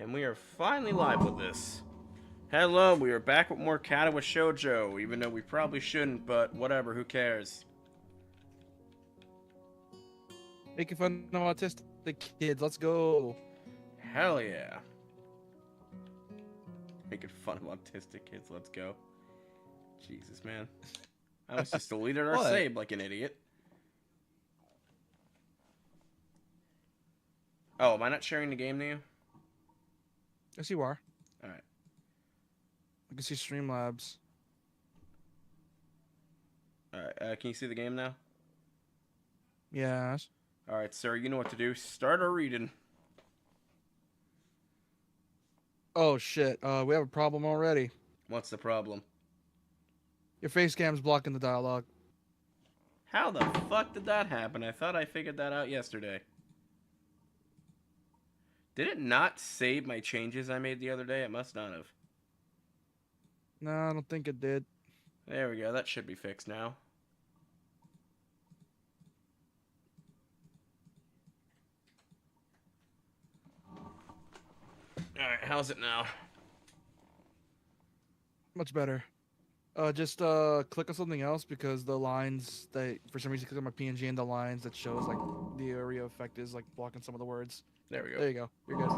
And we are finally live with this. Hello, we are back with more Katawa Shoujo, even though we probably shouldn't, but whatever, who cares? Making fun of autistic kids. Let's go. Hell yeah. Making fun of autistic kids, let's go. Jesus, man. I almost just deleted our What? save like an idiot. Oh, am I not sharing the game to you? Yes, you are. Alright. I can see Streamlabs. Alright, can you see the game now? Yes. Alright, sir, you know what to do. Start our reading. Oh shit. We have a problem already. What's the problem? Your face cam's blocking the dialogue. How the fuck did that happen? I thought I figured that out yesterday. Did it not save my changes I made the other day? It must not have. No, I don't think it did. There we go. That should be fixed now. Alright, how's it now? Much better. Just click on something else because the lines that for some reason click on my PNG and the lines that shows like the area effect is like blocking some of the words. There we go. There you go. You're good.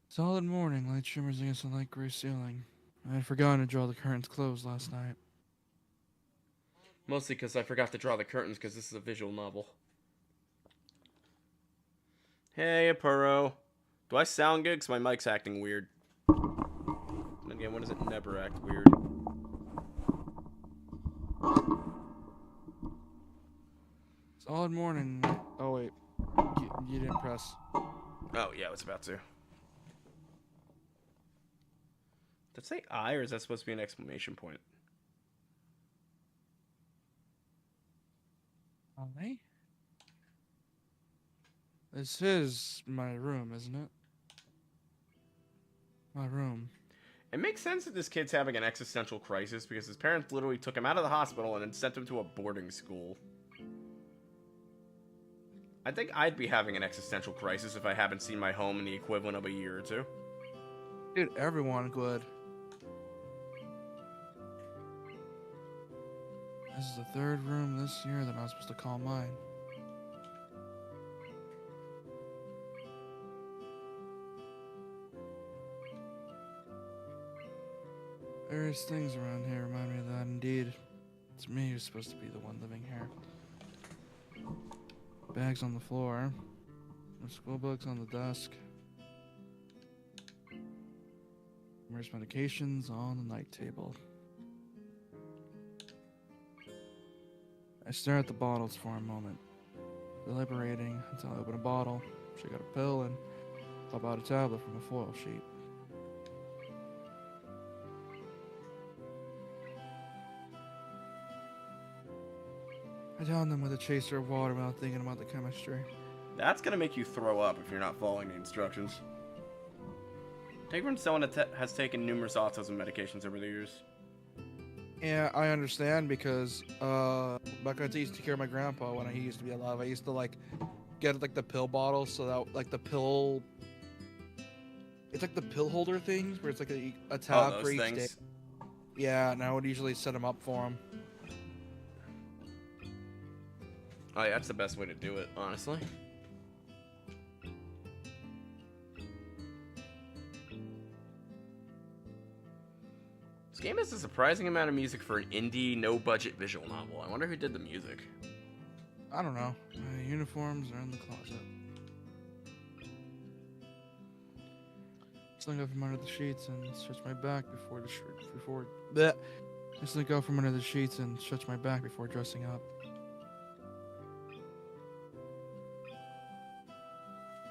Solid morning, light shimmers against the light gray ceiling. I had forgotten to draw the curtains closed last night. Mostly because I forgot to draw the curtains because this is a visual novel. Hey, Apuro. Do I sound good? Because my mic's acting weird. And again, when does it never act weird? Solid morning. Oh wait, you didn't press. Oh, yeah, I was about to. Did it say I, or is that supposed to be an exclamation point? I? This is my room, isn't it? My room. It makes sense that this kid's having an existential crisis because his parents literally took him out of the hospital and then sent him to a boarding school. I think I'd be having an existential crisis if I haven't seen my home in the equivalent of a year or two. Dude, everyone could. This is the third room this year that I'm supposed to call mine. Various things around here remind me of that. Indeed, it's me who's supposed to be the one living here. Bags on the floor. No school books on the desk. Numerous medications on the night table. I stare at the bottles for a moment, deliberating until I open a bottle, shake out a pill, and pop out a tablet from a foil sheet. I down them with a chaser of water without thinking about the chemistry. That's gonna make you throw up if you're not following the instructions. Take from someone that has taken numerous autism medications over the years. Yeah, I understand because back when I used to take care of my grandpa when he used to be alive, I used to like get like the pill bottle so that like the pill, it's like the pill holder things where it's like a tab Oh, for those each day. things. Yeah, and I would usually set them up for him. Oh yeah, that's the best way to do it, honestly. This game has a surprising amount of music for an indie, no-budget visual novel. I wonder who did the music. I don't know. My uniforms are in the closet. Slink out from under the sheets and stretch my back before the bleh. I slink out from under the sheets and stretch my back before dressing up.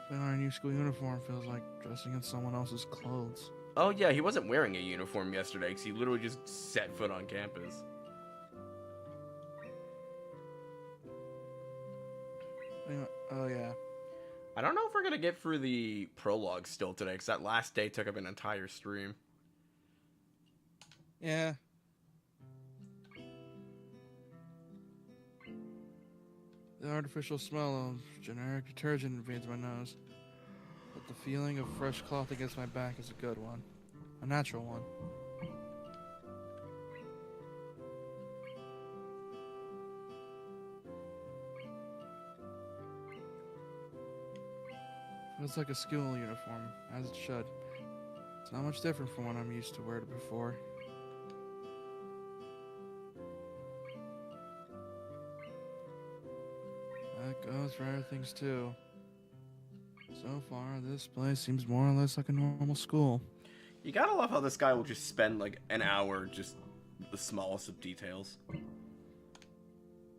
Putting on a new school uniform feels like dressing in someone else's clothes. Oh yeah, he wasn't wearing a uniform yesterday because he literally just set foot on campus. Oh yeah. I don't know if we're gonna get through the prologue still today because that last day took up an entire stream. The artificial smell of generic detergent invades my nose. But the feeling of fresh cloth against my back is a good one. A natural one. Feels like a school uniform, as it should. It's not much different from what I'm used to wearing before. That goes for other things too. So far, this place seems more or less like a normal school. You gotta love how this guy will just spend like an hour just the smallest of details.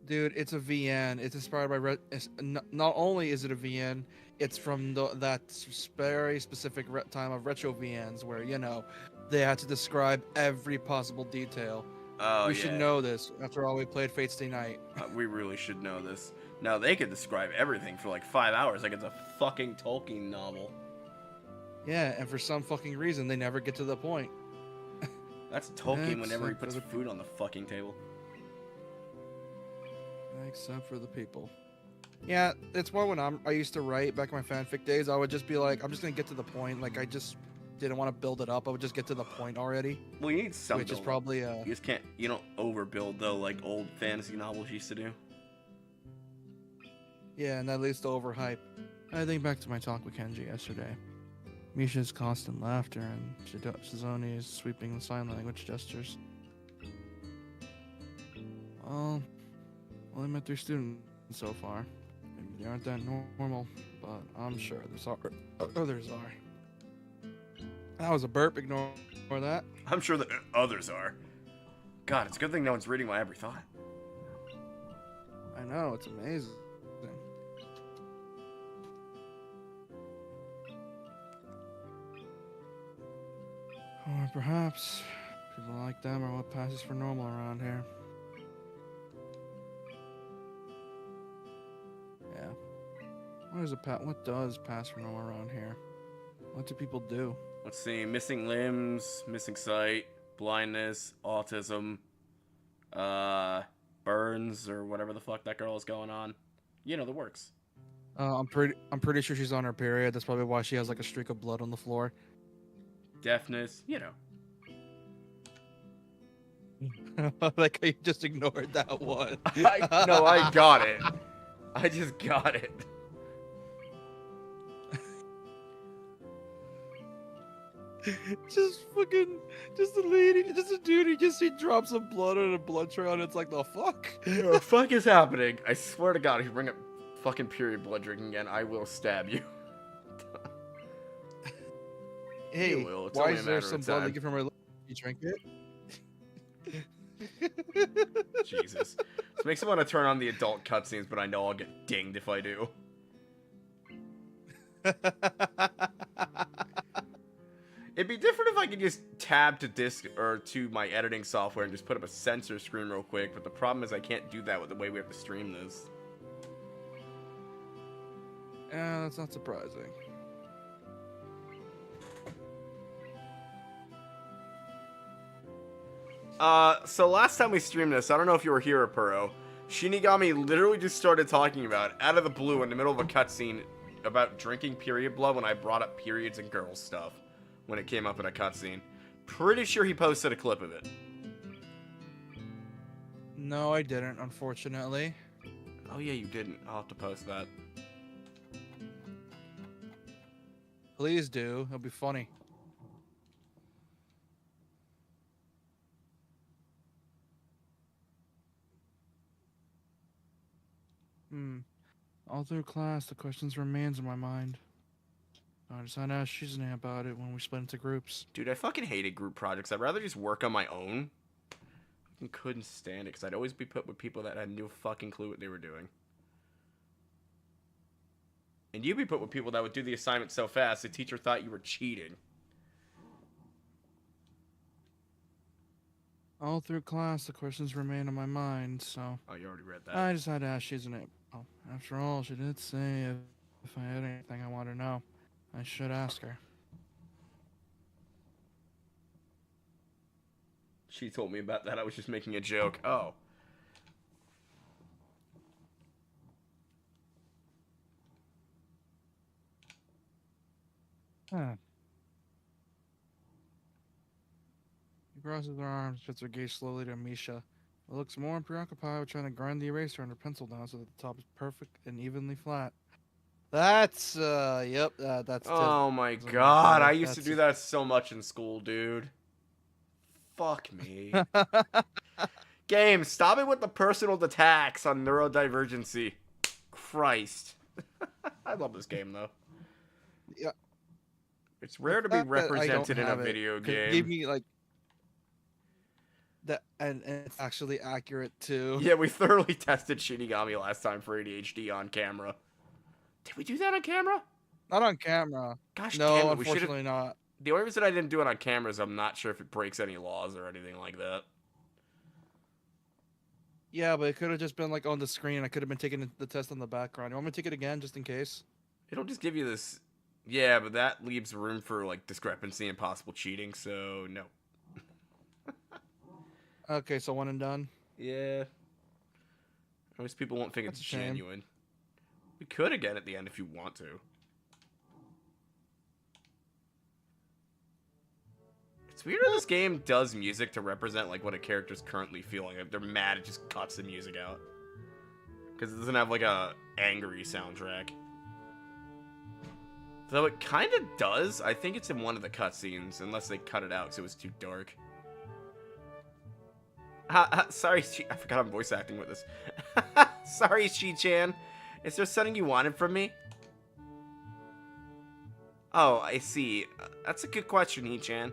Dude, it's a VN. It's inspired by not only is it a VN, it's from that very specific time of retro VNs where, you know, they had to describe every possible detail. Oh, we should know this. After all, we played Fate Stay Night. We really should know this. Now, they could describe everything for like 5 hours like it's a fucking Tolkien novel. Yeah, and for some fucking reason, they never get to the point. That's Tolkien whenever he puts food on the fucking table. Except for the people. Yeah, it's more when I used to write back in my fanfic days, I would just be like, I'm just gonna get to the point. Like, I just didn't want to build it up. I would just get to the point already. Well, you need some which is probably You just can't, you don't overbuild though, like old fantasy novels used to do. Yeah, and that leads to overhype. I think back to my talk with Kenji yesterday. Misha's constant laughter and Shizoni's sweeping sign language gestures. Well, only met 3 students so far. Maybe they aren't that normal, but I'm sure others are. That was a burp, ignore that. I'm sure that others are. God, it's a good thing no one's reading my every thought. I know, it's amazing. Or perhaps people like them are what passes for normal around here. Yeah. What does pass for normal around here? What do people do? Let's see, missing limbs, missing sight, blindness, autism, burns, or whatever the fuck that girl is going on. You know, the works. I'm pretty sure she's on her period. That's probably why she has like a streak of blood on the floor. Deafness, you know. Like you just ignored that one. No, I got it. I just got it. Just a dude, he drops some blood on a blood trail and it's like, the fuck? What the fuck is happening? I swear to God, if you bring up fucking period blood drinking again, I will stab you. Hey, will. why is there some blood leaking from her lip? You drink it? Jesus. This makes me want to turn on the adult cutscenes, but I know I'll get dinged if I do. It'd be different if I could just tab to disk or to my editing software and just put up a sensor screen real quick, but the problem is I can't do that with the way we have to stream this. Yeah, that's not surprising. So last time we streamed this, I don't know if you were here, Puro. Shinigami literally just started talking about, out of the blue, in the middle of a cutscene, about drinking period blood when I brought up periods and girls stuff. When it came up in a cutscene. Pretty sure he posted a clip of it. No, I didn't, unfortunately. Oh yeah, you didn't. I'll have to post that. Please do. It'll be funny. All through class, the questions remains in my mind. I decided to ask Shizune about it when we split into groups. Dude, I fucking hated group projects. I'd rather just work on my own. I couldn't stand it because I'd always be put with people that had no fucking clue what they were doing. And you'd be put with people that would do the assignment so fast the teacher thought you were cheating. All through class, the questions remain in my mind, so... Oh, you already read that. I decided to ask Shizune. Oh, after all, she did say if I had anything I wanted to know, I should ask her. She told me about that. I was just making a joke. Oh. Huh. He crosses her arms, shifts her gaze slowly to Misha. It looks more preoccupied with trying to grind the eraser on her pencil down so that the top is perfect and evenly flat. That's yep, that's Oh my Tism right god, I there. used to That's do that so much in school, dude. Fuck me. Game, stop it with the personal attacks on neurodivergency. Christ. I love this game, though. yeah. It's The rare to be fact that I don't represented in a have it video gave game. me like that, and it's actually accurate too. Yeah, we thoroughly tested Shinigami last time for ADHD on camera. Did we do that on camera? Not on camera. Gosh damn No, it, we should have. unfortunately not. The only reason I didn't do it on camera is I'm not sure if it breaks any laws or anything like that. Yeah, but it could have just been like on the screen. I could have been taking the test on the background. You want me to take it again, just in case? It'll just give you this. Yeah, but that leaves room for like discrepancy and possible cheating, so no. Okay, so one and done. Yeah. Most people won't think That's it's a shame. genuine. We could again at the end if you want to. It's weird how this game does music to represent like what a character's currently feeling. If they're mad, it just cuts the music out. Because it doesn't have like a angry soundtrack. Though it kind of does. I think it's in one of the cutscenes, unless they cut it out because it was too dark. Sorry, I forgot I'm voice acting with this. Sorry, Shi-chan. Is there something you wanted from me? Oh, I see. That's a good question, He-chan.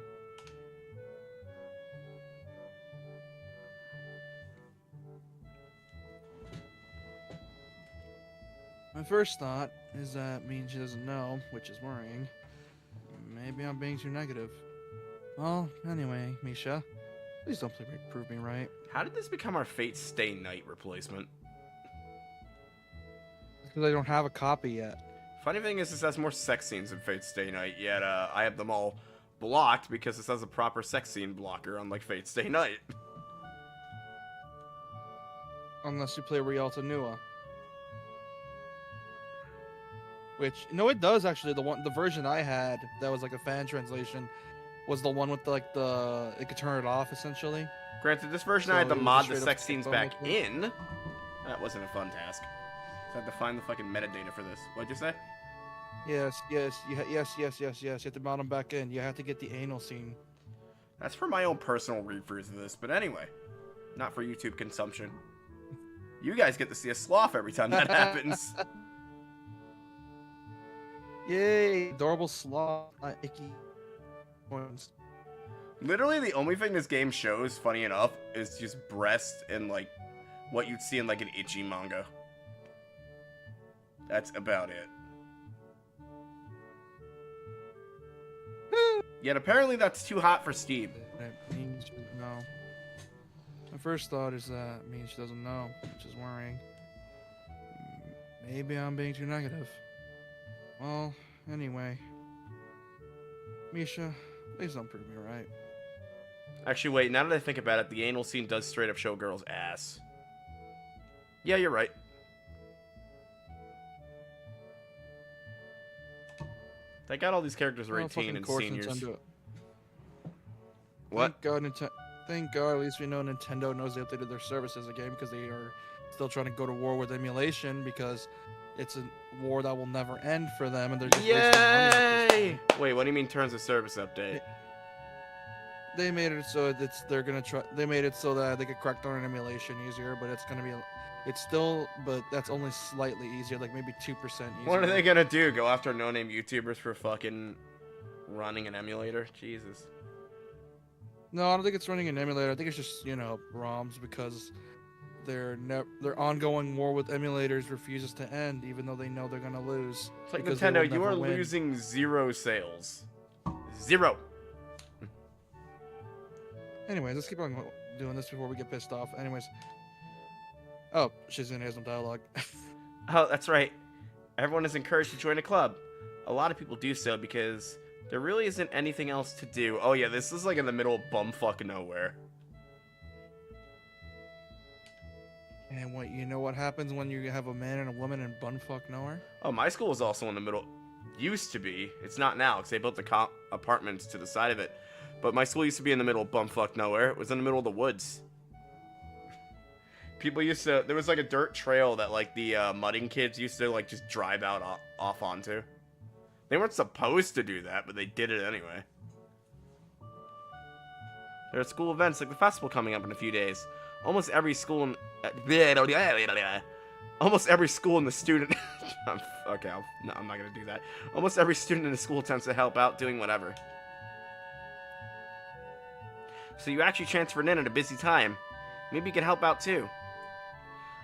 My first thought is that means she doesn't know, which is worrying. Maybe I'm being too negative. Well, anyway, Misha, please don't prove me right. How did this become our Fate Stay Night replacement? Because I don't have a copy yet. Funny thing is, this has more sex scenes than Fate Stay Night, yet I have them all blocked because this has a proper sex scene blocker, unlike Fate Stay Night. Unless you play Rialta Nua. Which, no, it does actually. The version I had that was like a fan translation was the one with the it could turn it off essentially. Granted, this version So I had to it was mod a the straight sex up scenes skip back mode. in. That wasn't a fun task. So I had to find the fucking metadata for this. What'd you say? Yes, yes, you have to mount them back in. You have to get the anal scene. That's for my own personal read-throughs of this, but anyway. Not for YouTube consumption. You guys get to see a sloth every time that happens. Yay! Adorable sloth, icky points. Literally, the only thing this game shows, funny enough, is just breast and, like, what you'd see in, like, an itchy manga. That's about it. Yet apparently that's too hot for Steve. That means she doesn't know. My first thought is that it means she doesn't know, which is worrying. Maybe I'm being too negative. Well, anyway. Misha, please don't prove me right. Actually, wait, now that I think about it, the anal scene does straight up show a girl's ass. Yeah, you're right. They got all these characters are Well, 18 fucking and course seniors. Nintendo. What? Thank God, at least we know Nintendo knows they updated their services again because they are still trying to go to war with emulation because it's a war that will never end for them and they're just wasting money at this Yay! Wait, what do you mean terms of service update? They made it so they made it so that they could crack down on emulation easier, but it's gonna be but that's only slightly easier, like maybe 2% easier. What are they gonna do? Go after no-name YouTubers for fucking running an emulator? Jesus. No, I don't think it's running an emulator. I think it's just, ROMs because their ongoing war with emulators refuses to end, even though they know they're gonna lose. It's like because they will Nintendo, you never are win. losing 0 sales. 0. Anyways, let's keep on doing this before we get pissed off. Anyways. Oh, Shizune has no dialogue. Oh, that's right. Everyone is encouraged to join a club. A lot of people do so because there really isn't anything else to do. Oh yeah, this is like in the middle of bumfuck nowhere. And you know what happens when you have a man and a woman in bumfuck nowhere? Oh, my school is also in the middle. used to be. It's not now, because they built the apartments to the side of it. But my school used to be in the middle of bumfuck nowhere. It was in the middle of the woods. People used to... There was, like, a dirt trail that, like, the mudding kids used to, like, just drive out off onto. They weren't supposed to do that, but they did it anyway. There are school events like the festival coming up in a few days. Almost every school in... Almost every school in the student... okay, no, I'm not going to do that. Almost every student in the school tends to help out doing whatever. So you actually transferred in at a busy time. Maybe you can help out too.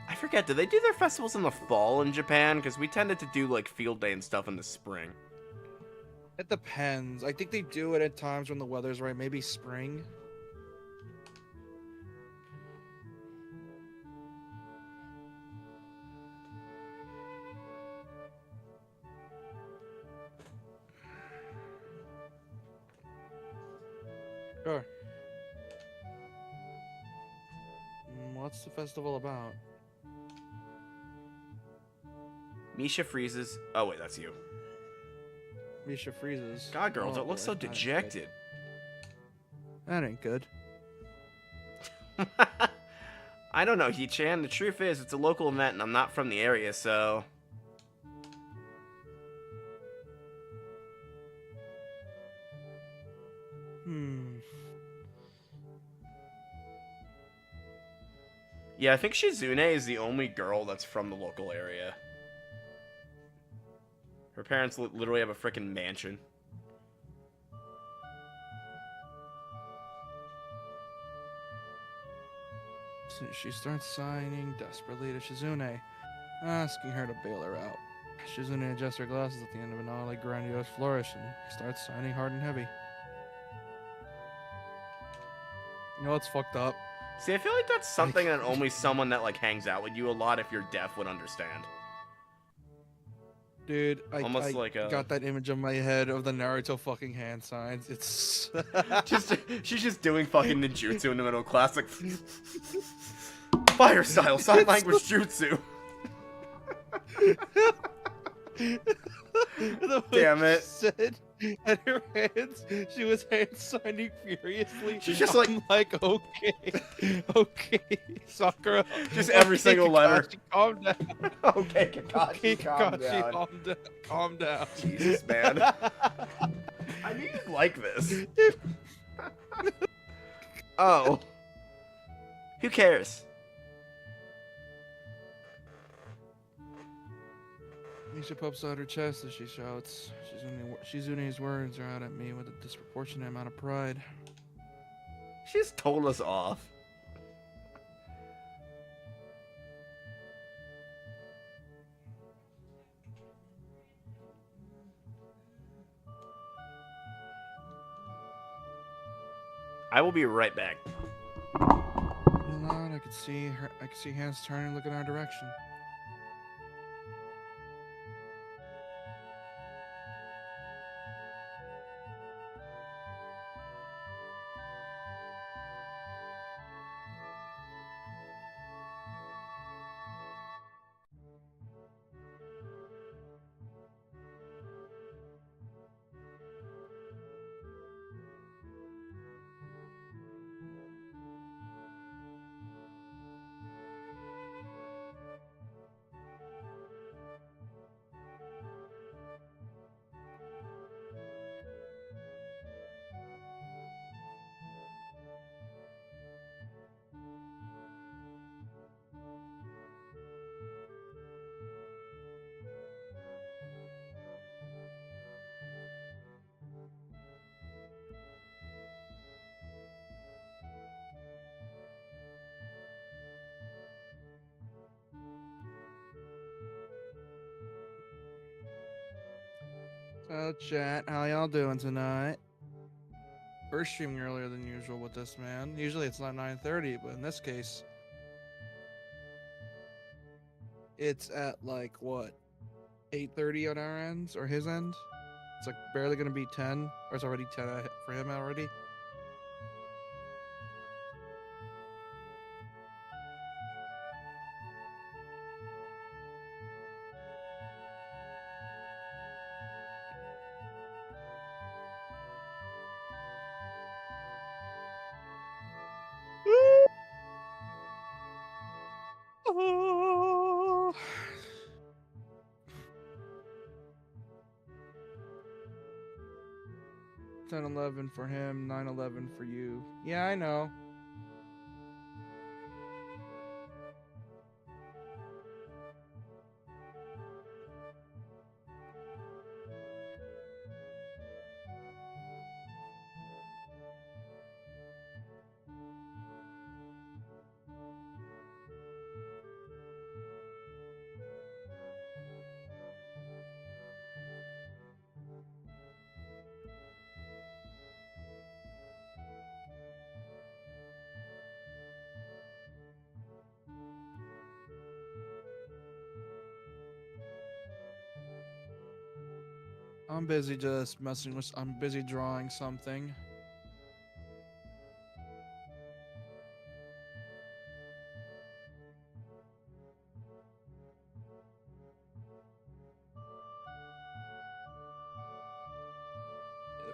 I forget, do they do their festivals in the fall in Japan? Because we tended to do like field day and stuff in the spring. It depends. I think they do it at times when the weather's right. Maybe spring. Sure. What's the festival about? Misha freezes. Oh wait, that's you. Misha freezes. God, girl, Oh, don't look boy, so dejected. That ain't good. I don't know, He-chan. The truth is, it's a local event, and I'm not from the area, so... Yeah, I think Shizune is the only girl that's from the local area. Her parents literally have a freaking mansion. So she starts signing desperately to Shizune, asking her to bail her out. Shizune adjusts her glasses at the end of an oddly grandiose flourish and starts signing hard and heavy. You know what's fucked up? See, I feel like that's something that only someone that, like, hangs out with you a lot if you're deaf would understand. Dude, I like a... got that image in my head of the Naruto fucking hand signs. It's... she's just doing fucking ninjutsu in the middle of class, like... Fire style, sign language jutsu. Damn it. Said, and her hands, she was hand signing furiously. She's just I'm like, okay, Sakura. Just every single Kakashi, letter. Calm down. Okay, Kakashi, Okay, calm Kakashi, down. calm down. Jesus, man. I needed like this. Oh. Who cares? Misha puffs out her chest as she shouts. Shizune's words are out at me with a disproportionate amount of pride. She just told us off. I will be right back. And loud, I could see hands turning, looking our direction. So chat, how y'all doing tonight? We're streaming earlier than usual with this, man. Usually it's not 9:30, but in this case, it's at like what, 8:30 on our ends or his end. It's like barely gonna be 10, or it's already 10 for him already. Oh. 10-11 for him, 9-11 for you. Yeah, I know. I'm busy just messing with. I'm busy drawing something.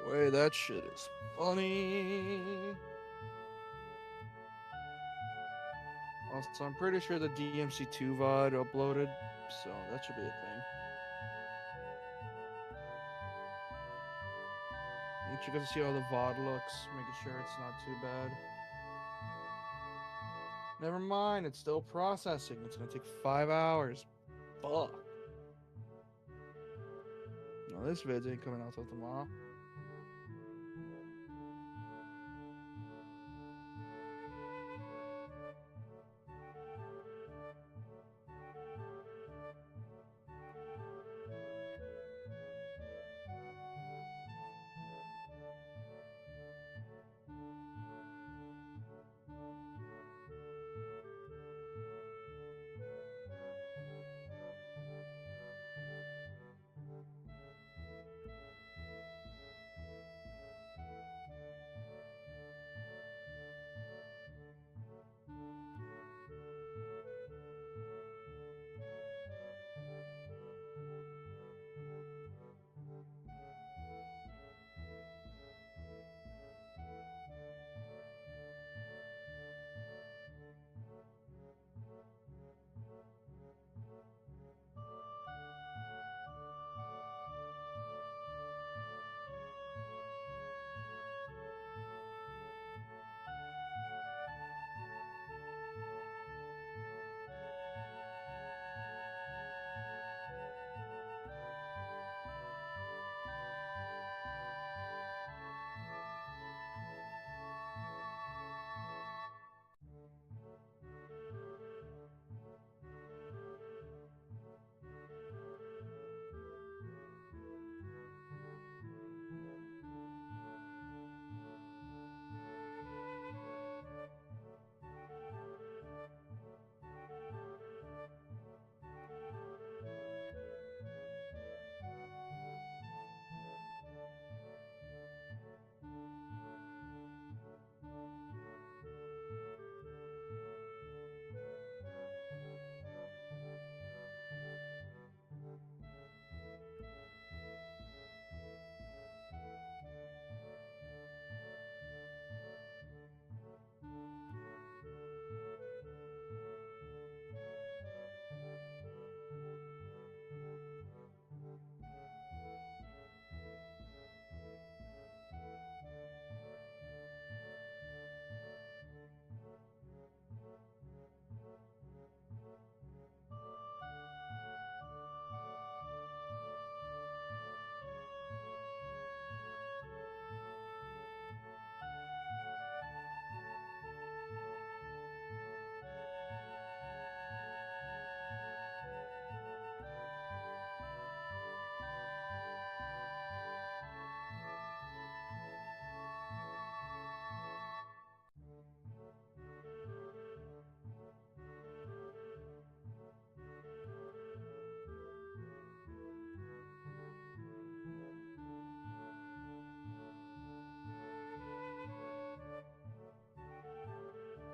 The way that shit is funny. Also, I'm pretty sure the DMC2 VOD uploaded, so that should be a thing. And you guys see how the VOD looks, making sure it's not too bad. Never mind, it's still processing. It's gonna take 5 hours. Fuck. No, this video ain't coming out till tomorrow.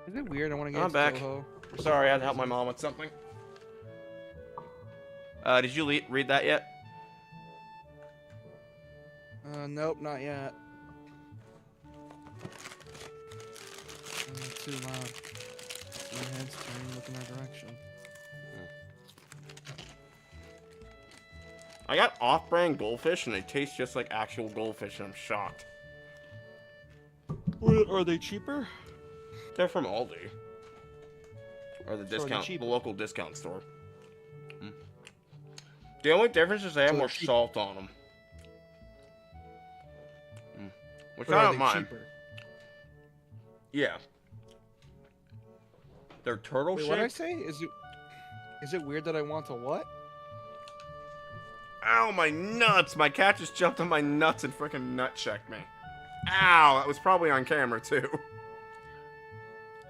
Is it weird? I want to get I'm into back. Toho. Sorry, I had to help my mom with something. Did you read that yet? Nope, not yet. Too loud. My head's turning looking our direction. I got off-brand goldfish, and they taste just like actual goldfish, and I'm shocked. Are they cheaper? They're from Aldi. Or the So discount, cheap. the local discount store. The only difference is they have So more cheap. salt on them. Which But I are don't they mind. cheaper? Yeah. They're turtle Wait, shaped. what did I say? Is it weird that I want to what? Ow, my nuts! My cat just jumped on my nuts and freaking nut checked me. Ow, that was probably on camera too.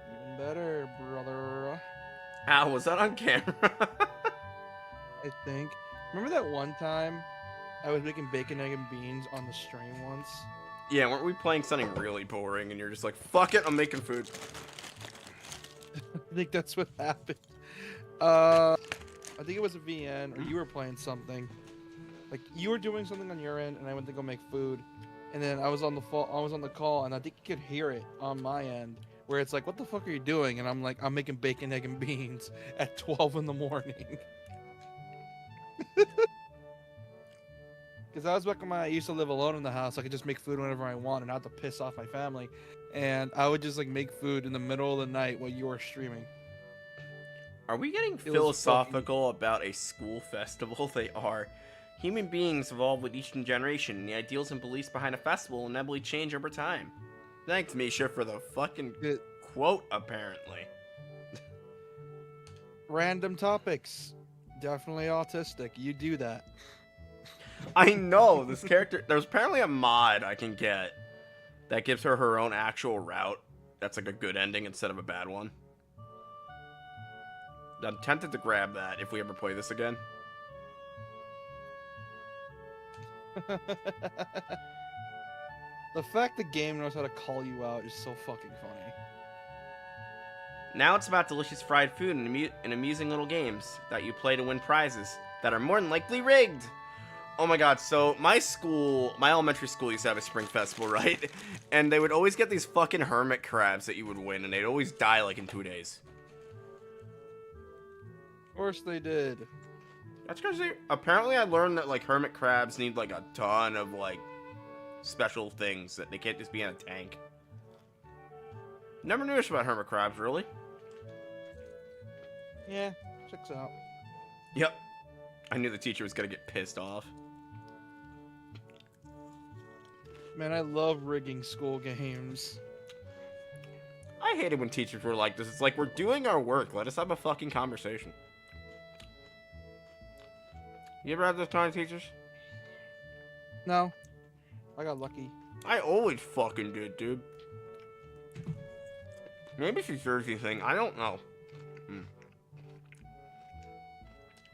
Even better, brother. Ow, was that on camera? I think. Remember that one time I was making bacon, egg, and beans on the stream once? Yeah, weren't we playing something really boring and you're just like, fuck it, I'm making food. I think that's what happened. I think it was a VN, or you were playing something. Like you were doing something on your end, and I went to go make food, and then I was on the call, and I think you could hear it on my end, where it's like, "What the fuck are you doing?" And I'm like, "I'm making bacon, egg, and beans at 12 in the morning." Because I was back when I used to live alone in the house, I could just make food whenever I want and not to piss off my family. And I would just like make food in the middle of the night while you were streaming. Are we getting was philosophical about a school festival? They are. Human beings evolve with each new generation, and the ideals and beliefs behind a festival will inevitably change over time. Thanks, Misha, for the fucking quote, apparently. Random topics. Definitely autistic. You do that. I know, this character... There's apparently a mod I can get that gives her her own actual route. That's like a good ending instead of a bad one. I'm tempted to grab that if we ever play this again. The fact the game knows how to call you out is so fucking funny. Now it's about delicious fried food and amusing little games that you play to win prizes that are more than likely rigged. Oh my god, so my elementary school used to have a spring festival, right? And they would always get these fucking hermit crabs that you would win, and they'd always die like in 2 days. Of course they did. That's crazy. Apparently I learned that like hermit crabs need like a ton of like special things, that they can't just be in a tank. Never knew this about hermit crabs, really. Yeah, checks out. Yep. I knew the teacher was gonna get pissed off. Man, I love rigging school games. I hated when teachers were like this. It's like, we're doing our work. Let us have a fucking conversation. You ever had those kind of teachers? No. I got lucky. I always fucking did, dude. Maybe it's a Jersey thing. I don't know.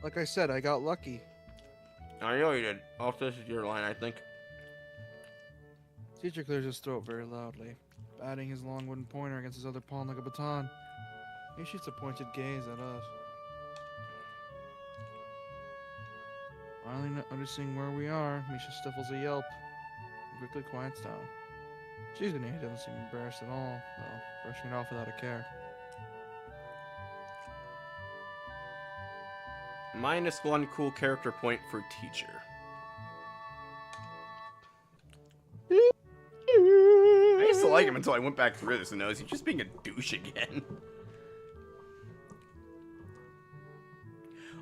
Like I said, I got lucky. I know you did. Also, this is your line, I think. Teacher clears his throat very loudly, batting his long wooden pointer against his other palm like a baton. He shoots a pointed gaze at us. Finally noticing where we are, Misha stifles a yelp and quickly quiets down. She's gonna doesn't seem embarrassed at all, though, brushing it off without a care. -1 cool character point for teacher. I used to like him until I went back through this and noticed he's just being a douche again.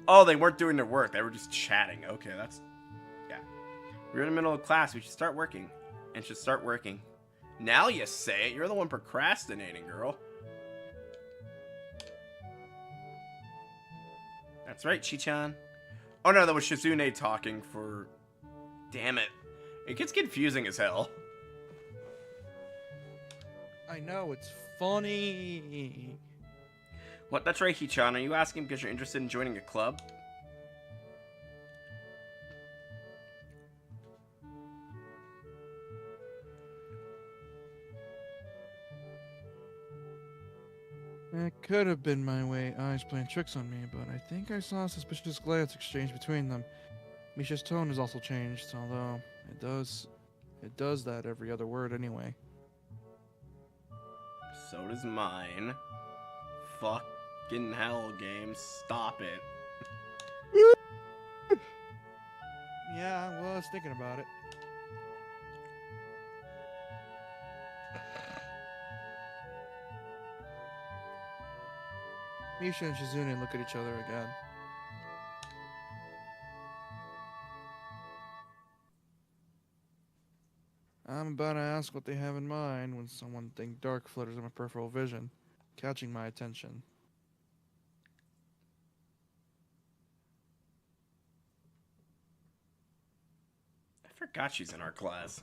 Oh, they weren't doing their work. They were just chatting. Okay, that's... Yeah. We're in the middle of class. We should start working. And should start working. Now you say it. You're the one procrastinating, girl. That's right, Chi-chan. Oh no, that was Shizune talking for... Damn it. It gets confusing as hell. I know, it's funny. What? That's right, Hichan. Are you asking because you're interested in joining a club? It could have been my way, eyes playing tricks on me, but I think I saw a suspicious glance exchange between them. Misha's tone has also changed, although it does that every other word anyway. So does mine. Fucking hell, game. Stop it. Yeah, well, I was thinking about it. Misha and Shizune look at each other again. I'm about to ask what they have in mind when something dark flutters in my peripheral vision, catching my attention. I forgot she's in our class.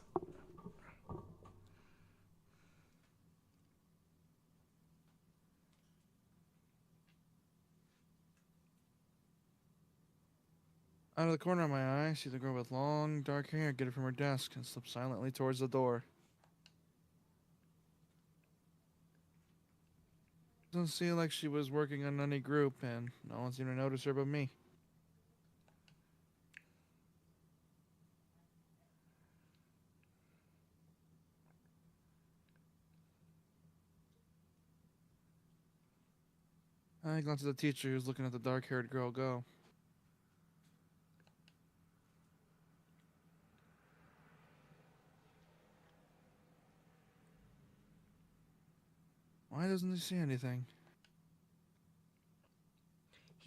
Out of the corner of my eye, I see the girl with long, dark hair get it from her desk and slip silently towards the door. Doesn't seem like she was working on any group, and no one seemed to notice her but me. I glanced at the teacher who's looking at the dark-haired girl go. Why doesn't he see anything?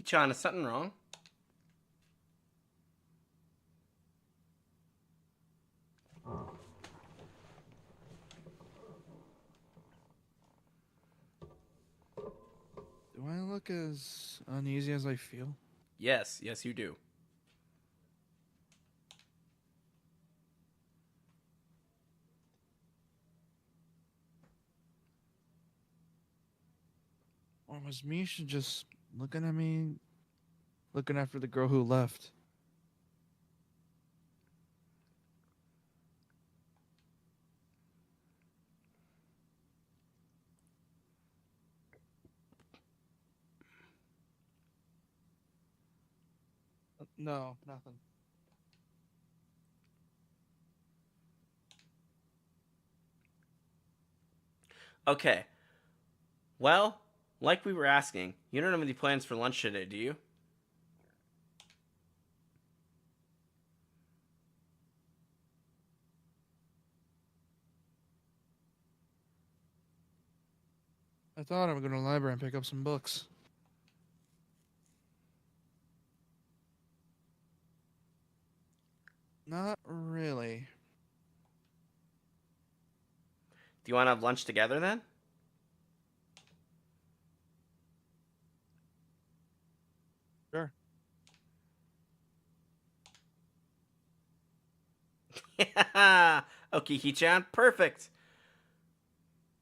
Hichan, is something wrong? Do I look as uneasy as I feel? Yes, yes you do. Or was Misha just looking at me, looking after the girl who left? No, nothing. Okay. Well, like we were asking, you don't have any plans for lunch today, do you? I thought I would go to the library and pick up some books. Not really. Do you want to have lunch together then? Sure. Okay, Hichan, perfect.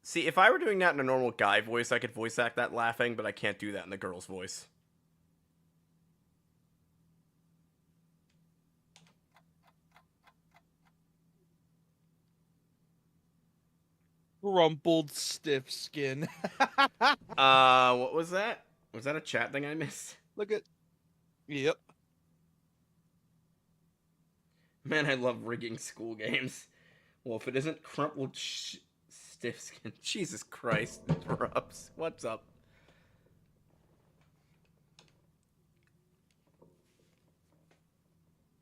See, if I were doing that in a normal guy voice, I could voice act that laughing, but I can't do that in the girl's voice. Rumpled stiff skin. What was that? Was that a chat thing I missed? Look at. Yep. Man, I love rigging school games. Well, if it isn't crumpled stiff skin. Jesus Christ, interrupts. What's up?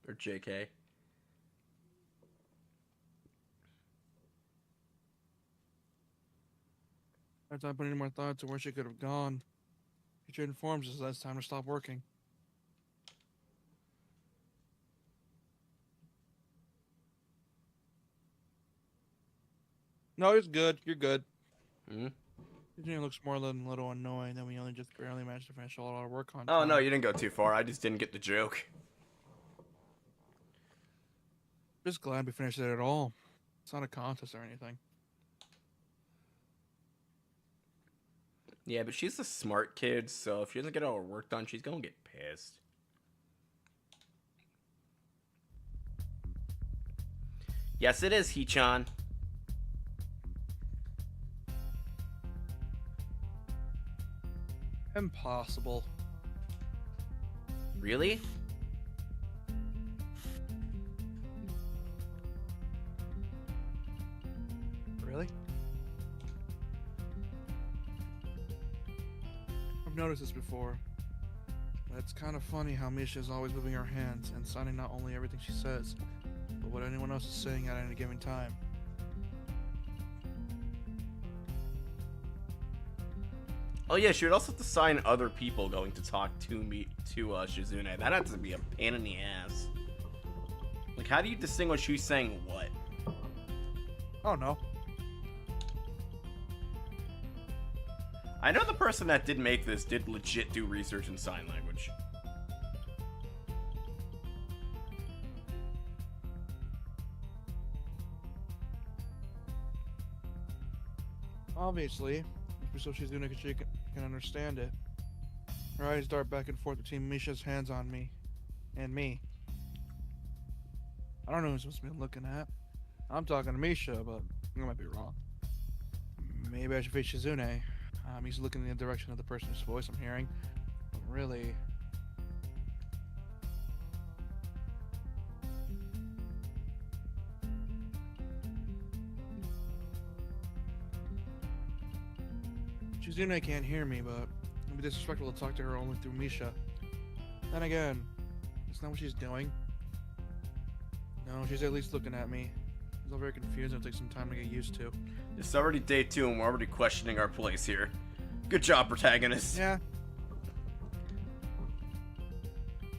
Or JK. I tried putting any more thought to where she could have gone. Teacher informs us that it's time to stop working. No, it's good. You're good. Hmm? Virginia looks more than a little annoying that we only just barely managed to finish all our work on Oh, time. no, you didn't go too far. I just didn't get the joke. Just glad we finished it at all. It's not a contest or anything. Yeah, but she's a smart kid, so if she doesn't get all her work done, she's gonna get pissed. Yes, it is, Hichan. Impossible. Really? Really? I've noticed this before. It's kind of funny how Misha is always moving her hands and signing not only everything she says, but what anyone else is saying at any given time. Oh yeah, she would also have to sign other people going to talk to Shizune. That has to be a pain in the ass. Like, how do you distinguish who's saying what? Oh no. I know the person that did make this did legit do research in sign language. Obviously, so Shizune can understand it. Her eyes dart back and forth between Misha's hands on me and me. I don't know who's supposed to be looking at. I'm talking to Misha, but I might be wrong. Maybe I should face Shizune. He's looking in the direction of the person's voice I'm hearing. But really... Shizune can't hear me, but it'd be disrespectful to talk to her only through Misha. Then again, that's not what she's doing. No, she's at least looking at me. It's all very confusing. It'll take some time to get used to. It's already day 2 and we're already questioning our place here. Good job, protagonist. Yeah.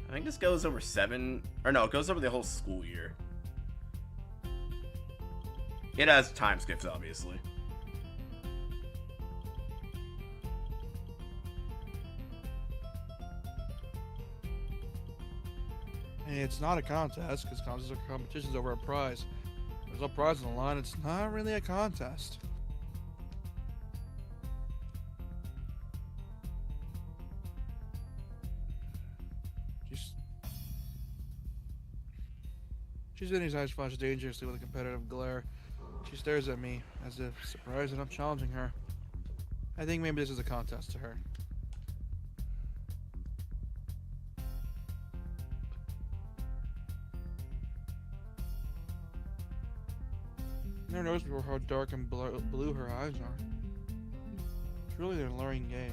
I think this goes over 7... Or no, it goes over the whole school year. It has time skips, obviously. Hey, it's not a contest, because contests are competitions over a prize. There's no prize on the line. It's not really a contest. Shizune's eyes flash dangerously with a competitive glare. She stares at me, as if surprised that I'm challenging her. I think maybe this is a contest to her. Never noticed before how dark and blue her eyes are. It's really an alluring gaze.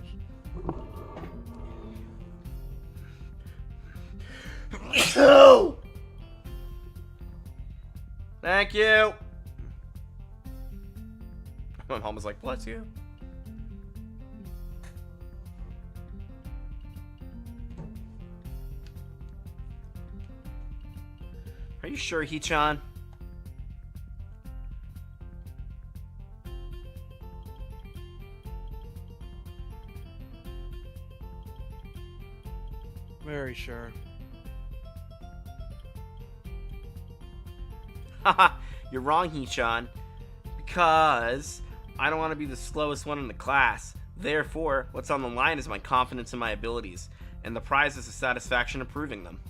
Thank you. My mom was like, bless you. Are you sure, Hee-chan? Very sure. Haha, you're wrong, Hee-chan. Because I don't want to be the slowest one in the class. Therefore, what's on the line is my confidence in my abilities, and the prize is the satisfaction of proving them.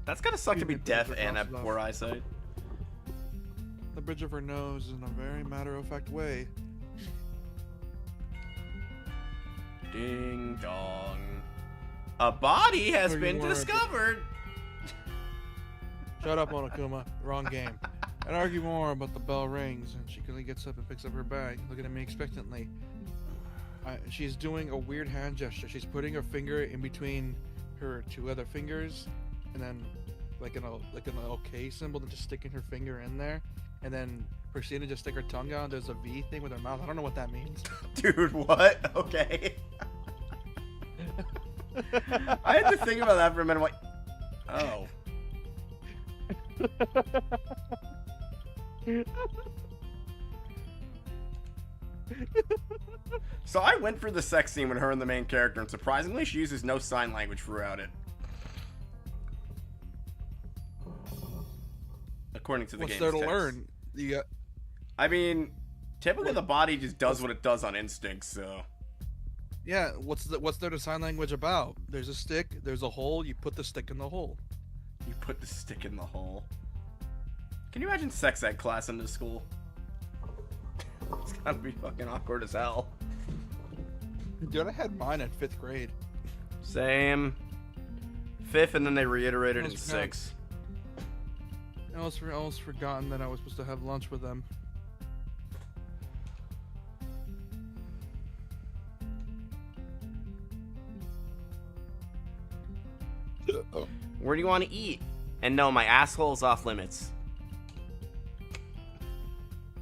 That's gotta suck to be deaf and have poor eyesight. The bridge of her nose in a very matter-of-fact way. Ding dong. A body has been discovered. Shut up, Monokuma. Wrong game. I'd argue more, but the bell rings, and she quickly gets up and picks up her bag, looking at me expectantly. She's doing a weird hand gesture. She's putting her finger in between her 2 other fingers, and then like an OK symbol, and just sticking her finger in there, and then proceeding to just stick her tongue out. There's a V thing with her mouth. I don't know what that means. Dude, what? Okay. I had to think about that for a minute. Like, oh. So I went for the sex scene with her and the main character, and surprisingly, she uses no sign language throughout it. According to the game's What's there to text. learn? You got... I mean, typically the body just does what it does on instinct, so... Yeah, what's there to sign language about? There's a stick, there's a hole, you put the stick in the hole. You put the stick in the hole. Can you imagine sex ed class in this school? It's gotta be fucking awkward as hell. Dude, I had mine at 5th grade. Same. 5th, and then they reiterated in Almost forgot. 6th. I almost forgotten that I was supposed to have lunch with them. Where do you want to eat? And no, my asshole's off limits.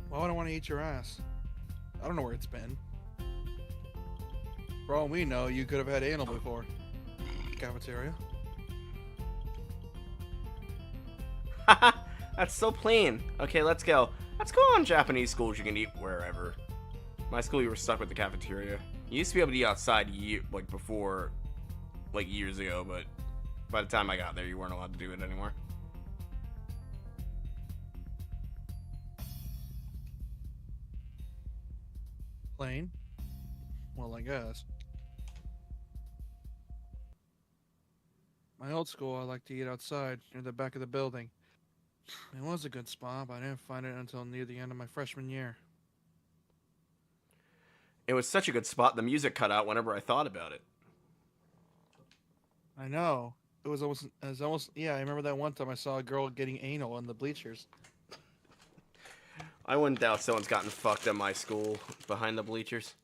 Why would I want to eat your ass? I don't know where it's been. For all we know, you could have had anal before. Cafeteria. Haha, that's so plain. Okay, let's go. Let's go on Japanese schools. You can eat wherever. My school, you were stuck with the cafeteria. You used to be able to eat outside before, years ago, but by the time I got there, you weren't allowed to do it anymore. Plain. Well, I guess. My old school, I liked to eat outside near the back of the building. It was a good spot, but I didn't find it until near the end of my freshman year. It was such a good spot, the music cut out whenever I thought about it. I know. It was almost. Yeah, I remember that one time I saw a girl getting anal on the bleachers. I wouldn't doubt someone's gotten fucked at my school behind the bleachers.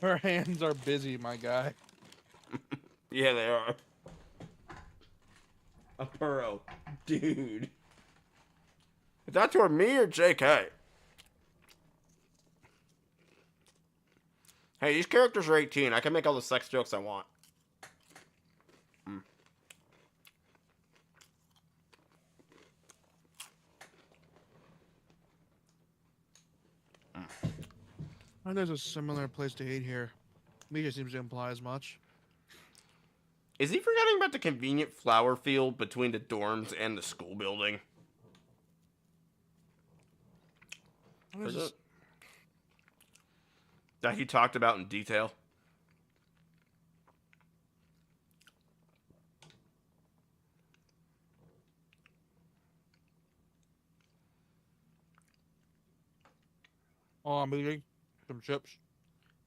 Her hands are busy, my guy. Yeah, they are. A burrow. Dude. Is that toward me or JK? Hey, these characters are 18. I can make all the sex jokes I want. And there's a similar place to eat here. Misha seems to imply as much. Is he forgetting about the convenient flower field between the dorms and the school building? That he talked about in detail? Oh, I'm eating some chips.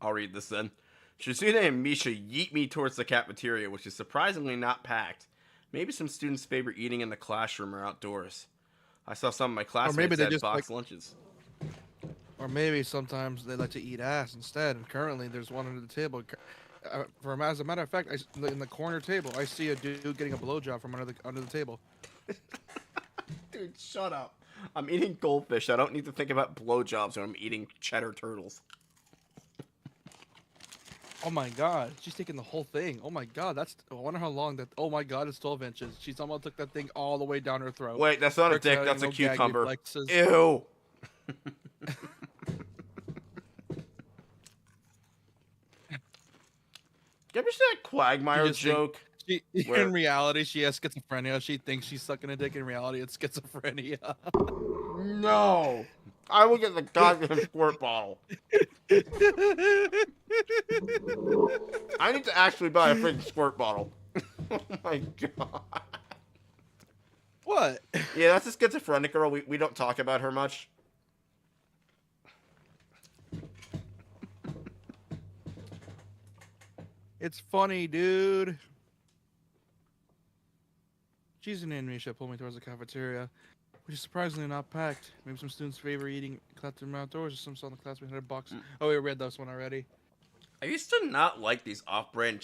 I'll read this then. Shizune and Misha yeet me towards the cafeteria, which is surprisingly not packed. Maybe some students favor eating in the classroom or outdoors. I saw some of my classmates they had just, boxed lunches. Or maybe sometimes they like to eat ass instead. And currently, there's one under the table. As a matter of fact, in the corner table, I see a dude getting a blowjob from under the table. Dude, shut up. I'm eating goldfish. I don't need to think about blowjobs when I'm eating cheddar turtles. Oh my god, she's taking the whole thing. Oh my god, I wonder how long that. Oh my god, it's 12 inches. She somehow took that thing all the way down her throat. Wait, that's not a dick. That's a cucumber. Ew. You ever see that Quagmire joke? In reality, she has schizophrenia. She thinks she's sucking a dick. In reality, it's schizophrenia. No. I will get the goddamn squirt bottle. I need to actually buy a freaking squirt bottle. Oh my god. What? Yeah, that's a schizophrenic girl. We don't talk about her much. It's funny, dude. She's an Misha pulled me towards the cafeteria, which is surprisingly not packed. Maybe some students favor eating classroom outdoors, or some saw the classroom had a box. Oh, we read this one already. I used to not like these off-brand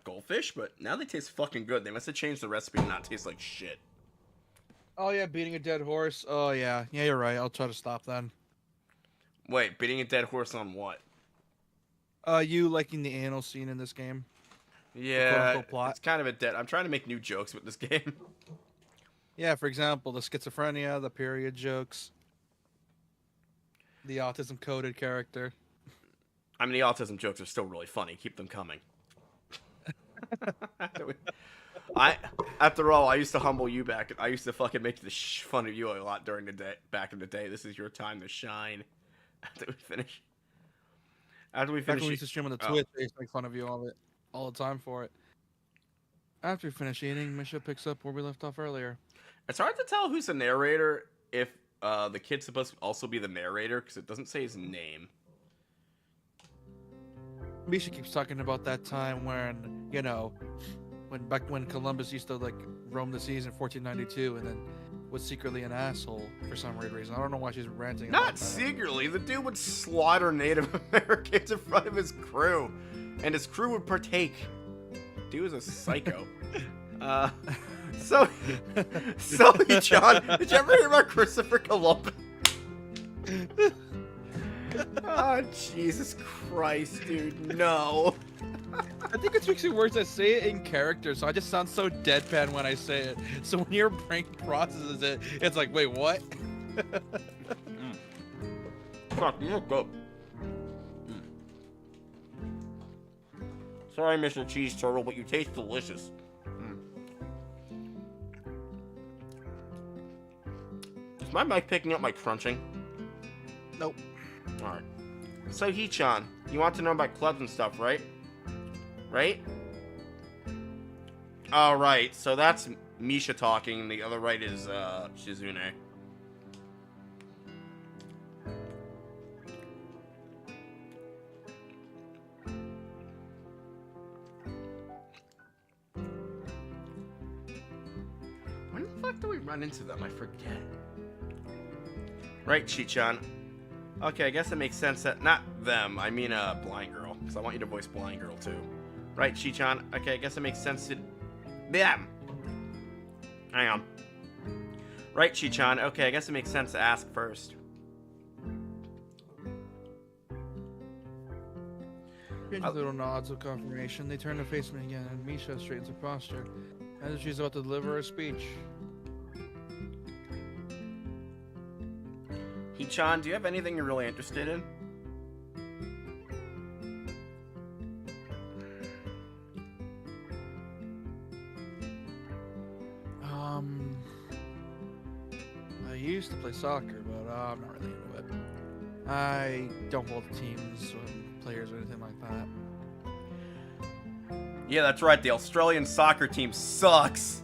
goldfish, but now they taste fucking good. They must have changed the recipe to not taste like shit. Oh yeah, beating a dead horse. Oh yeah, you're right. I'll try to stop then. Wait, beating a dead horse on what? You liking the anal scene in this game? Yeah, it's kind of a dead. I'm trying to make new jokes with this game. Yeah, for example, the schizophrenia, the period jokes, the autism-coded character. I mean, the autism jokes are still really funny. Keep them coming. After all, I used to humble you back. I used to fucking make fun of you a lot during the day. Back in the day, this is your time to shine. After we finish. Back when we used to stream on the Twitch, they used to make fun of you all the time for it. After we finish eating, Misha picks up where we left off earlier. It's hard to tell who's the narrator if the kid's supposed to also be the narrator because it doesn't say his name. Misha keeps talking about that time when, you know, when Columbus used to like roam the seas in 1492 and then was secretly an asshole for some weird reason. I don't know why she's ranting about Not that. secretly. The dude would slaughter Native Americans in front of his crew, and his crew would partake. Dude was a psycho. So John, did you ever hear about Christopher Columbus? Oh, Jesus Christ, dude, no. I think it's mixing words. I say it in character, so I just sound so deadpan when I say it. So when your brain processes it, it's like, wait, what? Fuck, you look good. Sorry, Mr. Cheese Turtle, but you taste delicious. Is my mic picking up my crunching? Nope. Alright. So, Hee-chan, you want to know about clubs and stuff, right? Right? Alright, so that's Misha talking, and the other right is, Shizune. When the fuck do we run into them? I forget. Right, Chi-chan. Okay, I guess it makes sense that... Not them, I mean, Blind Girl. Because I want you to voice Blind Girl, too. Right, Chi-chan. Okay, I guess it makes sense to... Them! Hang on. Right, Chi-chan. Okay, I guess it makes sense to ask first. Strange little nods of confirmation. They turn to face me again, and Misha straightens her posture as if she's about to deliver a speech. Hee-chan, do you have anything you're really interested in? I used to play soccer, but I'm not really into it. I don't hold teams or players or anything like that. Yeah, that's right. The Australian soccer team sucks.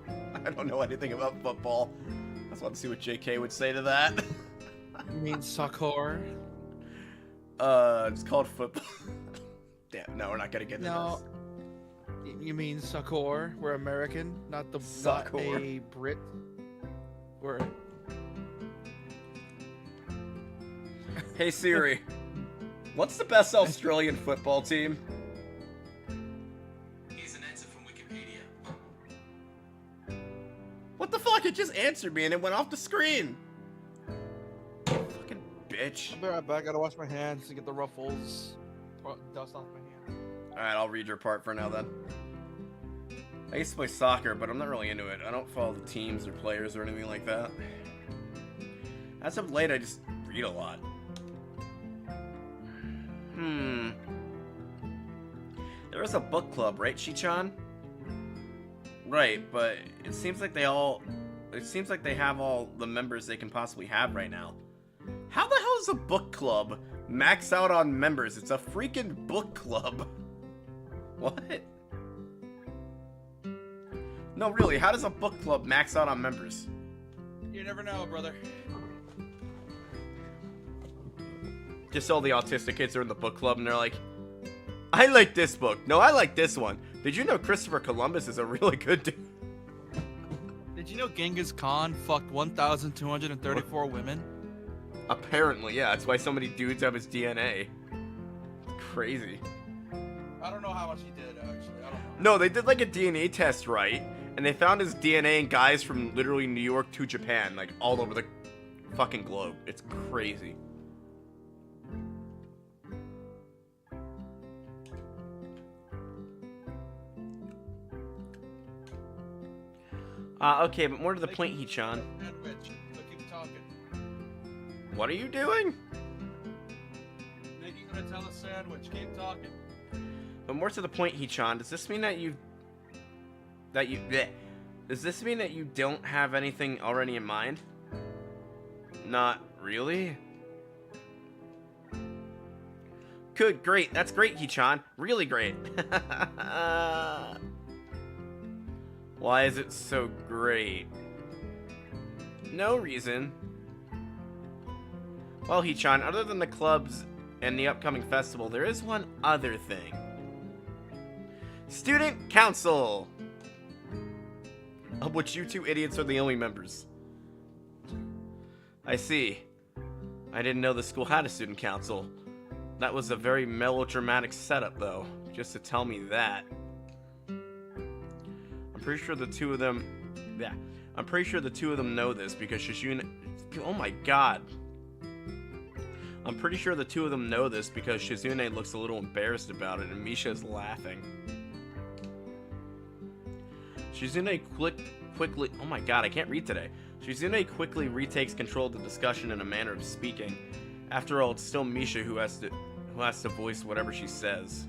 I don't know anything about football. I just want to see what JK would say to that. You mean soccer? It's called football. Damn, no, we're not gonna get into No. this. You mean soccer? We're American, not Soccer. a Brit. We're... Hey Siri, what's the best Australian football team? Here's an answer from Wikipedia. What the fuck? It just answered me and it went off the screen. Fucking bitch. I'll be right back. I gotta wash my hands to get the ruffles, dust off my hands. Alright, I'll read your part for now then. I used to play soccer, but I'm not really into it. I don't follow the teams or players or anything like that. As of late, I just read a lot. There is a book club, right, Shi-chan? Right, but it seems like they have all the members they can possibly have right now. How the hell does a book club max out on members? It's a freaking book club. What? No, really, how does a book club max out on members? You never know, brother. Just all the autistic kids are in the book club and they're like, I like this book. No, I like this one. Did you know Christopher Columbus is a really good dude? Did you know Genghis Khan fucked 1,234 women? Apparently, yeah. That's why so many dudes have his DNA. Crazy. I don't know how much he did, actually. I don't know. No, they did like a DNA test, right? And they found his DNA in guys from literally New York to Japan, like all over the fucking globe. It's crazy. Okay, but more to the point, Hee-chan. Keep talking. What are you doing? Making a Nutella sandwich. Keep talking. But more to the point, Hee-chan, does this mean that does this mean that you don't have anything already in mind? Not really? Good, great. That's great, Hee-chan. Really great. Why is it so great? No reason. Well, Hee-chan, other than the clubs and the upcoming festival, there is one other thing. Student Council! Of which you two idiots are the only members. I see. I didn't know the school had a student council. That was a very melodramatic setup, though, just to tell me that. I'm pretty sure the two of them... Yeah. I'm pretty sure the two of them know this because Shizune... Oh my god. I'm pretty sure the two of them know this because Shizune looks a little embarrassed about it and Misha's laughing. Shizune quickly... Oh my god, I can't read today. Shizune quickly retakes control of the discussion in a manner of speaking. After all, it's still Misha who has to voice whatever she says.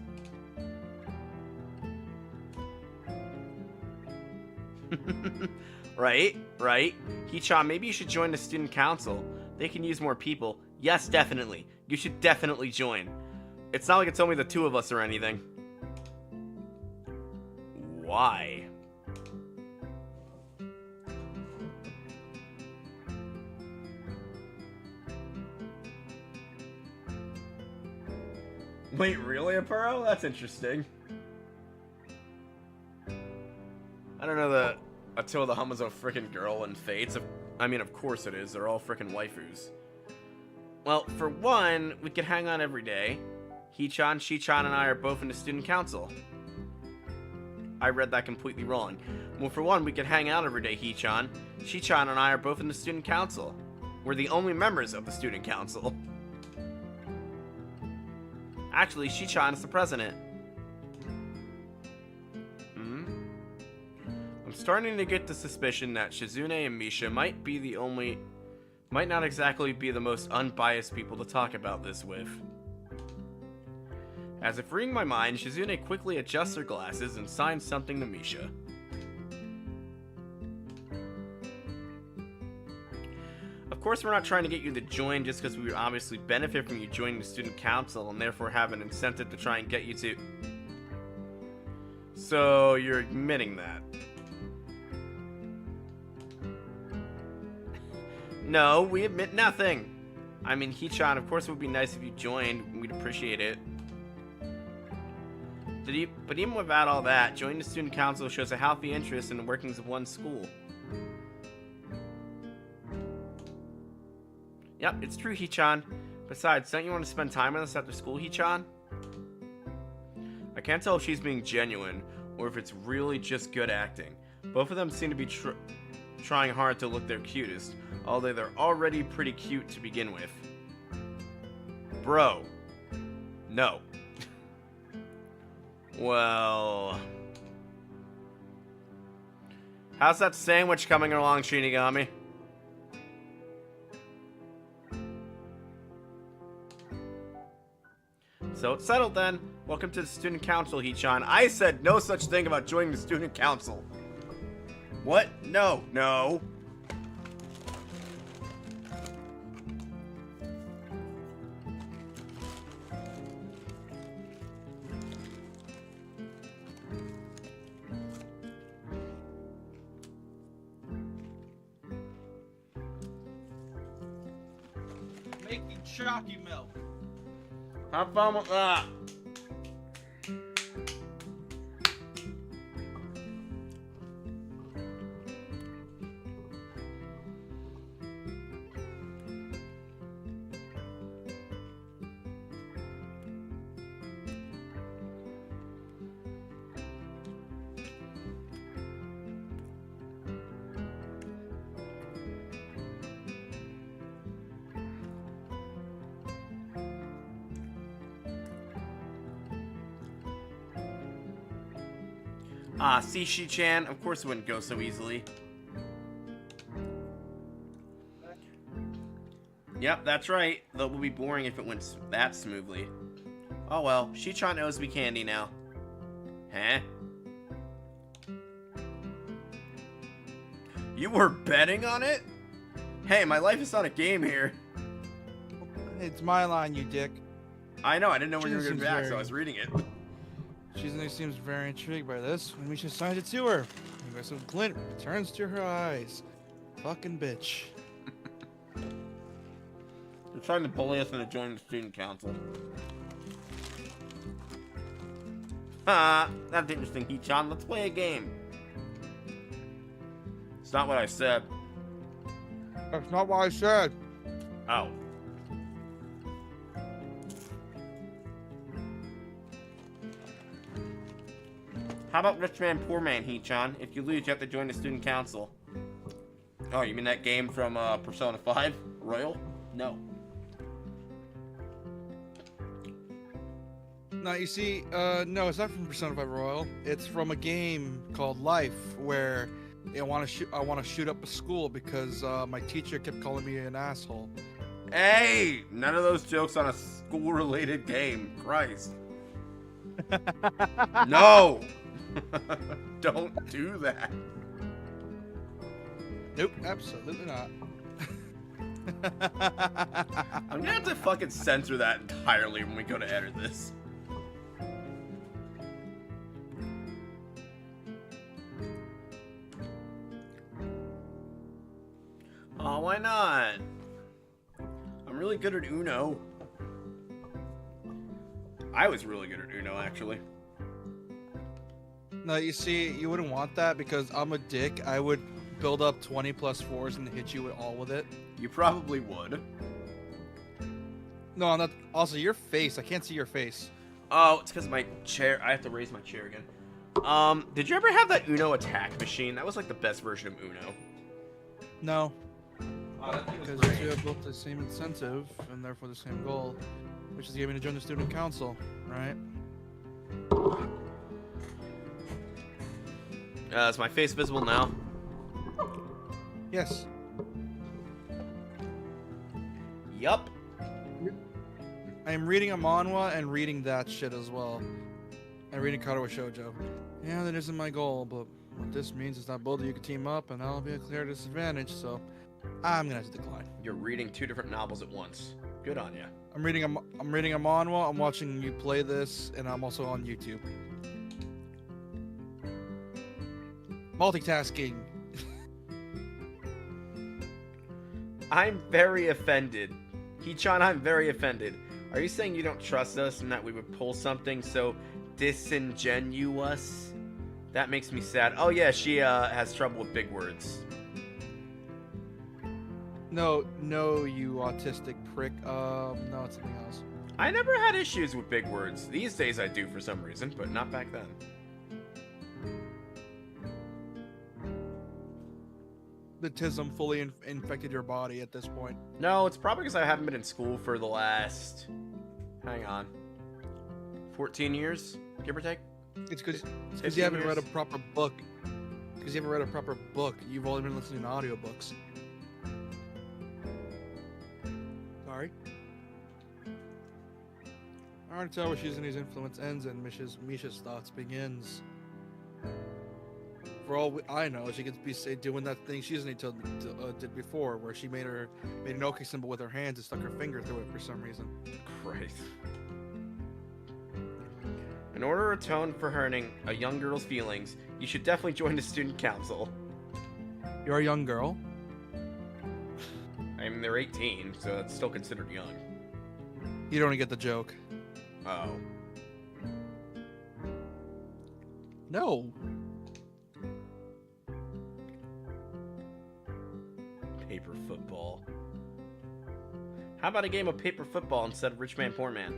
Right? Hee-chan, maybe you should join the student council. They can use more people. Yes, definitely. You should definitely join. It's not like it's only the two of us or anything. Why? Wait, really, Apuro? That's interesting. I don't know that Attila the Hum is a frickin' girl in Fates. I mean, of course it is. They're all frickin' waifus. Well, for one, we could hang on every day. Hee-chan, Shi-chan, and I are both in the student council. I read that completely wrong. Well, for one, we could hang out every day, Hee-chan. Shi-chan and I are both in the student council. We're the only members of the student council. Actually, Shi-chan is the president. I'm starting to get the suspicion that Shizune and Misha might not exactly be the most unbiased people to talk about this with. As if reading my mind, Shizune quickly adjusts her glasses and signs something to Misha. Of course, we're not trying to get you to join just because we would obviously benefit from you joining the student council and therefore have an incentive to try and get you to... So, you're admitting that? No, we admit nothing. I mean, Hee-chan, of course it would be nice if you joined. We'd appreciate it. But even without all that, joining the student council shows a healthy interest in the workings of one school. Yep, it's true, Hee-chan. Besides, don't you want to spend time with us after school, Hee-chan? I can't tell if she's being genuine, or if it's really just good acting. Both of them seem to be trying hard to look their cutest, although they're already pretty cute to begin with. Bro. No. Well... How's that sandwich coming along, Shinigami? So it's settled then. Welcome to the student council, Hee-chan. I said no such thing about joining the student council. What? No. No. Making chalky milk. Have fun with that. Ah, see, Shi-chan, of course it wouldn't go so easily. Yep, that's right. Though it would be boring if it went that smoothly. Oh well, Shi-chan owes me candy now. Huh? You were betting on it? Hey, my life is not a game here. It's my line, you dick. I know, I didn't know where you were Seems going back, so very- I was reading it. Shizune seems very intrigued by this. When Misha signs it to her, the aggressive glint returns to her eyes. Fucking bitch. They're trying to bully us into joining the student council. That's interesting, Hee-chan. Let's play a game. It's not what I said. That's not what I said. Oh. How about Rich Man, Poor Man, Hee-chan? If you lose, you have to join the student council. Oh, you mean that game from Persona 5? Royal? No. No, you see, no, it's not from Persona 5 Royal. It's from a game called Life, where I want to shoot up a school because my teacher kept calling me an asshole. Hey! None of those jokes on a school-related game. Christ. No! Don't do that. Nope, absolutely not. I'm gonna have to fucking censor that entirely when we go to edit this. Oh, why not? I'm really good at Uno. I was really good at Uno, actually. No, you see, you wouldn't want that because I'm a dick. I would build up 20 plus 4s and hit you all with it. You probably would. No, I'm not. Also, your face. I can't see your face. Oh, it's because my chair. I have to raise my chair again. Did you ever have that Uno attack machine? That was like the best version of Uno. No, Oh, that thing was because great. you have both the same incentive and therefore the same goal, which is getting me to join the student council, right? Is my face visible now? Yes. Yup. I am reading a manhwa and reading that shit as well. And reading Katawa Shoujo. Yeah, that isn't my goal, but what this means is that both of you can team up and I'll be a clear disadvantage, so I'm gonna have to decline. You're reading 2 different novels at once. Good on ya. I'm reading a manhwa, I'm watching you play this, and I'm also on YouTube. Multitasking. I'm very offended. Hee-chan, I'm very offended. Are you saying you don't trust us and that we would pull something so disingenuous? That makes me sad. Oh yeah, she has trouble with big words. No, you autistic prick. No, it's something else. I never had issues with big words. These days I do for some reason, but not back then. The tism fully infected your body at this point. No, it's probably because I haven't been in school for the last... Hang on. 14 years, give or take? It's because 15 you haven't read a years. proper book. Because you haven't read a proper book. You've only been listening to audiobooks. Sorry. I already tell where Shizune's influence ends and Misha's thoughts begins. For all I know, she could be doing that thing Shizune did before, where she made an OK symbol with her hands and stuck her finger through it for some reason. Christ. In order to atone for hurting a young girl's feelings, you should definitely join the student council. You're a young girl. I mean, they're 18, so that's still considered young. You don't get the joke. Oh. No. Paper football. How about a game of paper football instead of Rich Man, Poor Man?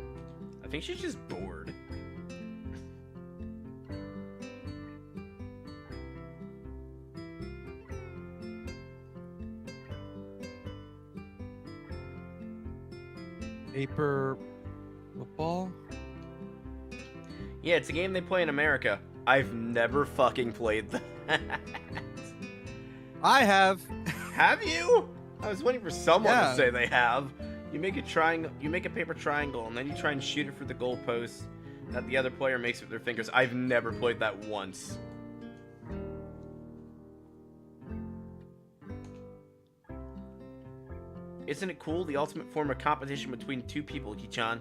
I think she's just bored. Paper football? Yeah, it's a game they play in America. I've never fucking played that. I have. Have you? I was waiting for someone Yeah. to say they have. You make a triangle. You make a paper triangle, and then you try and shoot it for the goalpost that the other player makes with their fingers. I've never played that once. Isn't it cool? The ultimate form of competition between two people, Hee-chan.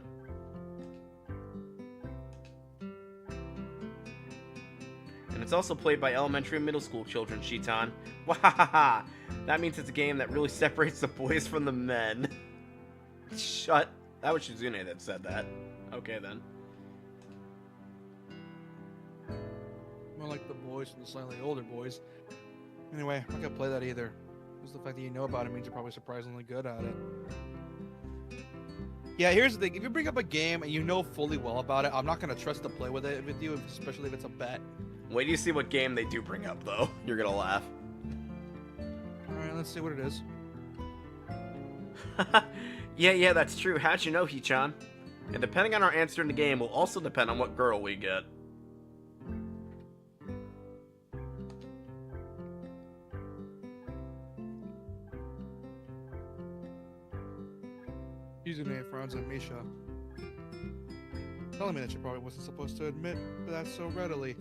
And it's also played by elementary and middle school children, Shitan. Wahahaha! That means it's a game that really separates the boys from the men. Shut. That was Shizune that said that. Okay, then. More like the boys from the slightly older boys. Anyway, I'm not gonna play that either. Just the fact that you know about it means you're probably surprisingly good at it. Yeah, here's the thing. If you bring up a game and you know fully well about it, I'm not gonna trust to play with it with you, especially if it's a bet. Wait till you see what game they do bring up, though. You're gonna laugh. Alright, let's see what it is. Yeah, that's true. How'd you know, Hichan? And depending on our answer in the game will also depend on what girl we get. Username frowns at Misha. Telling me that she probably wasn't supposed to admit that so readily.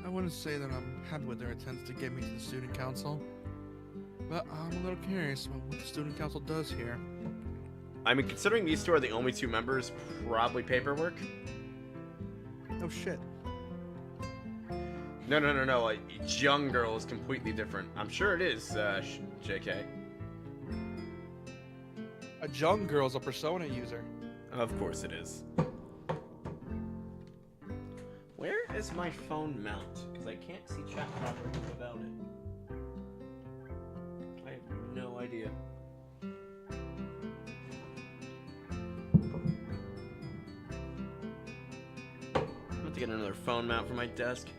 I wouldn't say that I'm happy with their attempts to get me to the student council, but I'm a little curious about what the student council does here. I mean, considering these two are the only two members, probably paperwork. Oh shit. No. A young girl is completely different. I'm sure it is, JK. A young girl's a Persona user. Of course it is. Where is my phone mount? Because I can't see chat properly without it. I have no idea. I'm going to get another phone mount for my desk.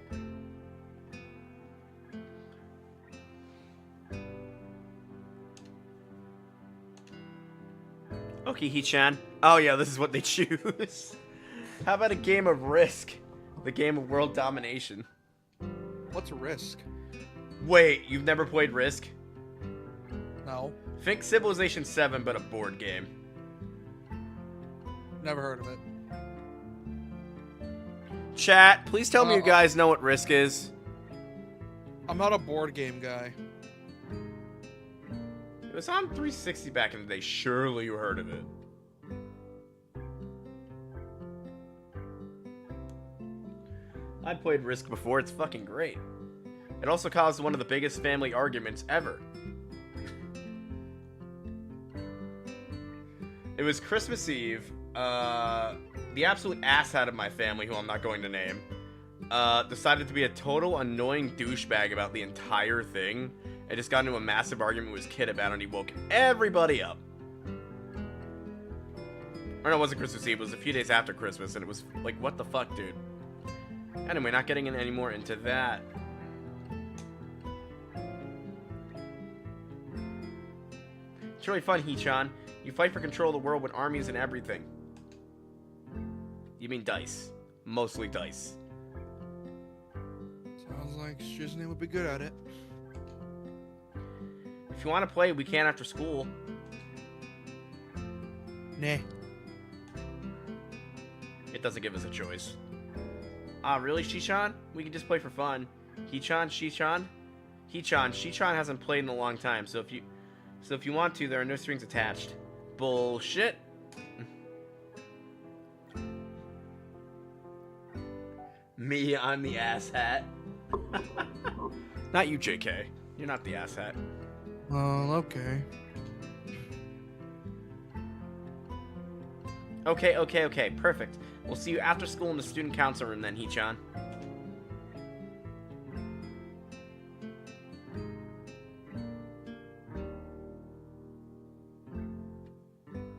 Okay, Hichan. Oh yeah, this is what they choose. How about a game of Risk? The game of world domination. What's Risk? Wait, you've never played Risk? No. Think Civilization 7, but a board game. Never heard of it. Chat, please tell me you guys know what Risk is. I'm not a board game guy. It was on 360 back in the day. Surely you heard of it. I played Risk before. It's fucking great. It also caused one of the biggest family arguments ever. It was Christmas Eve. The absolute asshat of my family, who I'm not going to name, decided to be a total annoying douchebag about the entire thing. I just got into a massive argument with his kid about it, and he woke everybody up. Or no, it wasn't Christmas Eve. It was a few days after Christmas, and it was like, what the fuck, dude? Anyway, not getting in any more into that. It's really fun, Hichan. You fight for control of the world with armies and everything. You mean dice. Mostly dice. Sounds like Shizune would be good at it. If you want to play, we can after school. Nah. It doesn't give us a choice. Ah, really, Shishan? We can just play for fun. Hichan, Shishan? Shishan hasn't played in a long time, so if you want to, there are no strings attached. Bullshit. Me on the asshat. Not you, JK. You're not the asshat. Well, okay. Okay, perfect. We'll see you after school in the student council room then, Hichan.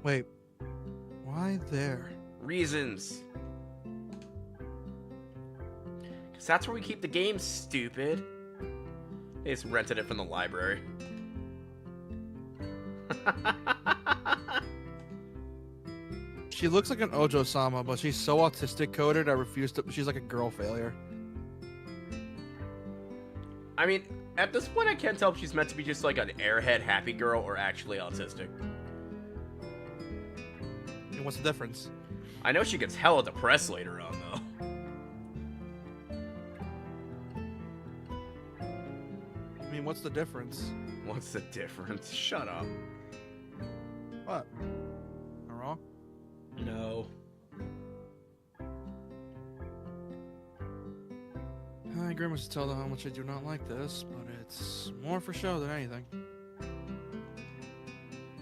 Wait. Why there? Reasons. Because that's where we keep the games, stupid. They just rented it from the library. She looks like an Ojo-sama, but she's so autistic coded, I refuse to. She's like a girl failure. I mean, at this point I can't tell if she's meant to be just like an airhead happy girl or actually autistic. And what's the difference? I know she gets hella depressed later on, though. I mean, what's the difference? What's the difference? Shut up. What? Am I wrong? No. My grimace to tell them how much I do not like this, but it's more for show than anything.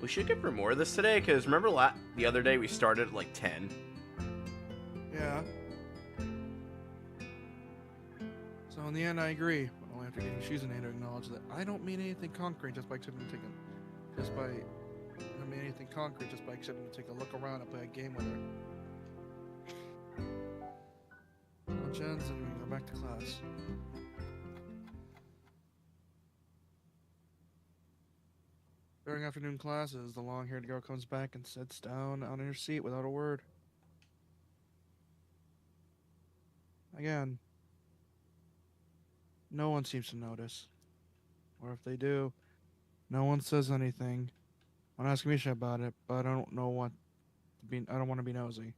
We should get for more of this today, because remember the other day we started at like 10? Yeah. So in the end, I agree. But only after getting Shizune to acknowledge that I don't mean anything concrete just by accepting to take I don't mean anything concrete just by accepting to take a look around and play a game with her. Lunch ends and we go back to class. During afternoon classes, the long-haired girl comes back and sits down on her seat without a word. Again, no one seems to notice. Or if they do, no one says anything. I want to ask Misha about it, but I don't know what I don't want to be nosy.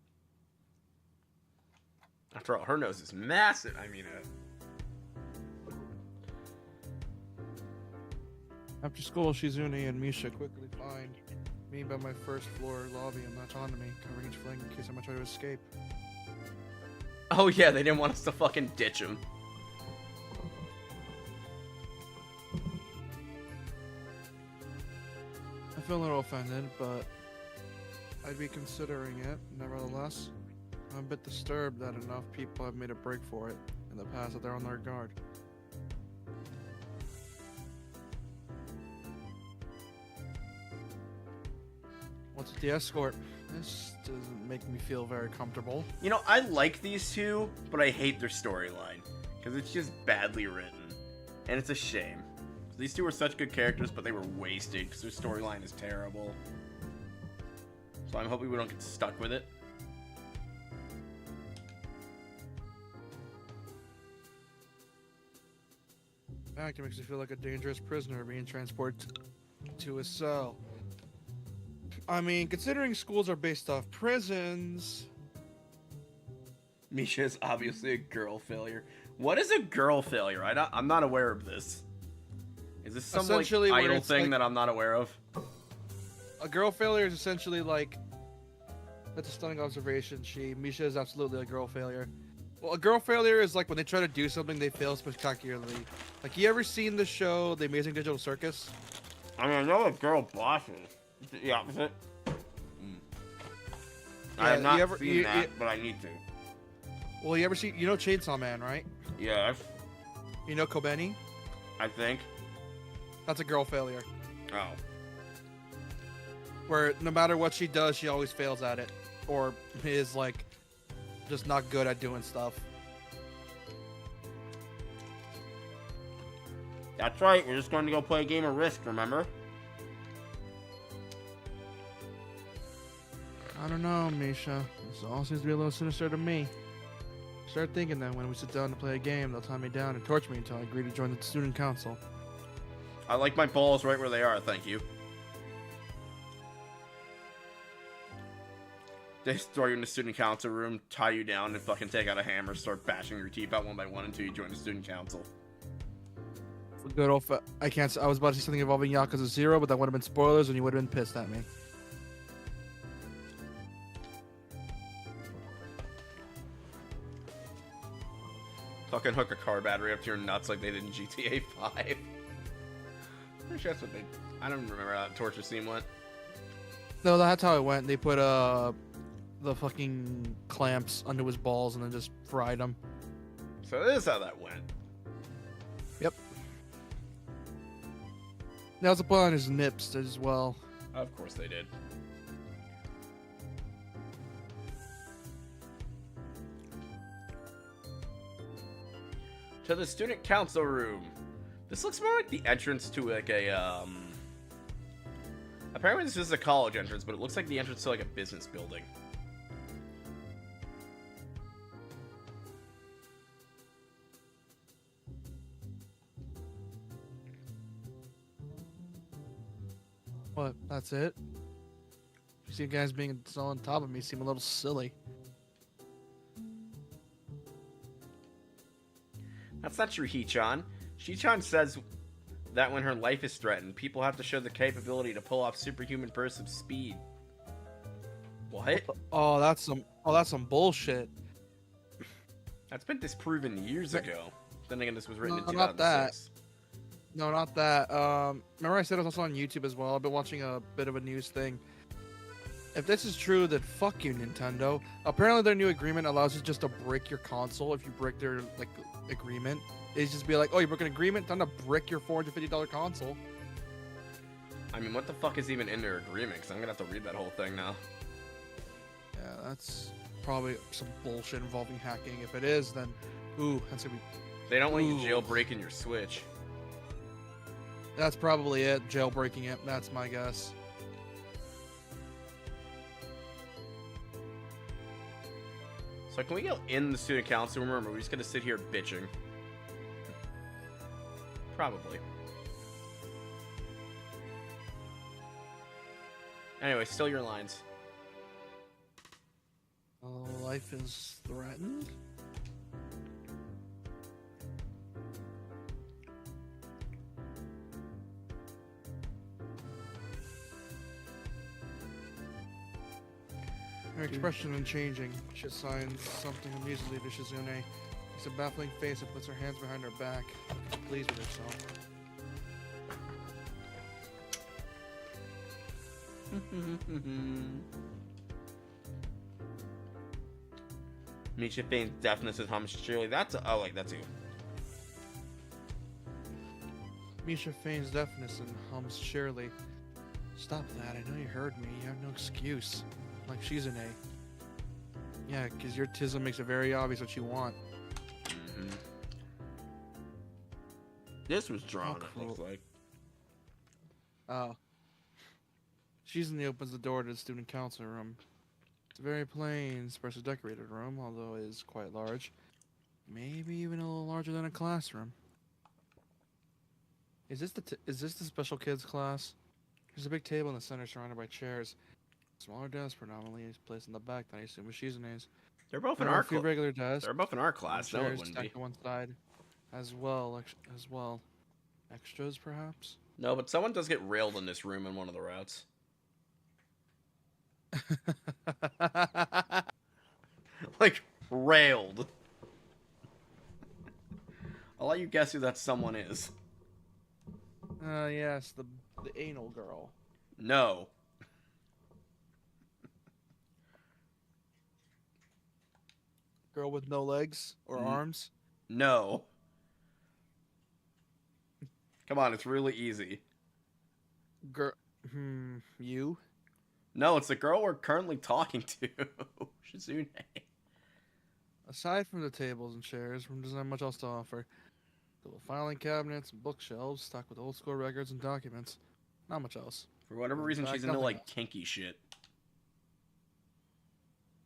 After all, her nose is massive. I mean, After school, Shizune and Misha quickly find me by my first floor lobby and latch onto me, covering each flank in case I might try to escape. oh yeah, they didn't want us to fucking ditch him. I feel a little offended, but I'd be considering it, nevertheless. I'm a bit disturbed that enough people have made a break for it in the past that they're on their guard. What's with the escort? This doesn't make me feel very comfortable. You know, I like these two, but I hate their storyline. Because it's just badly written. And it's a shame. These two were such good characters, but they were wasted because their storyline is terrible. So I'm hoping we don't get stuck with it. In fact, it makes me feel like a dangerous prisoner being transported to a cell. I mean, considering schools are based off prisons... Misha is obviously a girl failure. What is a girl failure? I'm not aware of this. Is this some like, Essentially where idol it's thing like- that I'm not aware of? A girl failure is essentially like... That's a stunning observation. Misha is absolutely a girl failure. Well, a girl failure is like when they try to do something, they fail spectacularly. Like, you ever seen the show, The Amazing Digital Circus? I mean, I know what girl boss is. It's the opposite. I have Yeah, not seen that, but I need to. Well, you ever see... You know Chainsaw Man, right? Yes, You know Kobeni? I think. That's a girl failure. Oh. Where no matter what she does, she always fails at it. Or is, like, just not good at doing stuff. That's right, we're just going to go play a game of Risk, remember? I don't know, Misha. This all seems to be a little sinister to me. Start thinking that when we sit down to play a game, they'll tie me down and torture me until I agree to join the student council. I like my balls right where they are, thank you. They just throw you in the student council room, tie you down, and fucking take out a hammer, start bashing your teeth out one by one until you join the student council. Good old I was about to say something involving Yakuza 0, but that would have been spoilers and you would have been pissed at me. Fucking hook a car battery up to your nuts like they did in GTA 5. Pretty sure that's what they... I don't remember how that torture scene went. No, that's how it went. They put the fucking clamps under his balls and then just fried him. So this is how that went. Yep. They also put on his nips as well. Of course they did. To the student council room. This looks more like the entrance to like a apparently this is a college entrance, but it looks like the entrance to like a business building. What? That's it? You see guys being so on top of me seem a little silly. That's not true, Hee-chan. Shi-chan says that when her life is threatened, people have to show the capability to pull off superhuman bursts of speed. What? Oh, that's some bullshit. That's been disproven years ago. Then again, this was written in No, not that. 2006. No, not that. Remember I said it was also on YouTube as well. I've been watching a bit of a news thing. If this is true, then fuck you, Nintendo. Apparently, their new agreement allows you just to brick your console if you break their like agreement. It's just be like, oh, you broke an agreement, time to brick your $450 console. I mean, what the fuck is even in their agreement? Because I'm gonna have to read that whole thing now. Yeah, that's probably some bullshit involving hacking. If it is, then ooh, that's gonna be. They don't want you Ooh. jailbreaking your Switch. That's probably it. Jailbreaking it. That's my guess. So can we go in the student council room, or are we just gonna sit here bitching? Probably. Anyway, still your lines. Life is threatened. Her expression unchanging. She assigns something amusedly to Shizune. Makes a baffling face and puts her hands behind her back. Pleased with herself. Misha feigns deafness and hums cheerily. That's oh wait, that's you. Misha feigns deafness and hums cheerily. Stop that, I know you heard me. You have no excuse. Like Shizune. Yeah, because your tism makes it very obvious what you want. Mm-hmm. This was drawn, Oh, it looks like. Oh. Shizune opens the door to the student council room. It's a very plain, sparsely decorated room, although it is quite large. Maybe even a little larger than a classroom. Is this the special kids class? There's a big table in the center surrounded by chairs. Smaller desk predominantly is placed in the back that I assume is Shizune's. They're both in There are our a few class. regular desks. They're both in our class. No, it Chairs wouldn't be. stacked to one side, as well. Extras, perhaps. No, but someone does get railed in this room in one of the routes. Like railed. I'll let you guess who that someone is. Yes, the anal girl. No. Girl with no legs or arms. No. Come on, it's really easy. Girl. You? No, it's the girl we're currently talking to. Shizune. Aside from the tables and chairs, room doesn't have much else to offer. There were filing cabinets and bookshelves stocked with old school records and documents. Not much else. For whatever In reason, fact, she's into nothing like else. kinky shit.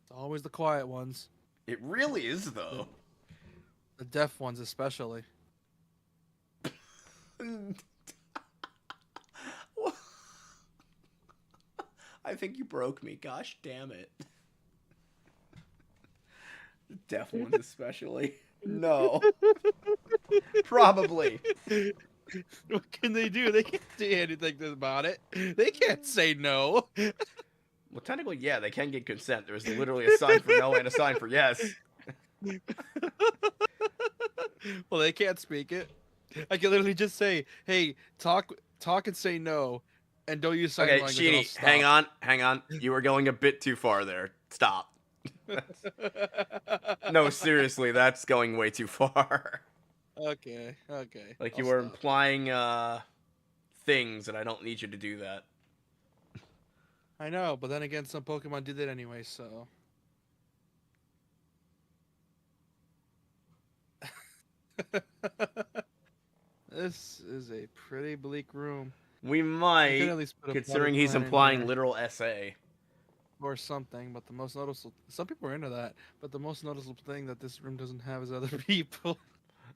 It's always the quiet ones. It really is, though. The deaf ones especially. I think you broke me. Gosh damn it. Deaf ones especially. No. Probably. What can they do? They can't do anything about it. They can't say no. Well, technically, yeah, they can get consent. There's literally a sign for no and a sign for yes. Well, they can't speak it. I can literally just say, "Hey, talk and say no, and don't use sign Okay, language." and I'll Sheeny, stop." hang on. You were going a bit too far there. Stop. No, seriously, that's going way too far. Okay. Like I'll you were stop. implying things, and I don't need you to do that. I know, but then again, some Pokemon do that anyway, so. This is a pretty bleak room. We You could might, at least put a considering potted he's plant in implying here literal essay. or something, but the most noticeable. Some people are into that, but the most noticeable thing that this room doesn't have is other people.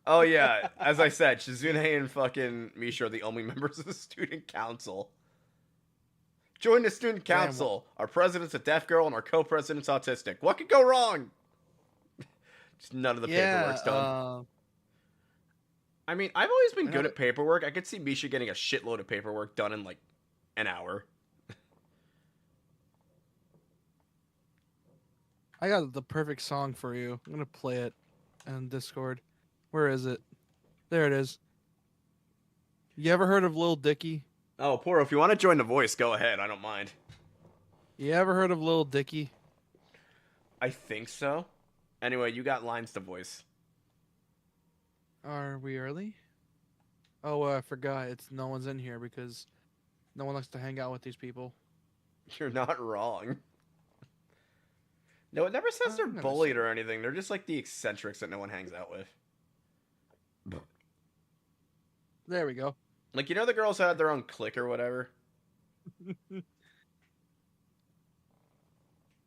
Oh yeah, as I said, Shizune and fucking Misha are the only members of the student council. Join the student Damn, council. Our president's a deaf girl and our co-president's autistic. What could go wrong? Just none of the paperwork's done. I mean, I've always been good at paperwork. I could see Misha getting a shitload of paperwork done in like an hour. I got the perfect song for you. I'm gonna play it on Discord. Where is it? There it is. You ever heard of Lil Dicky? Oh, Poro, if you want to join the voice, go ahead. I don't mind. You ever heard of Lil Dicky? I think so. Anyway, you got lines to voice. Are we early? Oh, I forgot. It's no one's in here because no one likes to hang out with these people. You're not wrong. No, it never says they're I'm gonna bullied say- or anything. They're just like the eccentrics that no one hangs out with. There we go. Like, you know the girls that had their own clique or whatever?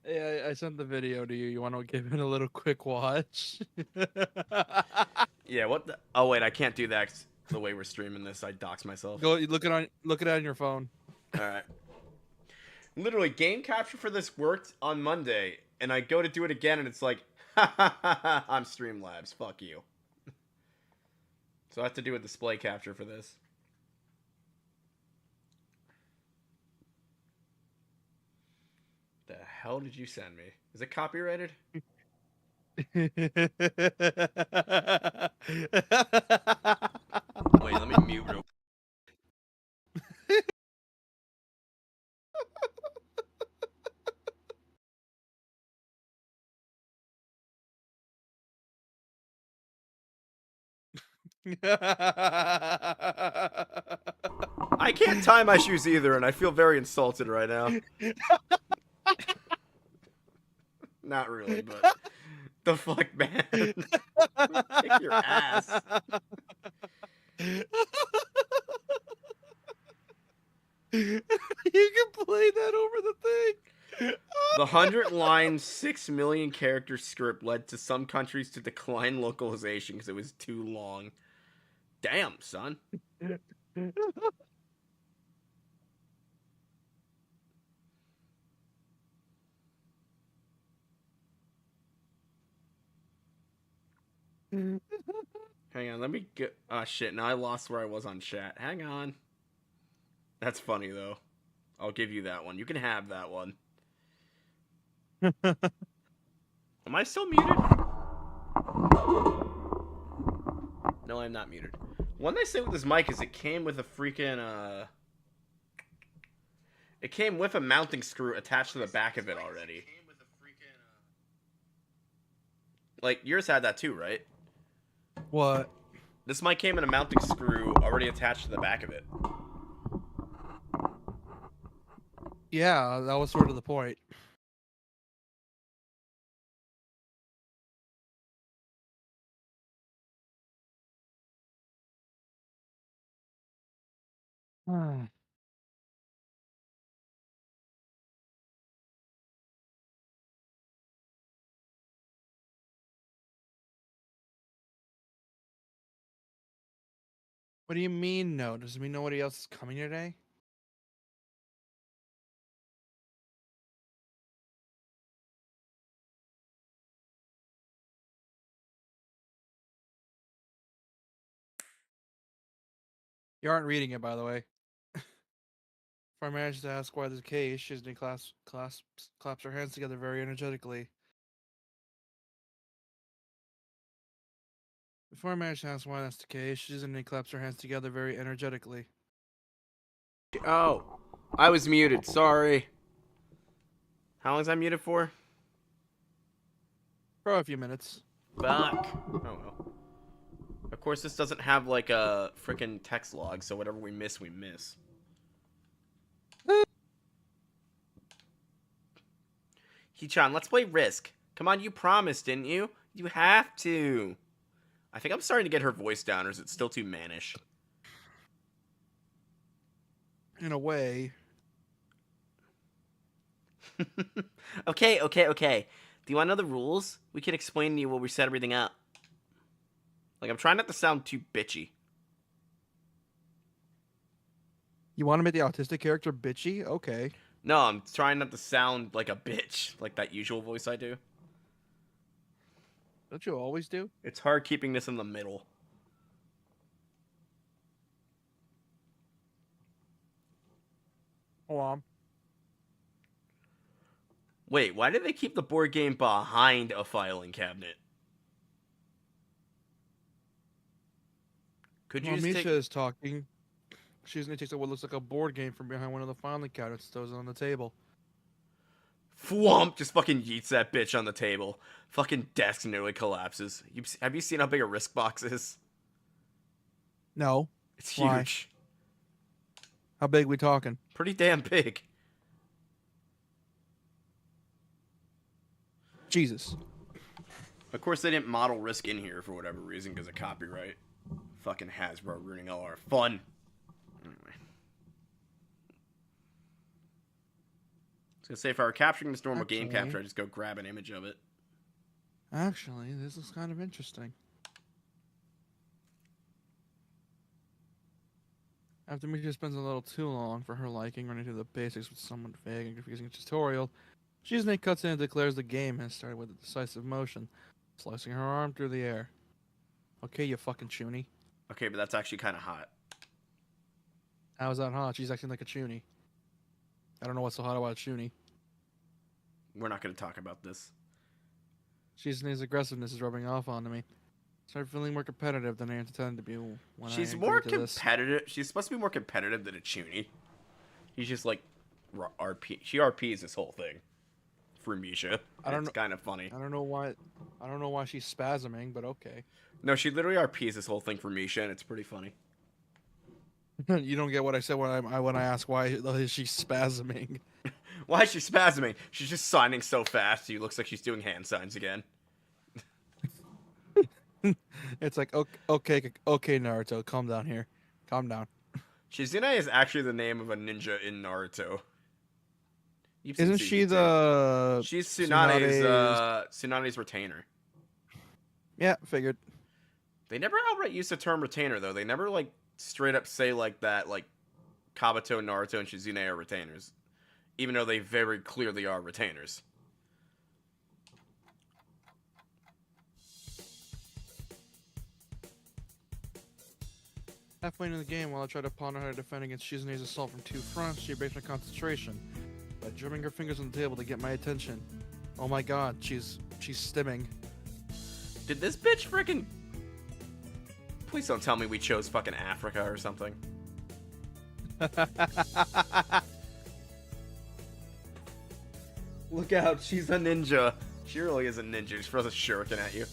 Yeah, I sent the video to you. You want to give it a little quick watch? Yeah, what the... Oh, wait, I can't do that 'cause the way we're streaming this. I dox myself. Go look it on your phone. Alright. Literally, game capture for this worked on Monday, and I go to do it again, and it's like, ha ha ha ha, I'm Streamlabs, fuck you. So I have to do a display capture for this. The hell did you send me? Is it copyrighted? Wait, let me mute real. I can't tie my shoes either, and I feel very insulted right now. Not really, but the fuck, man. Kick your ass. You can play that over the thing. The 100-line, 6 million character script led to some countries to decline localization because it was too long. Damn, son. Hang on, let me get... Ah, shit, now I lost where I was on chat. Hang on. That's funny, though. I'll give you that one. You can have that one. Am I still muted? No, I'm not muted. One nice thing with this mic is it came with a freaking, It came with a mounting screw attached to the back of it already. Like, yours had that too, right? What? This mic came in a mounting screw already attached to the back of it. Yeah, that was sort of the point. What do you mean no? Does it mean nobody else is coming today? You aren't reading it, by the way. If I manage to ask why this case, Disney claps her hands together very energetically. Before I manage to ask why that's the case, Disney claps her hands together very energetically. Oh, I was muted. Sorry. How long is I muted for? For a few minutes. Fuck. Oh well. Of course, this doesn't have like a freaking text log, so whatever we miss, we miss. Hee-chan, let's play Risk. Come on, you promised, didn't you? You have to. I think I'm starting to get her voice down, or is it still too mannish? In a way. Okay. Do you want to know the rules? We can explain to you while we set everything up. Like, I'm trying not to sound too bitchy. You want to make the autistic character bitchy? Okay. No, I'm trying not to sound like a bitch, like that usual voice I do. Don't you always do? It's hard keeping this in the middle. Hold on. Wait, why did they keep the board game behind a filing cabinet? Could you While just Misha take... is talking, Shizune takes out what looks like a board game from behind one of the filing cabinets, throws it on the table. Thwomp! Just fucking yeets that bitch on the table. Fucking desk nearly collapses. Have you seen how big a risk box is? No. It's Why? huge. How big we talking? Pretty damn big. Jesus. Of course, they didn't model Risk in here for whatever reason because of copyright. Fucking Hasbro ruining all our fun. Anyway. I was gonna say, if I were capturing this normal game Actually- capture, I'd just go grab an image of it. Actually, this is kind of interesting. After Misha spends a little too long for her liking running through the basics with somewhat vague and confusing tutorial, Shizune cuts in and declares the game has started with a decisive motion, slicing her arm through the air. Okay, you fucking chuny. Okay, but that's actually kind of hot. How is that hot? She's acting like a chuny. I don't know what's so hot about a chuny. We're not gonna talk about this. Shizune's aggressiveness is rubbing off onto me. Started feeling more competitive than I intended to be when She's I more agreed to this. competitive. She's supposed to be more competitive than a Chuny. He's just like RP. She RPs this whole thing for Misha. I don't It's know- kind of funny. I don't know why she's spasming, but okay. No, she literally RPs this whole thing for Misha, and it's pretty funny. You don't get what I said when I ask why is she spasming. Why is she spasming? She's just signing so fast. She looks like she's doing hand signs again. It's like okay, Naruto, calm down here, calm down. Shizune is actually the name of a ninja in Naruto. You've seen Isn't season she two. the? She's Tsunade's retainer. Yeah, figured. They never outright use the term retainer though. They never like straight up say like that like Kabuto, Naruto, and Shizune are retainers, even though they very clearly are retainers. Halfway into the game, while I tried to pawn how to defend against Shizune's assault from two fronts, she breaks my concentration by drumming her fingers on the table to get my attention. Oh my god, she's stimming. Did this bitch freaking... Please don't tell me we chose fucking Africa or something. Look out, she's a ninja. She really is a ninja. She throws a shuriken at you.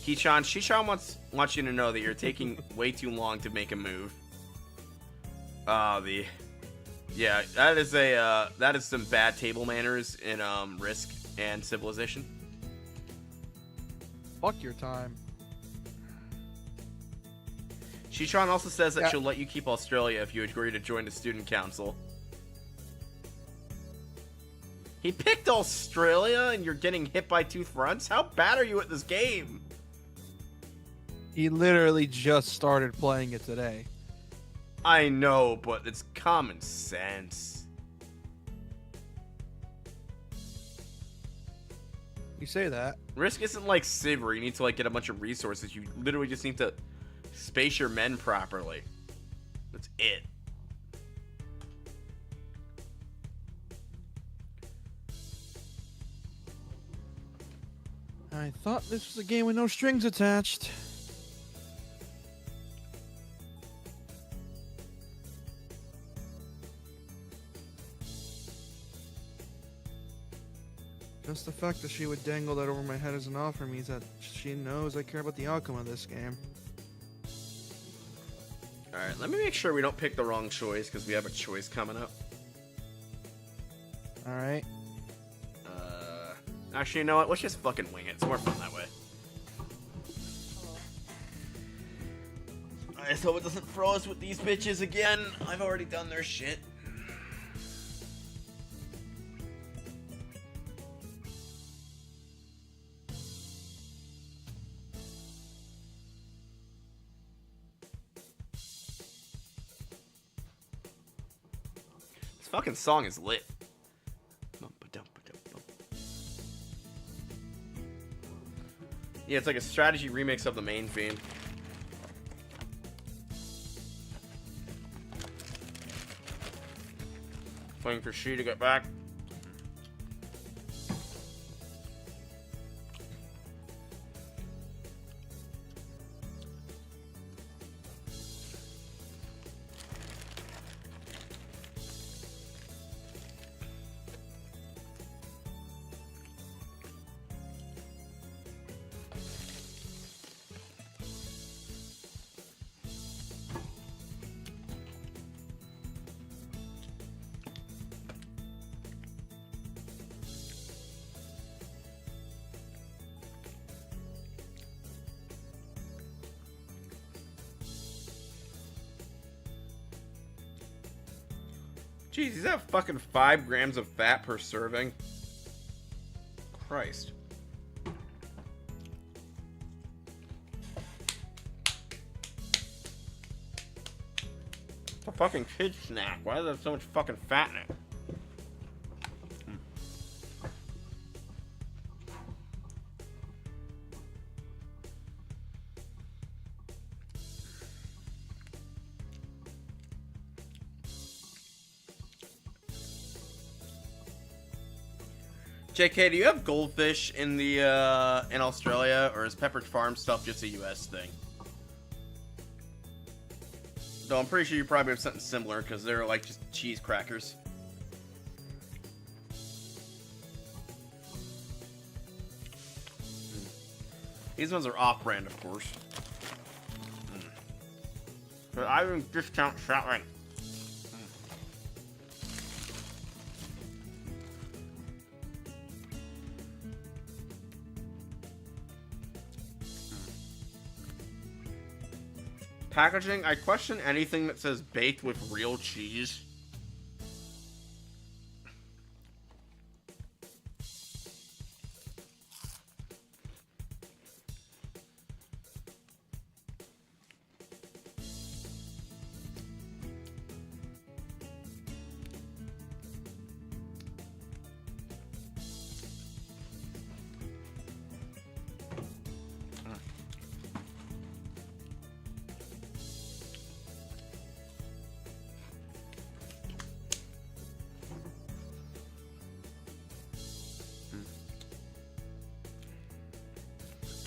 Shishan wants you to know that you're taking way too long to make a move. Yeah, that is some bad table manners in Risk and Civilization. Fuck your time. Shishan also says that Yeah. she'll let you keep Australia if you agree to join the student council. He picked Australia and you're getting hit by two fronts? How bad are you at this game? He literally just started playing it today. I know, but it's common sense. You say that. Risk isn't like Civ where you need to like get a bunch of resources. You literally just need to space your men properly. That's it. I thought this was a game with no strings attached. Just the fact that she would dangle that over my head as an offer means that she knows I care about the outcome of this game. Alright, let me make sure we don't pick the wrong choice because we have a choice coming up. Alright. Actually, you know what? Let's just fucking wing it. It's more fun that way. I just hope it doesn't throw us with these bitches again. I've already done their shit. This fucking song is lit. Yeah, it's like a strategy remix of the main theme. Waiting for She to get back. Jeez, these have fucking 5 grams of fat per serving. Christ. It's a fucking kid snack. Why does it have so much fucking fat in it? JK, do you have goldfish in the in Australia, or is Pepperidge Farm stuff just a US thing? Though I'm pretty sure you probably have something similar because they're like just cheese crackers. These ones are off-brand, of course. But I even discount shopping. Packaging, I question anything that says baked with real cheese.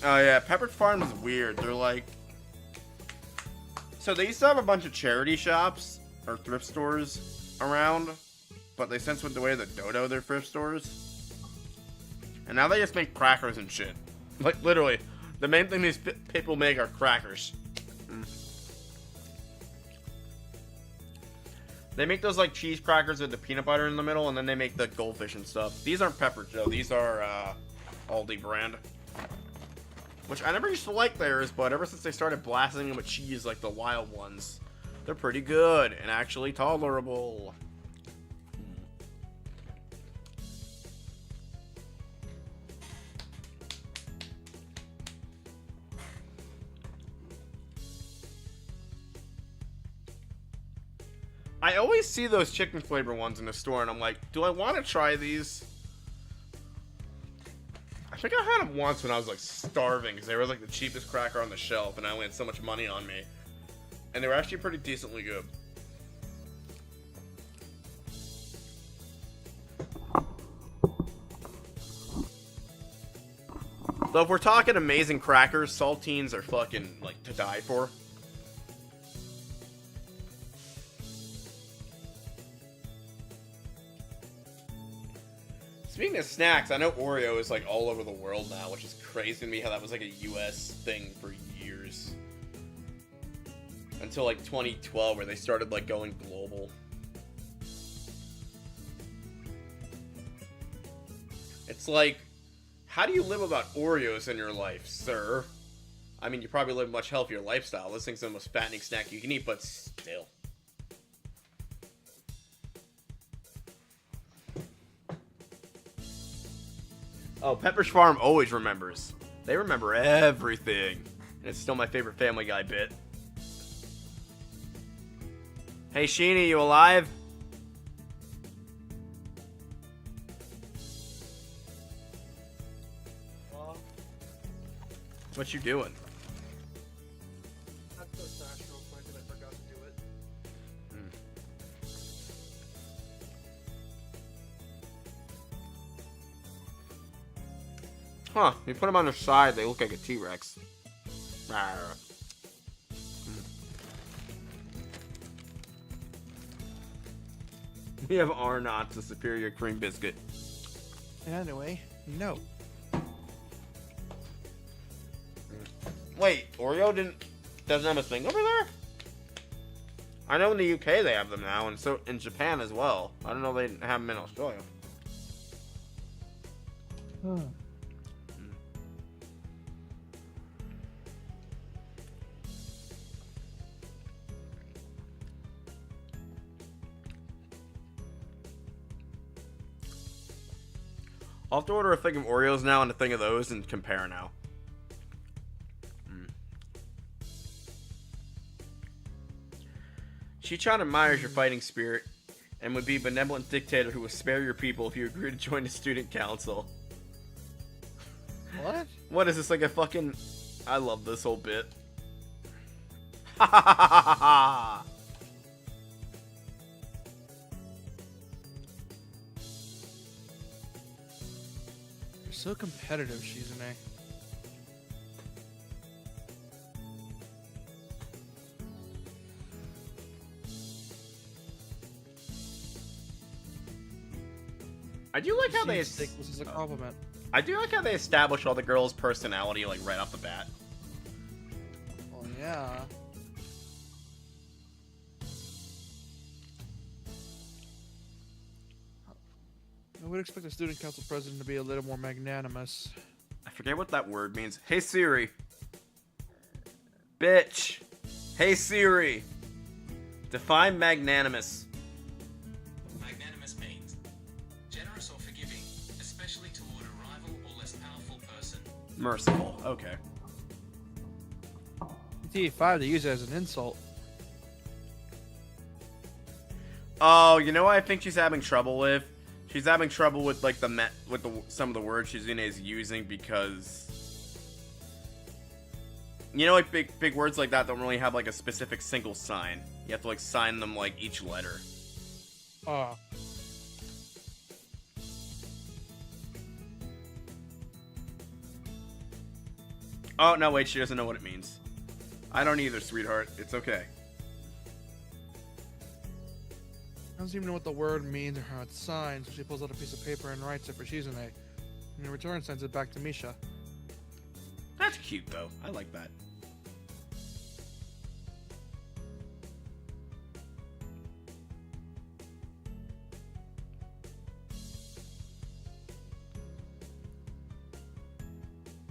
Oh yeah, Pepperidge Farm is weird. They're like... So they used to have a bunch of charity shops, or thrift stores, around, but they since went away to Dodo, their thrift stores. And now they just make crackers and shit. Like, literally, the main thing these people make are crackers. They make those, like, cheese crackers with the peanut butter in the middle, and then they make the goldfish and stuff. These aren't Pepperidge, though. These are, Aldi brand. Which I never used to like theirs, but ever since they started blasting them with cheese like the wild ones, they're pretty good and actually tolerable. I always see those chicken flavor ones in the store and I'm like, do I want to try these? I think I had them once when I was like starving because they were like the cheapest cracker on the shelf and I only had so much money on me. And they were actually pretty decently good. So if we're talking amazing crackers, saltines are fucking like to die for. Speaking of snacks, I know Oreo is like all over the world now, which is crazy to me how that was like a US thing for years. Until like 2012 where they started like going global. It's like, how do you live without Oreos in your life, sir? I mean, you probably live a much healthier lifestyle. This thing's the most fattening snack you can eat, but still. Oh, Pepperidge Farm always remembers. They remember everything. And it's still my favorite Family Guy bit. Hey, Sheeny, you alive? What you doing? I had to go stash real quick and I forgot to do it. Huh, you put them on their side, they look like a T-Rex. We have Arnott's, a superior cream biscuit. Anyway, no. Wait, Oreo doesn't have a thing over there? I know in the UK they have them now, and so in Japan as well. I don't know they didn't have them in Australia. I'll have to order a thing of Oreos now and a thing of those and compare now. Shichan admires your fighting spirit and would be a benevolent dictator who will spare your people if you agree to join the student council. What? What is this, like a fucking... I love this whole bit. Ha ha ha ha ha ha! You're so competitive, Shizune. I do like how they... This is a compliment. I do like how they establish all the girls' personality, like, right off the bat. Well, yeah. I would expect the student council president to be a little more magnanimous. I forget what that word means. Hey Siri. Bitch. Hey Siri. Define magnanimous. Magnanimous means generous or forgiving, especially toward a rival or less powerful person. Merciful. Okay. In T5, they use it as an insult. Oh, you know what I think she's having trouble with? She's having trouble with like some of the words Shizune is using because you know, like big words like that don't really have like a specific single sign. You have to like sign them like each letter. Oh. Oh no, wait, she doesn't know what it means. I don't either, sweetheart. It's okay. Doesn't even know what the word means or how it's signed, so she pulls out a piece of paper and writes it for Shizune. And in return, sends it back to Misha. That's cute though. I like that.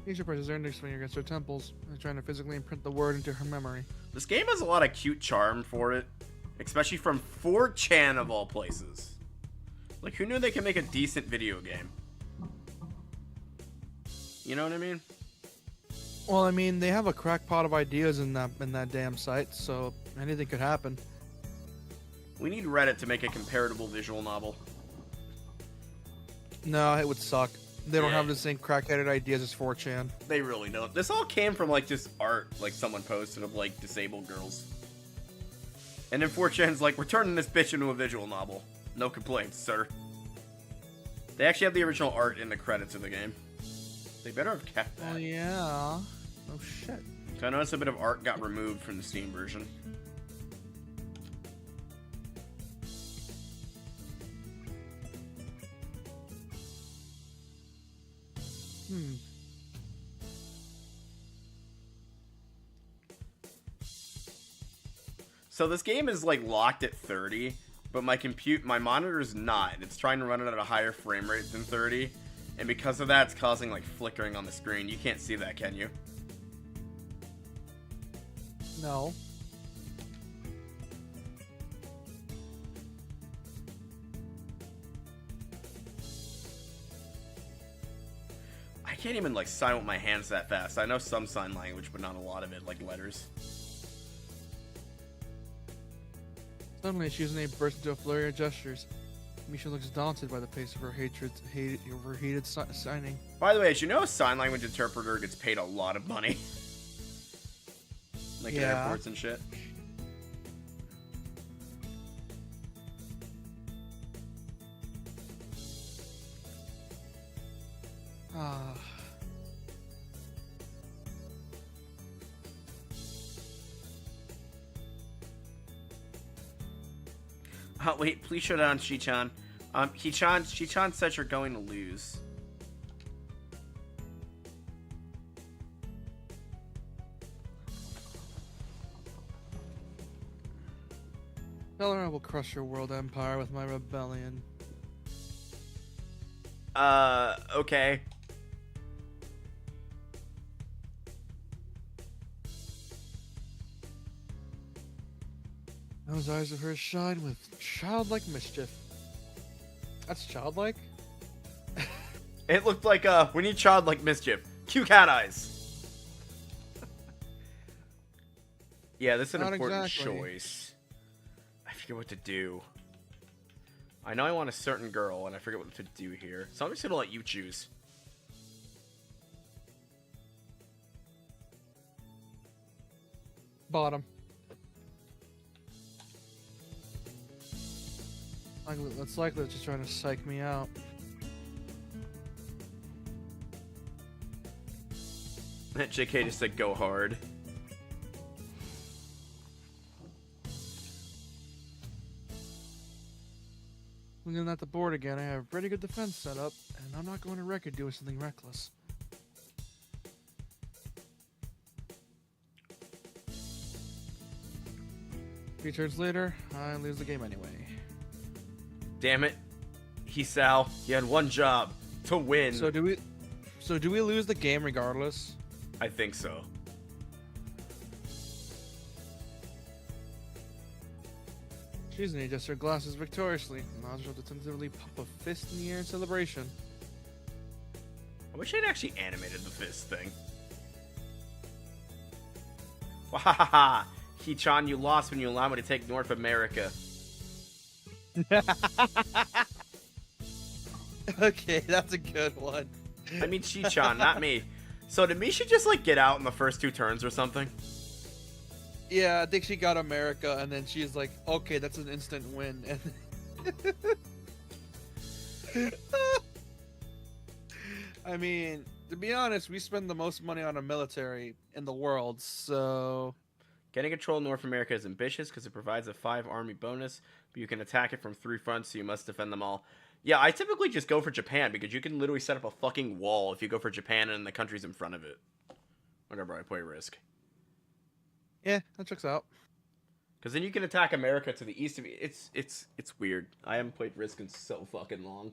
Misha presses her index finger against her temples and is trying to physically imprint the word into her memory. This game has a lot of cute charm for it. Especially from 4chan of all places. Like, who knew they could make a decent video game? You know what I mean? Well, I mean, they have a crackpot of ideas in that damn site, so anything could happen. We need Reddit to make a comparable visual novel. No, it would suck. They don't Yeah. have the same crackheaded ideas as 4chan. They really don't. This all came from, like, just art, like, someone posted of, like, disabled girls. And then 4chan's like, we're turning this bitch into a visual novel. No complaints, sir. They actually have the original art in the credits of the game. They better have kept that. Oh, yeah. Oh, shit. So I noticed a bit of art got removed from the Steam version. So this game is like locked at 30, but my monitor is not. It's trying to run it at a higher frame rate than 30, and because of that, it's causing like flickering on the screen. You can't see that, can you? No. I can't even like sign with my hands that fast. I know some sign language, but not a lot of it, like letters. Suddenly, Shizune bursts into a flurry of gestures. Misha looks daunted by the pace of her heated signing. By the way, did you know a sign language interpreter gets paid a lot of money? Like in Yeah. airports and shit. Ah. Oh, wait, please show down Shichan. Shichan says you're going to lose. Tell her I will crush your world empire with my rebellion. Okay. Those eyes of hers shine with childlike mischief. That's childlike? It looked like when you childlike mischief. Cute cat eyes. Yeah, this is an Not important exactly. choice. I forget what to do. I know I want a certain girl, and I forget what to do here. So I'm just gonna let you choose. Bottom. That's likely just trying to psych me out. That JK just said go hard. Looking at the board again, I have a pretty good defense set up, and I'm not going to record doing something reckless. Three turns later, I lose the game anyway. Damn it. Hisao, you had one job. To win. So do we lose the game regardless? I think so. She's adjusts her glasses victoriously. Allows her to tentatively pop a fist in the air in celebration. I wish I'd actually animated the fist thing. Wahaha! Hee-chan, you lost when you allowed me to take North America. Okay, that's a good one. I mean Shi-chan, not me. So did Misha just like get out in the first 2 turns or something? Yeah, I think she got America, and then she's like, okay, that's an instant win. And I mean, to be honest, we spend the most money on a military in the world, so... Getting control of North America is ambitious because it provides a 5 army bonus, but you can attack it from 3 fronts, so you must defend them all. Yeah, I typically just go for Japan, because you can literally set up a fucking wall if you go for Japan and the countries in front of it. Whenever I play Risk. Yeah, that checks out. Because then you can attack America to the east of you. It's weird. I haven't played Risk in so fucking long.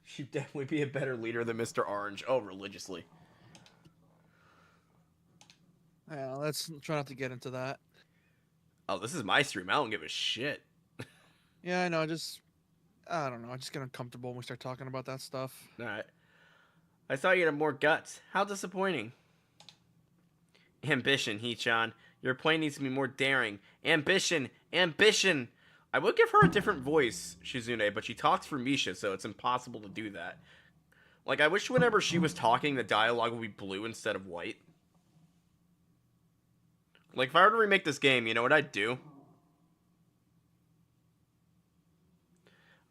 She'd definitely be a better leader than Mr. Orange. Oh, religiously. Yeah, let's try not to get into that. Oh, this is my stream. I don't give a shit. Yeah, I know, I don't know, I just get uncomfortable when we start talking about that stuff. Alright. I thought you had more guts. How disappointing. Ambition, Hee-chan. Your play needs to be more daring. Ambition! Ambition! I would give her a different voice, Shizune, but she talks for Misha, so it's impossible to do that. Like, I wish whenever she was talking, the dialogue would be blue instead of white. Like, if I were to remake this game, you know what I'd do?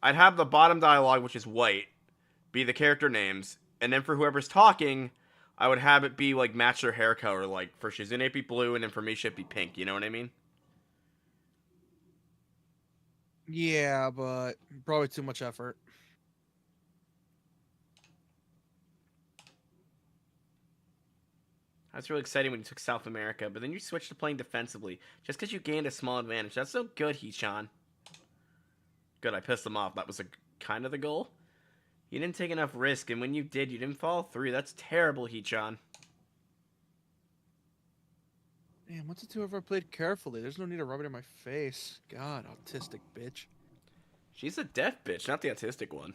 I'd have the bottom dialogue, which is white, be the character names, and then for whoever's talking, I would have it be, like, match their hair color. Like, for Shizune it'd be blue, and then for Misha it'd be pink, you know what I mean? Yeah, but probably too much effort. That's really exciting when you took South America, but then you switched to playing defensively, just because you gained a small advantage. That's so good, Hee-chan. Good, I pissed him off. That was kind of the goal. You didn't take enough risk, and when you did, you didn't follow through. That's terrible, Hee-chan. Man, what's the two of her played carefully? There's no need to rub it in my face. God, autistic bitch. She's a deaf bitch, not the autistic one.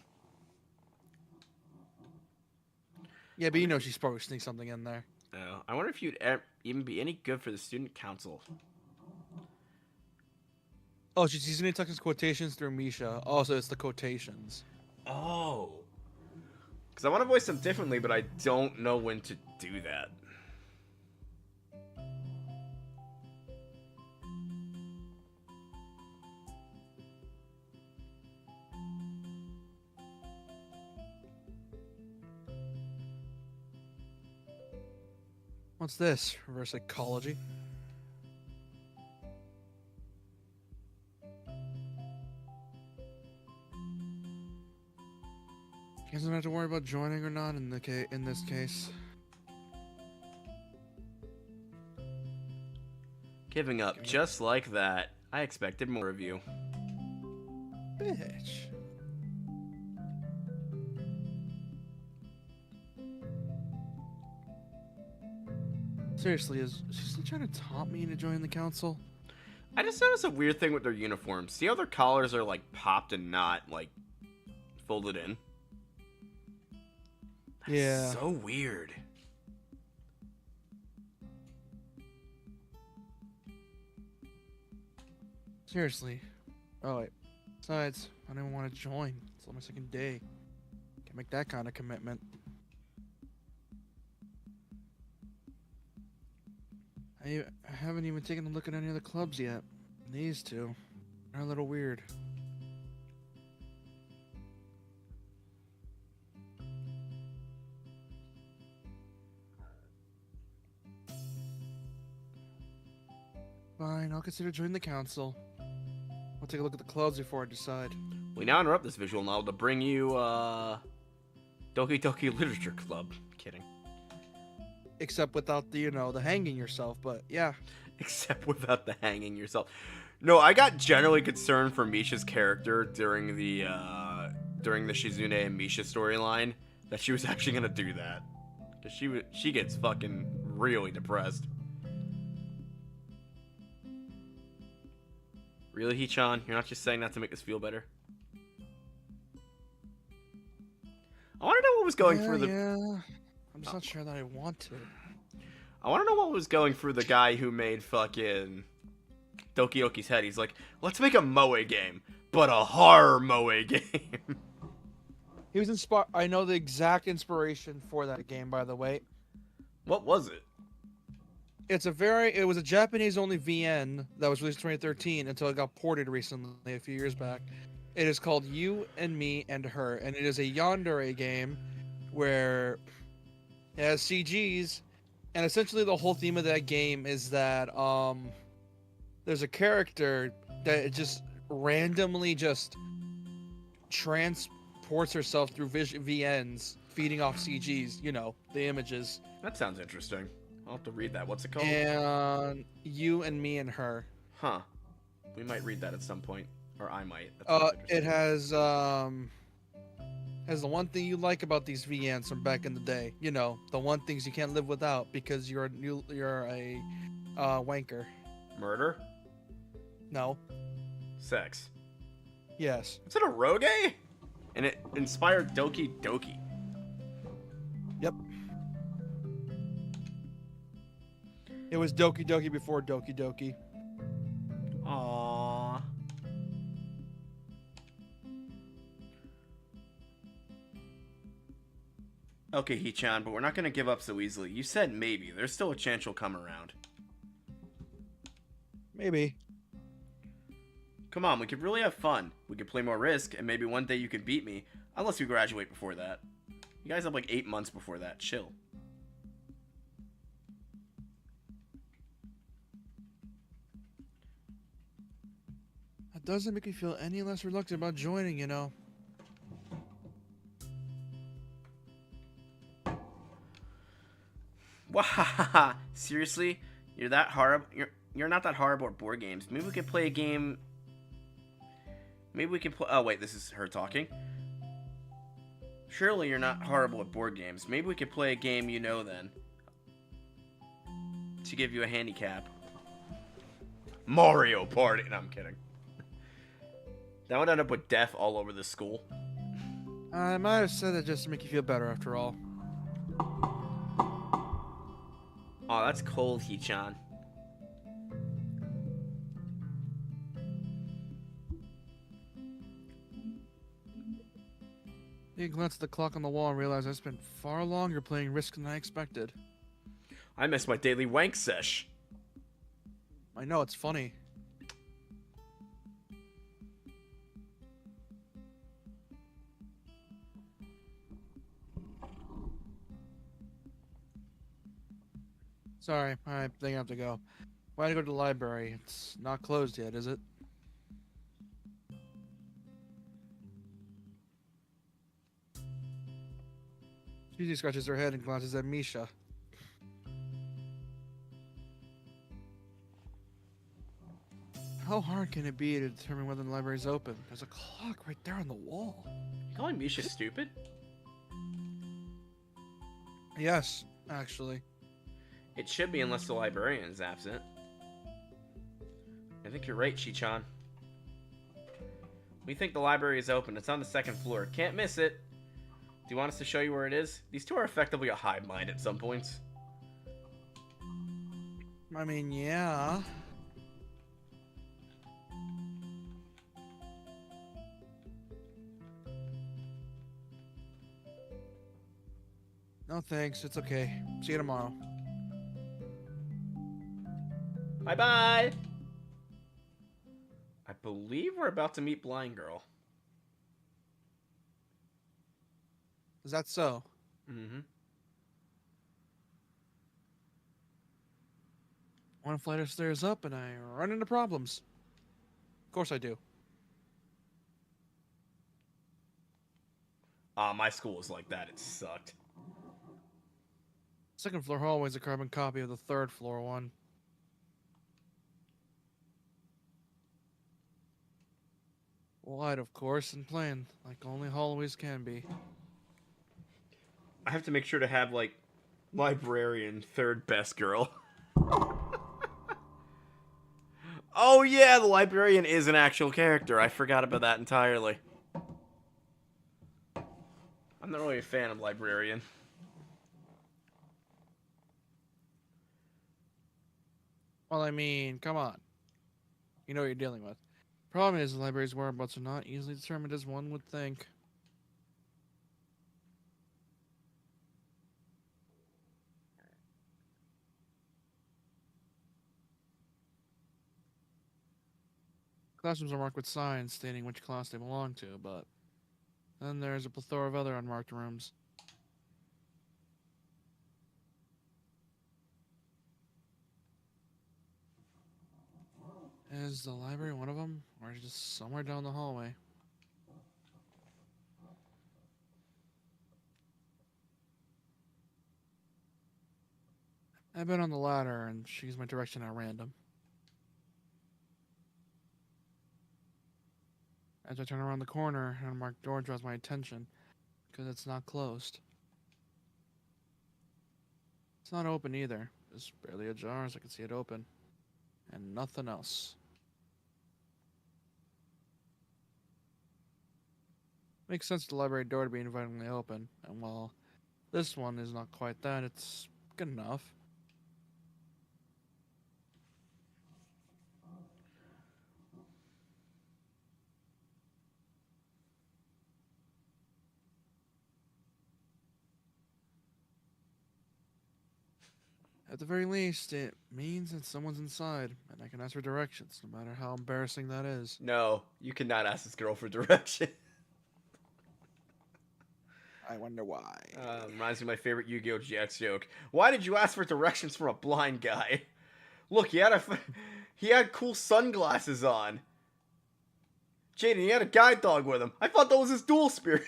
Yeah, but you know she's probably sneak something in there. Oh, I wonder if you'd even be any good for the student council. Oh, she's using Tucker's quotations through Misha. Oh, so it's the quotations. Oh. Because I want to voice them differently, but I don't know when to do that. What's this? Reverse psychology? Guess I don't have to worry about joining or not in this case. Giving up just like that. I expected more of you. Bitch. Seriously, is she still trying to taunt me into joining the council? I just noticed a weird thing with their uniforms. See how their collars are, like, popped and not, like, folded in? That's Yeah. so weird. Seriously. Oh, wait. Besides, I don't even want to join. It's only my second day. Can't make that kind of commitment. I haven't even taken a look at any of the clubs yet. These two are a little weird. Fine, I'll consider joining the council. I'll take a look at the clubs before I decide. We now interrupt this visual novel to bring you, Doki Doki Literature Club. Kidding. Except without the, the hanging yourself, but yeah. Except without the hanging yourself. No, I got generally concerned for Misha's character during the Shizune and Misha storyline that she was actually gonna do that. Cause she gets fucking really depressed. Really, Hee-chan? You're not just saying that to make us feel better? I want to know what was going through the... Yeah. I'm just not sure that I want to. I want to know what was going through the guy who made fucking Doki Doki's head. He's like, let's make a moe game, but a horror moe game. He was inspired. I know the exact inspiration for that game, by the way. What was it? It was a Japanese-only VN that was released in 2013 until it got ported recently, a few years back. It is called You and Me and Her, and it is a yandere game where it has CGs, and essentially the whole theme of that game is that there's a character that just randomly just transports herself through VNs, feeding off CGs, the images. That sounds interesting. I'll have to read that. What's it called? And You and Me and Her. Huh. We might read that at some point. Or I might. That sounds It interesting. has the one thing you like about these VNs from back in the day. The one things you can't live without because you're a wanker. Murder? No. Sex. Yes. Is it a rogue? And it inspired Doki Doki. Yep. It was Doki Doki before Doki Doki. Aww. Okay, Hee-chan, but we're not gonna give up so easily. You said maybe. There's still a chance you'll come around. Maybe. Come on, we could really have fun. We could play more Risk, and maybe one day you can beat me. Unless you graduate before that. You guys have like 8 months before that. Chill. That doesn't make me feel any less reluctant about joining, Wow, seriously? You're that horrible? You're not that horrible at board games. Maybe we could play a game. Maybe we can play. Oh wait, this is her talking. Surely you're not horrible at board games. Maybe we could play a game then. To give you a handicap. Mario Party. No, I'm kidding. That would end up with death all over the school. I might have said that just to make you feel better after all. Oh, that's cold, Hee-chan. You glanced at the clock on the wall and realized I spent far longer playing Risk than I expected. I missed my daily wank sesh. I know, it's funny. Sorry, I think I have to go. Why to go to the library? It's not closed yet, is it? Susie scratches her head and glances at Misha. How hard can it be to determine whether the library is open? There's a clock right there on the wall. You calling Misha stupid? Yes, actually. It should be unless the librarian is absent. I think you're right, Shichan. We think the library is open. It's on the second floor. Can't miss it. Do you want us to show you where it is? These two are effectively a hive mind at some points. I mean, yeah. No thanks, it's okay. See you tomorrow. Bye-bye! I believe we're about to meet Blind Girl. Is that so? Mm-hmm. One flight of stairs up and I run into problems. Of course I do. My school was like that. It sucked. Second floor hallway is a carbon copy of the third floor one. Wide, of course, and plain, like only hallways can be. I have to make sure to have, like, librarian third best girl. Oh yeah, the librarian is an actual character. I forgot about that entirely. I'm not really a fan of librarian. Well, I mean, come on. You know what you're dealing with. Problem is, the library's whereabouts are not easily determined as one would think. Classrooms are marked with signs stating which class they belong to, but then there's a plethora of other unmarked rooms. Is the library one of them, or is it just somewhere down the hallway? I've been on the ladder, and she's my direction at random. As I turn around the corner, an unmarked door draws my attention, because it's not closed. It's not open either. It's barely ajar as I can see it open. And nothing else. Makes sense for the library door to be invitingly open, and while this one is not quite that, it's good enough. At the very least, it means that someone's inside, and I can ask for directions, no matter how embarrassing that is. No, you cannot ask this girl for direction. I wonder why. Reminds me of my favorite Yu-Gi-Oh! GX joke. Why did you ask for directions from a blind guy? Look, he had cool sunglasses on. Jaden, he had a guide dog with him. I thought that was his dual spirit.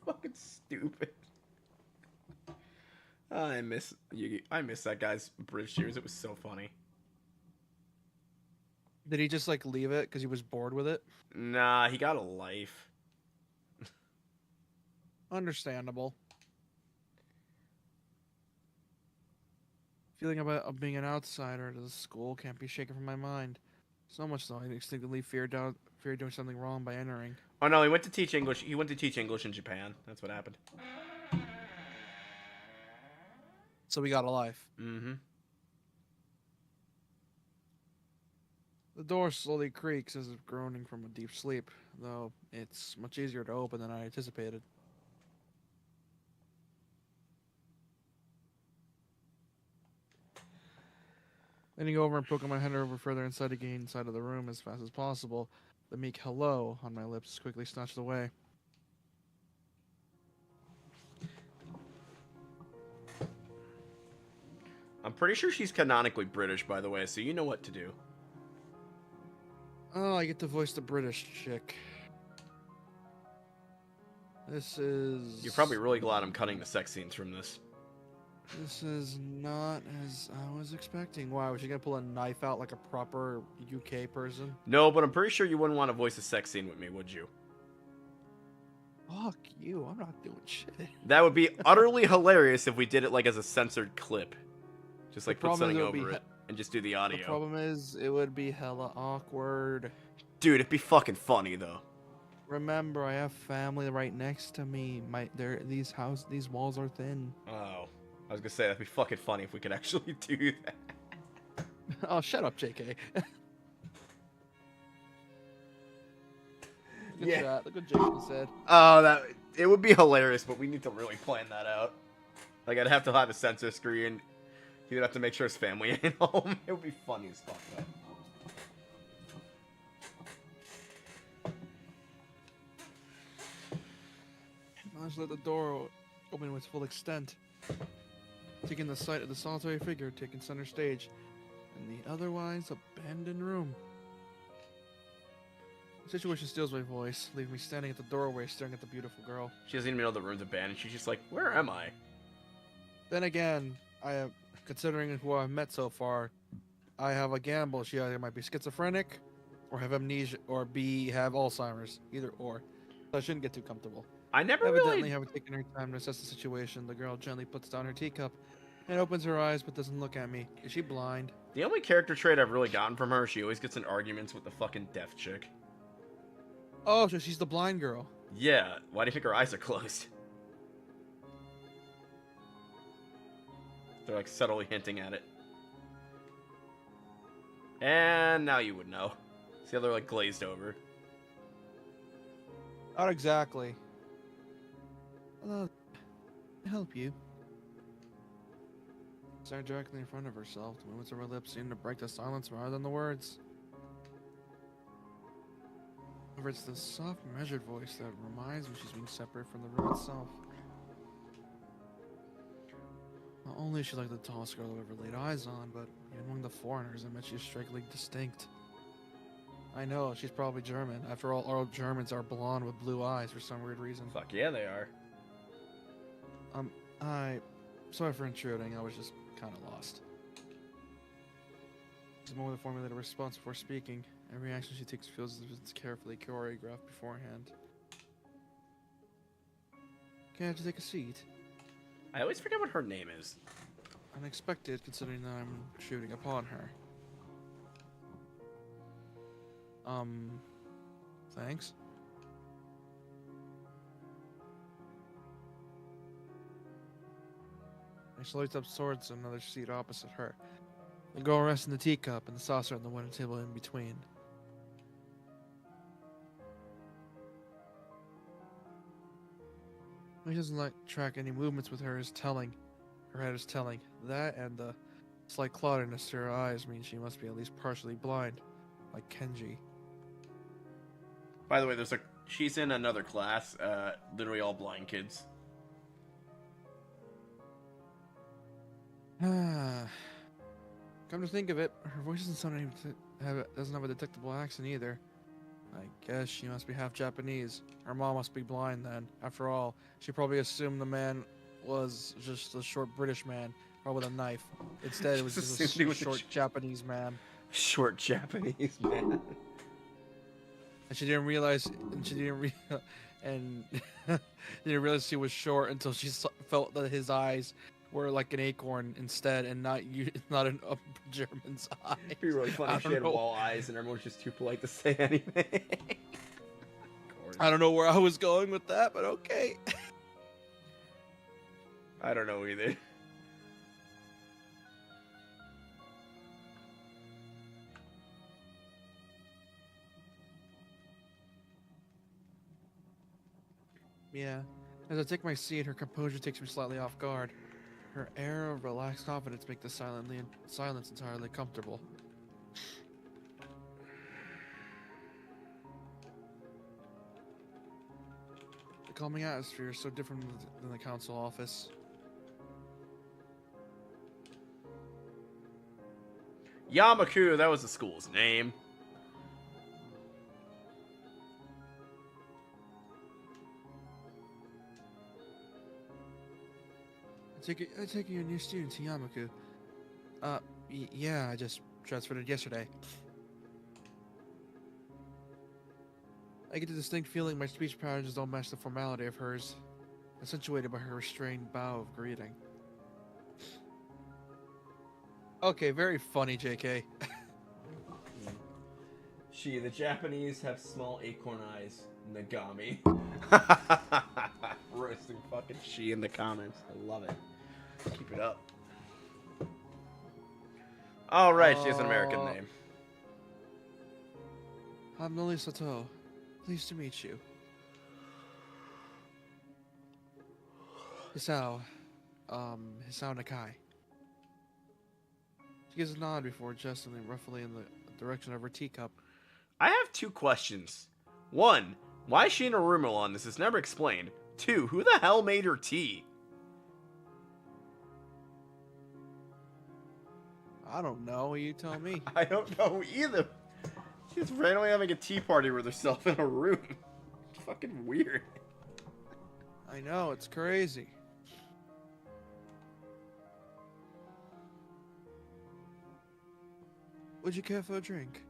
Fucking stupid. I miss that guy's British years. It was so funny. Did he just like leave it because he was bored with it? Nah, he got a life. Understandable. Feeling of being an outsider to the school can't be shaken from my mind. So much so, I instinctively fear doing something wrong by entering. Oh no, he went to teach English. He went to teach English in Japan. That's what happened. So we got a life. Mm-hmm. The door slowly creaks as if groaning from a deep sleep, though it's much easier to open than I anticipated. Leaning over and poking my head over further inside to gain inside of the room as fast as possible, the meek hello on my lips is quickly snatched away. I'm pretty sure she's canonically British, by the way, so you know what to do. Oh, I get to voice the British chick. This is... You're probably really glad I'm cutting the sex scenes from this. This is not as I was expecting. Wow, was she gonna pull a knife out like a proper UK person? No, but I'm pretty sure you wouldn't want to voice a sex scene with me, would you? Fuck you, I'm not doing shit. That would be utterly hilarious if we did it like as a censored clip. Just like put something over it. and just do the The audio. problem is, it would be hella awkward. Dude, it'd be fucking funny though. Remember, I have family right next to me. These walls are thin. Oh, I was gonna say that'd be fucking funny if we could actually do that. Oh, shut up, JK. Look at that. Look what Jason said. Oh, it would be hilarious, but we need to really plan that out. Like, I'd have to have a sensor screen. He would have to make sure his family ain't home. It would be funny as fuck, though. I just let the door open to its full extent, taking the sight of the solitary figure taking center stage in the otherwise abandoned room. The situation steals my voice, leaving me standing at the doorway staring at the beautiful girl. She doesn't even know the room's abandoned. She's just like, where am I? Then again, considering who I've met so far, I have a gamble. She either might be schizophrenic, or have amnesia, or have Alzheimer's. Either or. So I shouldn't get too comfortable. I never Evidently, really... having taken her time to assess the situation, the girl gently puts down her teacup and opens her eyes but doesn't look at me. Is she blind? The only character trait I've really gotten from her, she always gets in arguments with the fucking deaf chick. Oh, so she's the blind girl. Yeah, why do you think her eyes are closed? They're like subtly hinting at it. And now you would know. See how they're like glazed over? Not exactly. Hello. Can I help you? Staring directly in front of herself, the movements of her lips seem to break the silence rather than the words. However, it's the soft, measured voice that reminds me she's being separate from the room itself. Not only is she like the tallest girl I've ever laid eyes on, but even among the foreigners, I met she's strikingly distinct. I know, she's probably German. After all Germans are blonde with blue eyes for some weird reason. Fuck yeah, they are. Sorry for intruding, I was just kind of lost. She's a moment to formulate a response before speaking. Every action she takes feels as if it's carefully choreographed beforehand. Can I have to take a seat? I always forget what her name is. Unexpected, considering that I'm shooting upon her. Thanks. I slowly up towards another seat opposite her. The girl rests in the teacup and the saucer on the wooden table in between. He doesn't like track any movements with her is telling. Her head is telling. That and the slight cloudiness to her eyes means she must be at least partially blind, like Kenji. By the way, she's in another class, literally all blind kids. Come to think of it, her voice doesn't doesn't have a detectable accent either. I guess she must be half Japanese. Her mom must be blind then. After all, she probably assumed the man was just a short British man, or with a knife. Instead, it was just a short Japanese man. Short Japanese man. And she didn't realize, and didn't realize he was short until she felt that his eyes were like an acorn instead, and not a German's eye. It'd be really funny if she had wall eyes and everyone's just too polite to say anything. I don't know where I was going with that, but okay. I don't know either. Yeah. As I take my seat, her composure takes me slightly off guard. Her air of relaxed confidence makes the silence entirely comfortable. The calming atmosphere is so different than the council office. Yamaku, that was the school's name. I take you're a new student to Yamaku. Yeah, I just transferred it yesterday. I get the distinct feeling my speech patterns don't match the formality of hers, accentuated by her restrained bow of greeting. Okay, very funny, JK. The Japanese have small acorn eyes. Nagami. Roasting fucking she in the comments. I love it. Keep it up. All right, she has an American name. I'm Noli Sato. Pleased to meet you. Hisao. Hisao Nakai. She gives a nod before gesturing roughly in the direction of her teacup. I have two questions. One, why is she in a room alone? This is never explained. Two, who the hell made her tea? I don't know. You tell me. I don't know either. She's randomly having a tea party with herself in a room. It's fucking weird. I know, it's crazy. Would you care for a drink?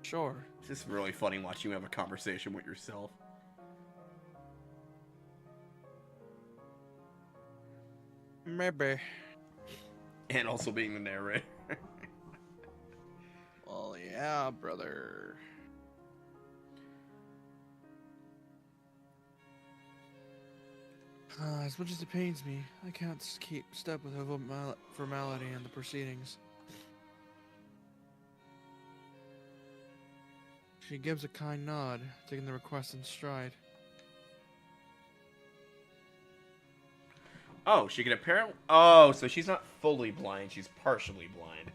Sure. It's just really funny watching you have a conversation with yourself. Maybe. And also being the narrator. Well, yeah, brother. As much as it pains me, I can't keep step with her formality and the proceedings. She gives a kind nod, taking the request in stride. Oh, she can apparently... Oh, so she's not fully blind, she's partially blind.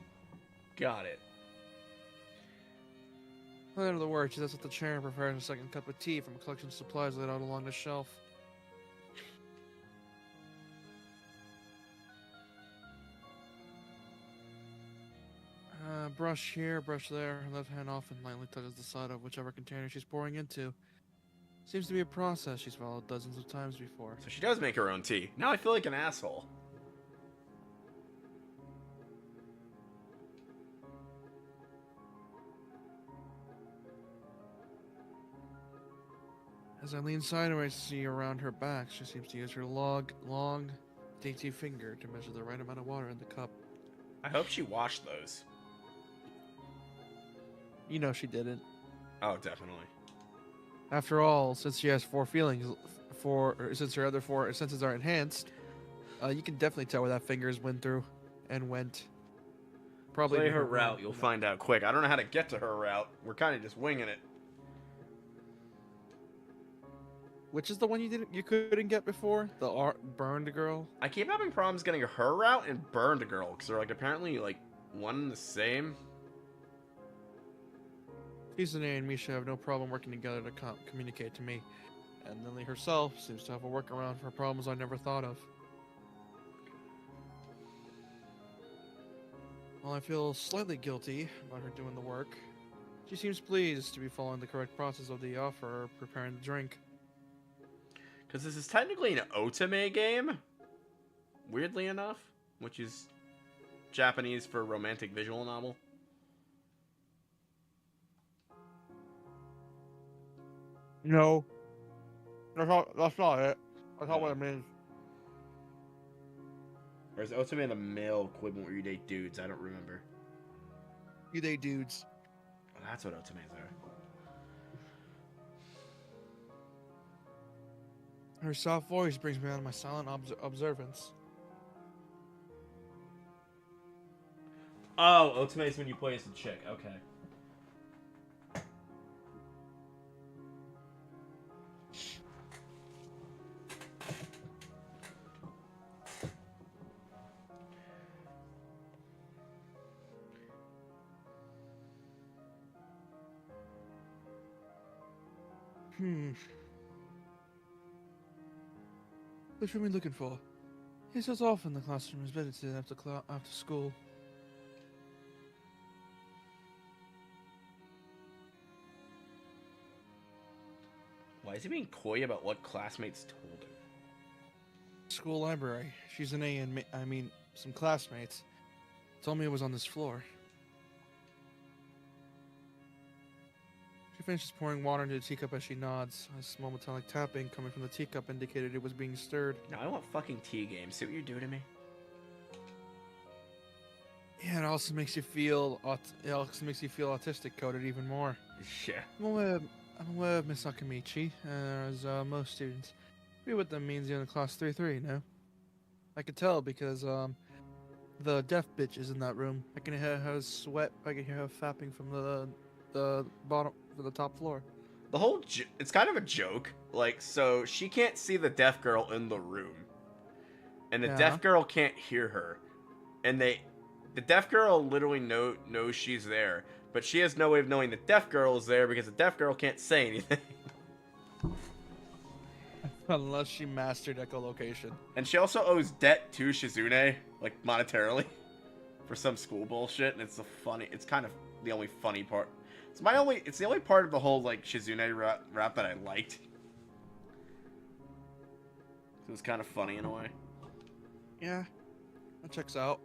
Got it. At the end of the word, she sits at the chair and prepares a second cup of tea from a collection of supplies laid out along the shelf. Brush here, brush there, her left hand often lightly touches the side of whichever container she's pouring into. Seems to be a process she's followed dozens of times before. So she does make her own tea. Now I feel like an asshole. As I lean sideways to see around her back, she seems to use her long, dainty finger to measure the right amount of water in the cup. I hope she washed those. You know she didn't. Oh, definitely. After all, since she has since her other four senses are enhanced, you can definitely tell where that fingers went through and went. Probably Play to her route, you'll find out quick. I don't know how to get to her route. We're kind of just winging it. Which is the one you couldn't get before? The burned girl? I keep having problems getting her route and burned girl, because they're like apparently like one and the same. Kisune and Misha have no problem working together to communicate to me, and Lily herself seems to have a workaround for problems I never thought of. While I feel slightly guilty about her doing the work, she seems pleased to be following the correct process of the offer of preparing the drink. Because this is technically an otome game, weirdly enough, which is Japanese for romantic visual novel. No. That's not it. That's not what it means. Or is otome the male equivalent where you date dudes? I don't remember. You they dudes. Oh, that's what otomes are. Her soft voice brings me out of my silent observance. Oh, otome is when you play as a chick. Okay. Which one are we looking for? He says often the classroom is visited after school. Why is he being coy about what classmates told him? School library. She's an A and some classmates told me it was on this floor. She finishes pouring water into the teacup as she nods. A small metallic tapping coming from the teacup indicated it was being stirred. Now I want fucking tea games. See what you do to me? Yeah, it also makes you feel autistic coded even more. Yeah. I'm aware of Miss Akamichi, as most students. Be with them means you're in class 3-3, no? I could tell because the deaf bitch is in that room. I can hear her sweat. I can hear her fapping from the bottom, from the top floor. The whole it's kind of a joke. Like, so she can't see the deaf girl in the room, and the Yeah. deaf girl can't hear her, and the deaf girl literally knows she's there, but she has no way of knowing the deaf girl is there because the deaf girl can't say anything. Unless she mastered echolocation. And she also owes debt to Shizune, like monetarily, for some school bullshit, and it's kind of the only funny part. It's the only part of the whole, like, Shizune rap that I liked. It was kind of funny in a way. Yeah, that checks out.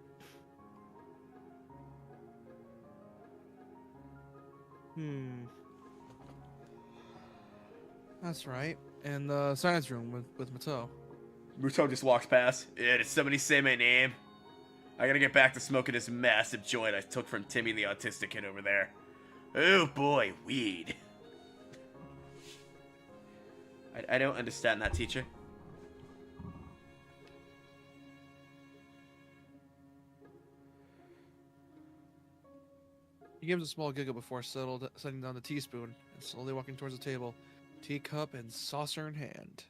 That's right. In the science room with Mato. Muto just walks past. Yeah, did somebody say my name? I gotta get back to smoking this massive joint I took from Timmy the autistic kid over there. Oh boy, weed. I don't understand that, teacher. He gives a small giggle before setting down the teaspoon and slowly walking towards the table, teacup and saucer in hand.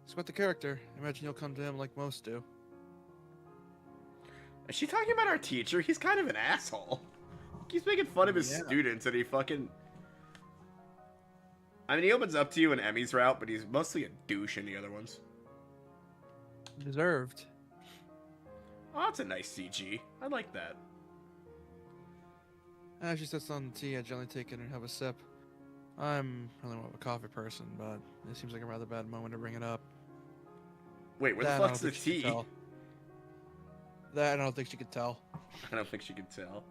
He's quite the character. I imagine you'll come to him like most do. Is she talking about our teacher? He's kind of an asshole. He's making fun of his students and he fucking... I mean, he opens up to you in Emmy's route, but he's mostly a douche in the other ones. Deserved. Oh, that's a nice CG. I like that. As she sits on the tea, I gently take it and have a sip. I'm really more of a coffee person, but it seems like a rather bad moment to bring it up. Wait, where the fuck's the tea? That I don't think she could tell. I don't think she could tell.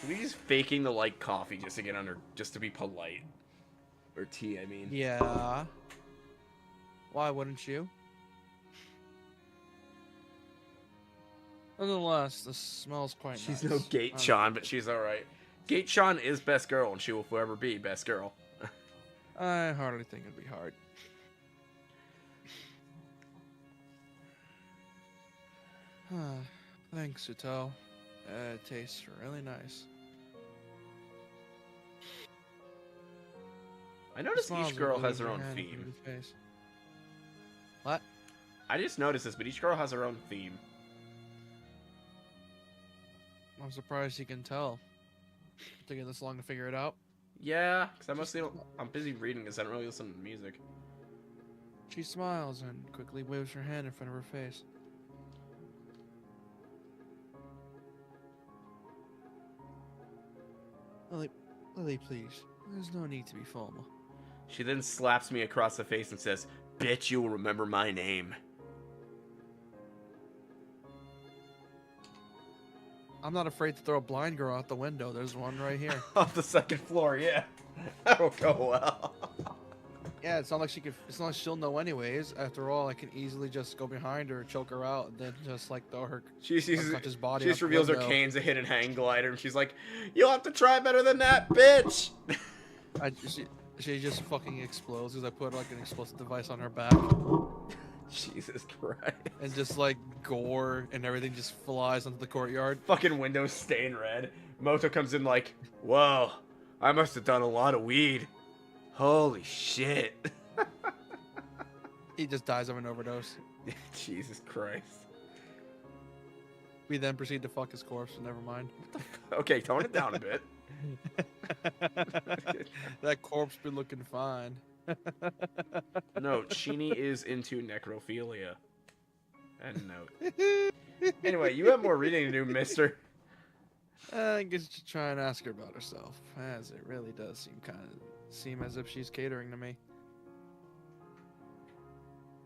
Maybe he's faking the like coffee just to get under, just to be polite. Or tea, I mean. Yeah. Why wouldn't you? Nonetheless, the smell's quite nice. She's no Gate-chan, but she's alright. Gate-chan is best girl, and she will forever be best girl. I hardly think it'd be hard. Thanks, Uto. It tastes really nice. I noticed each girl has her own theme. What? I just noticed this, but each girl has her own theme. I'm surprised you can tell. Taking this long to figure it out. Yeah, because I'm busy reading this. I don't really listen to music. She smiles and quickly waves her hand in front of her face. Lily, please. There's no need to be formal. She then slaps me across the face and says, "Bet you will remember my name." I'm not afraid to throw a blind girl out the window. There's one right here. Off the second floor, yeah. That'll go well. Yeah, it's not like she'll know anyways. After all, I can easily just go behind her, choke her out, and then just like throw her unconscious body. She just out the reveals her window. cane's a hidden hang glider, and she's like, "You'll have to try better than that, bitch." She just fucking explodes because I put like an explosive device on her back. Jesus Christ. And just like gore and everything just flies onto the courtyard. Fucking windows stain red. Moto comes in like, "Whoa, I must have done a lot of weed. Holy shit." He just dies of an overdose. Jesus Christ. We then proceed to fuck his corpse, so never mind. Okay, tone it down a bit. That corpse be looking fine. Note, Sheenie is into necrophilia. End note. Anyway, you have more reading to do, mister. I guess you should try and ask her about herself, as it really does seem kind of seem as if she's catering to me.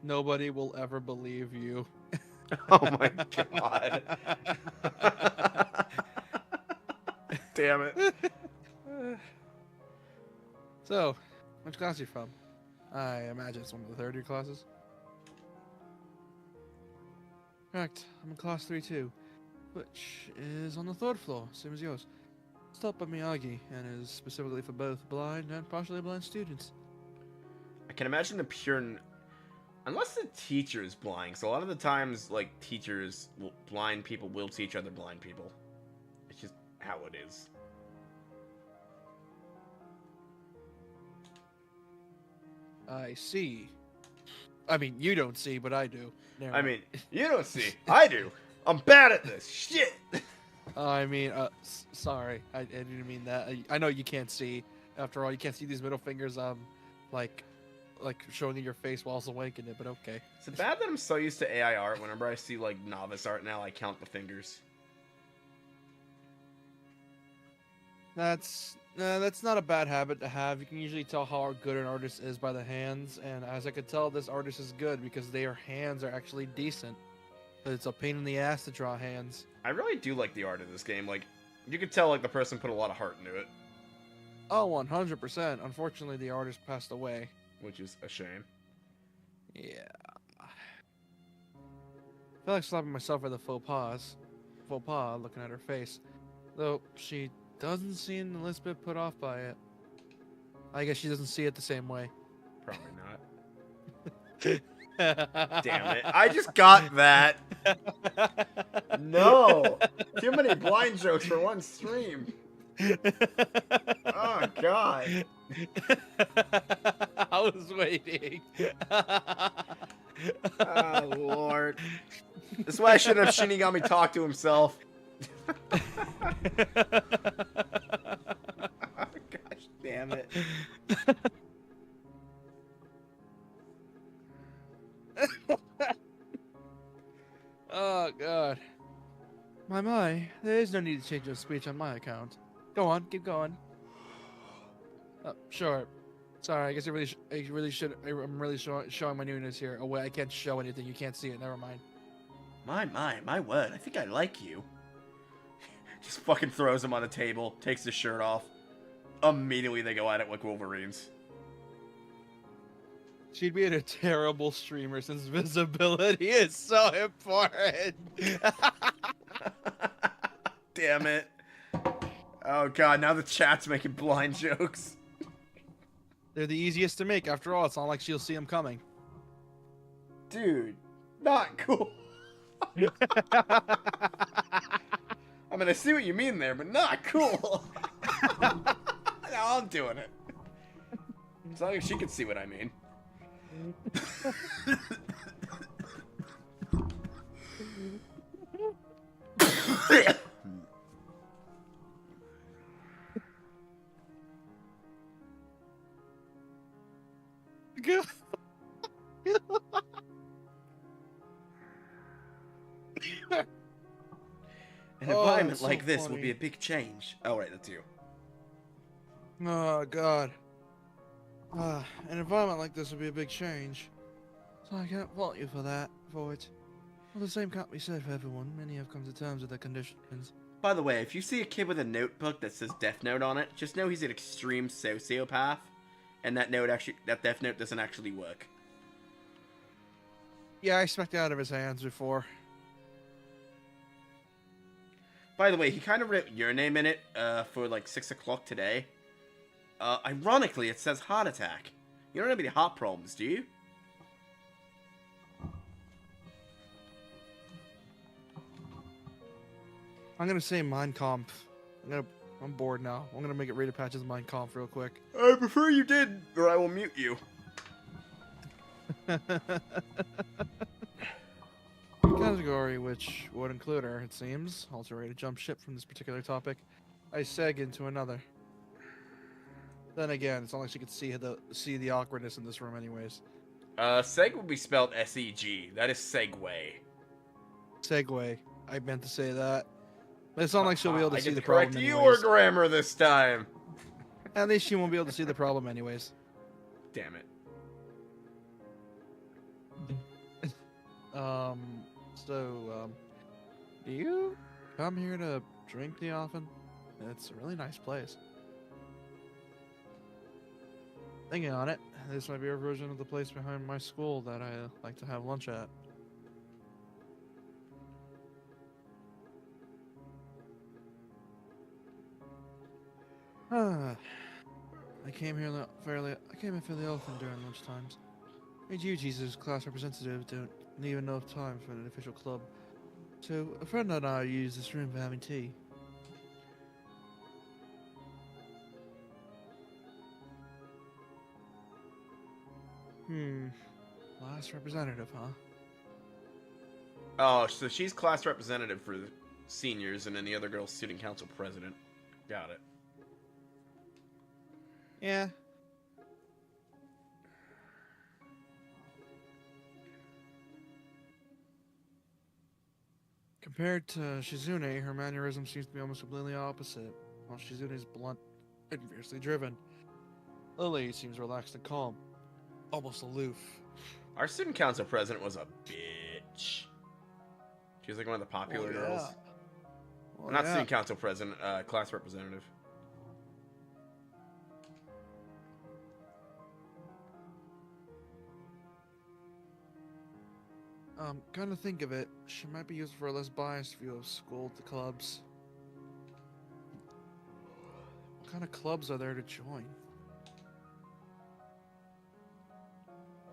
Nobody will ever believe you. Oh my god. Damn it. So, which class are you from? I imagine it's one of the third year classes. Correct. I'm in class 3 too, which is on the third floor, same as yours. It's taught by Miyagi and is specifically for both blind and partially blind students. I can imagine the pure... Unless the teacher is blind, so a lot of the times, like, blind people will teach other blind people. It's just how it is. I see. I mean, you don't see, but I do. Never I mind. mean, you don't see. I do. I'm bad at this. Shit. I mean, sorry. I didn't mean that. I know you can't see. After all, you can't see these middle fingers, like showing in your face while also winking it, but okay. Is it bad that I'm so used to AI art? Whenever I see, like, novice art now, I count the fingers. That's not a bad habit to have. You can usually tell how good an artist is by the hands, and as I could tell, this artist is good because their hands are actually decent. But it's a pain in the ass to draw hands. I really do like the art of this game. Like, you could tell, like, the person put a lot of heart into it. Oh, 100%. Unfortunately, the artist passed away. Which is a shame. Yeah. I feel like slapping myself for the faux pas. Faux pas, looking at her face. Though, she doesn't seem the least bit put off by it. I guess she doesn't see it the same way. Probably not. Damn it. I just got that. No. Too many blind jokes for one stream. Oh, God. I was waiting. Oh, Lord. This is why I shouldn't have Shinigami talk to himself. Gosh damn it. Oh, God. My, there is no need to change your speech on my account. Go on, keep going. Sure. Sorry, I guess I really should. I'm really showing my newness here. Oh wait, I can't show anything. You can't see it. Never mind. My word. I think I like you. Just fucking throws him on the table, takes his shirt off. Immediately they go at it like Wolverines. She'd be a terrible streamer since visibility is so important. Damn it. Oh god, now the chat's making blind jokes. They're the easiest to make. After all, it's not like she'll see them coming. Dude, not cool. I mean, I see what you mean there, but not cool. No, I'm doing it. As long as she can see what I mean. An environment so like this will funny. be a big change. Oh, right, that's you. Oh God. An environment like this would be a big change. So I can't fault you for that, for it. Well, the same can't be said for everyone. Many have come to terms with their conditions. By the way, if you see a kid with a notebook that says Death Note on it, just know he's an extreme sociopath, and that Death Note doesn't actually work. Yeah, I smacked it out of his hands before. By the way, he kind of wrote your name in it for like 6 o'clock today. Ironically, it says heart attack. You don't have any heart problems, do you? I'm gonna say Mein Kampf. I'm bored now. I'm gonna make it Raider Patches Mein Kampf real quick. I prefer you did, or I will mute you. Category which would include her, it seems. Also ready to jump ship from this particular topic. I seg into another. Then again, it's not like she could see the awkwardness in this room anyways. Seg would be spelled S-E-G. That is Segway. Segway. I meant to say that. But it's not like she'll be able to I see get the to correct problem your anyways. grammar this time. At least she won't be able to see the problem anyways. Damn it. So, do you come here to drink the often? It's a really nice place. Thinking on it, this might be a version of the place behind my school that I like to have lunch at. I came here fairly often during lunch times. My duties as class representative don't leave enough time for an official club, so a friend and I use this room for having tea. Class representative, huh? Oh, so she's class representative for the seniors, and then the other girl's student council president. Got it. Yeah. Compared to Shizune, her mannerism seems to be almost completely opposite. While Shizune is blunt and fiercely driven, Lily seems relaxed and calm, almost aloof. Our student council president was a bitch. She was like one of the popular girls. Well, Not yeah. student council president, class representative. Kind of think of it, she might be used for a less biased view of school to clubs. What kind of clubs are there to join?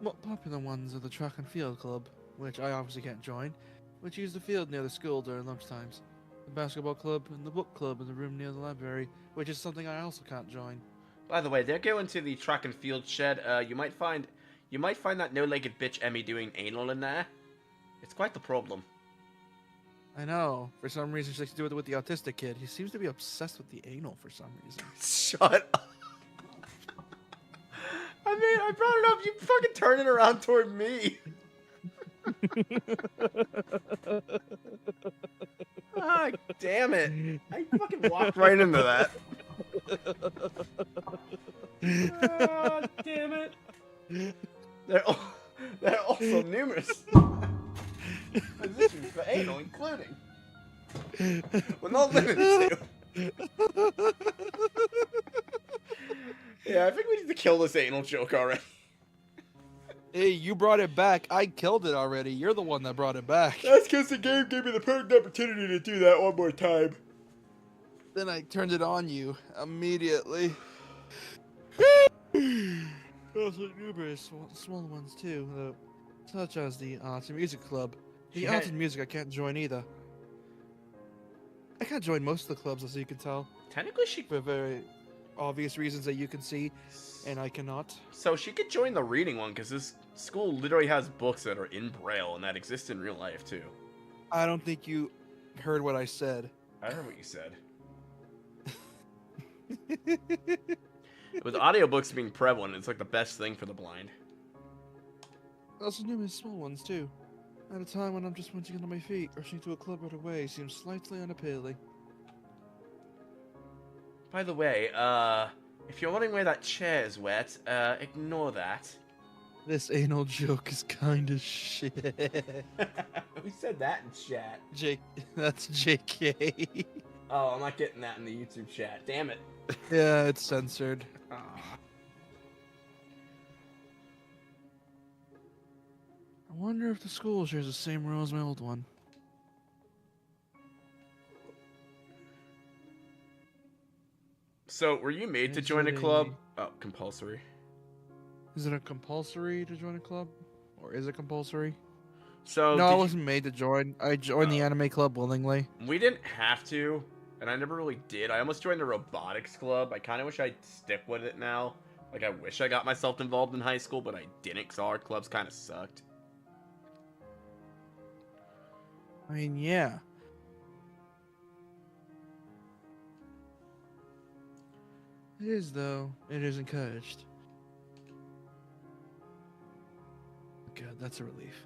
Well, popular ones are the track and field club, which I obviously can't join, which use the field near the school during lunch times. The basketball club and the book club in the room near the library, which is something I also can't join. By the way, they're going to the track and field shed. You might find that no-legged bitch Emmy doing anal in there. It's quite the problem. I know. For some reason, she likes to do it with the autistic kid. He seems to be obsessed with the anal for some reason. Shut up. I mean, I brought it up. You fucking turn it around toward me. Ah, damn it. I fucking walked right into that. Ah, damn it. They're also numerous. Positions for anal, including. Well, not limited to. Yeah, I think we need to kill this anal joke already. Hey, you brought it back. I killed it already. You're the one that brought it back. That's because the game gave me the perfect opportunity to do that one more time. Then I turned it on you immediately. Also, numerous small ones too, though, such as the arts and music club. The arts and music I can't join either. I can't join most of the clubs, as you can tell, Technically, she. for very obvious reasons that you can see, and I cannot. So she could join the reading one because this school literally has books that are in Braille and that exist in real life too. I don't think you heard what I said. I heard what you said. With audiobooks being prevalent, it's like the best thing for the blind. Also, numerous small ones too. At a time when I'm just wanting on my feet, rushing to a club right away seems slightly unappealing. By the way, if you're wondering where that chair is wet, ignore that. This anal joke is kinda shit. We said that in chat. That's JK. Oh, I'm not getting that in the YouTube chat. Damn it. Yeah, it's censored. I wonder if the school shares the same rule as my old one. So, were you made to join a club? Oh, compulsory. Is it a compulsory to join a club? Or is it compulsory? So, No, I wasn't made to join. I joined the anime club willingly. We didn't have to, and I never really did. I almost joined the robotics club. I kind of wish I'd stick with it now. Like, I wish I got myself involved in high school, but I didn't, because our clubs kind of sucked. I mean, yeah. It is, though. It is encouraged. God, that's a relief.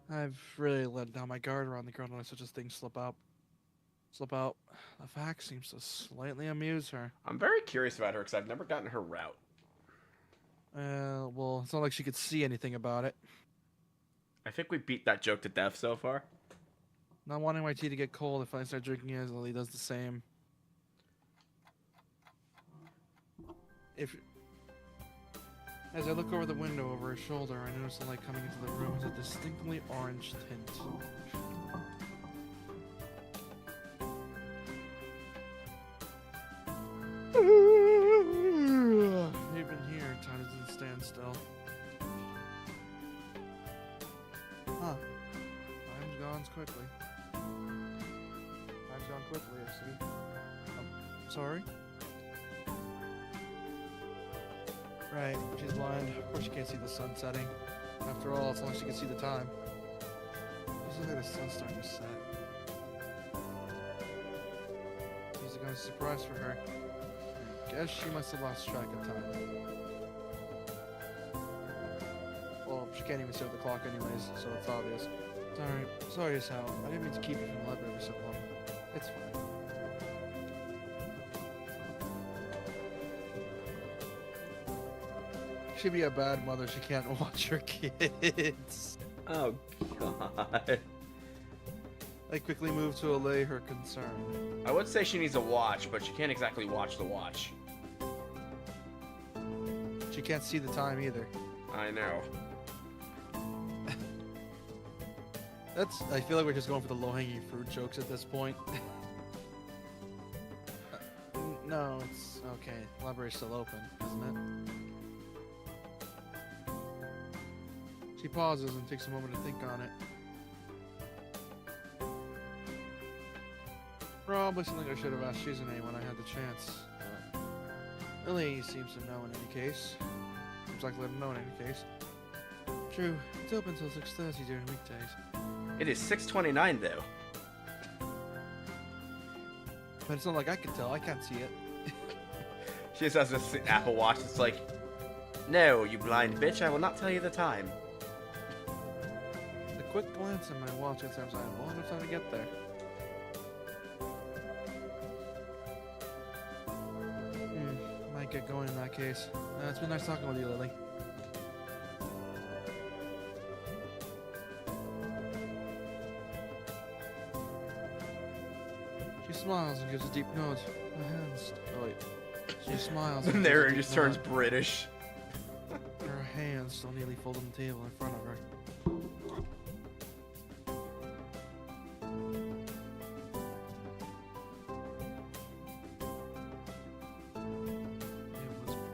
I've really let down my guard around the ground when I let such a thing slip out. slip out. The fact seems to slightly amuse her. I'm very curious about her because I've never gotten her route. Well, it's not like she could see anything about it. I think we beat that joke to death so far. Not wanting my tea to get cold if I start drinking it, Lily does the same. If As I look over the window over her shoulder, I notice the light coming into the room has a distinctly orange tint. Even here, time doesn't stand still. Huh. Time's gone quickly. Time's gone quickly, I see. Sorry? Right, she's blind. Of course she can't see the sun setting. After all, as long as she can see the time. Just look like the sun's starting to set. He's a surprise for her. I guess she must have lost track of time. Well, she can't even see the clock anyways, so it's obvious. Sorry as hell. I didn't mean to keep you from the library for so long. It's fine. She'd be a bad mother. She can't watch her kids. Oh, God. I quickly move to allay her concern. I would say she needs a watch, but she can't exactly watch the watch. She can't see the time either. I know. I feel like we're just going for the low-hanging fruit jokes at this point. No, it's okay. Library's still open, isn't it? She pauses and takes a moment to think on it. Probably something I should have asked Shizune when I had the chance. Lily seems to know in any case. Seems like let him know in any case. True, it's open till 6:30 during weekdays. It is 6:29 though. But it's not like I can tell. I can't see it. She just has this Apple Watch. It's like, no, you blind bitch, I will not tell you the time. A quick glance at my watch confirms I have a lot of time to get there. Might get going in that case. It's been nice talking with you, Lily. She smiles and gives a deep nod. Her hands. Oh wait. She smiles. The and gives a narrator deep just turns nod. British. Her hands still neatly fold on the table in front of her.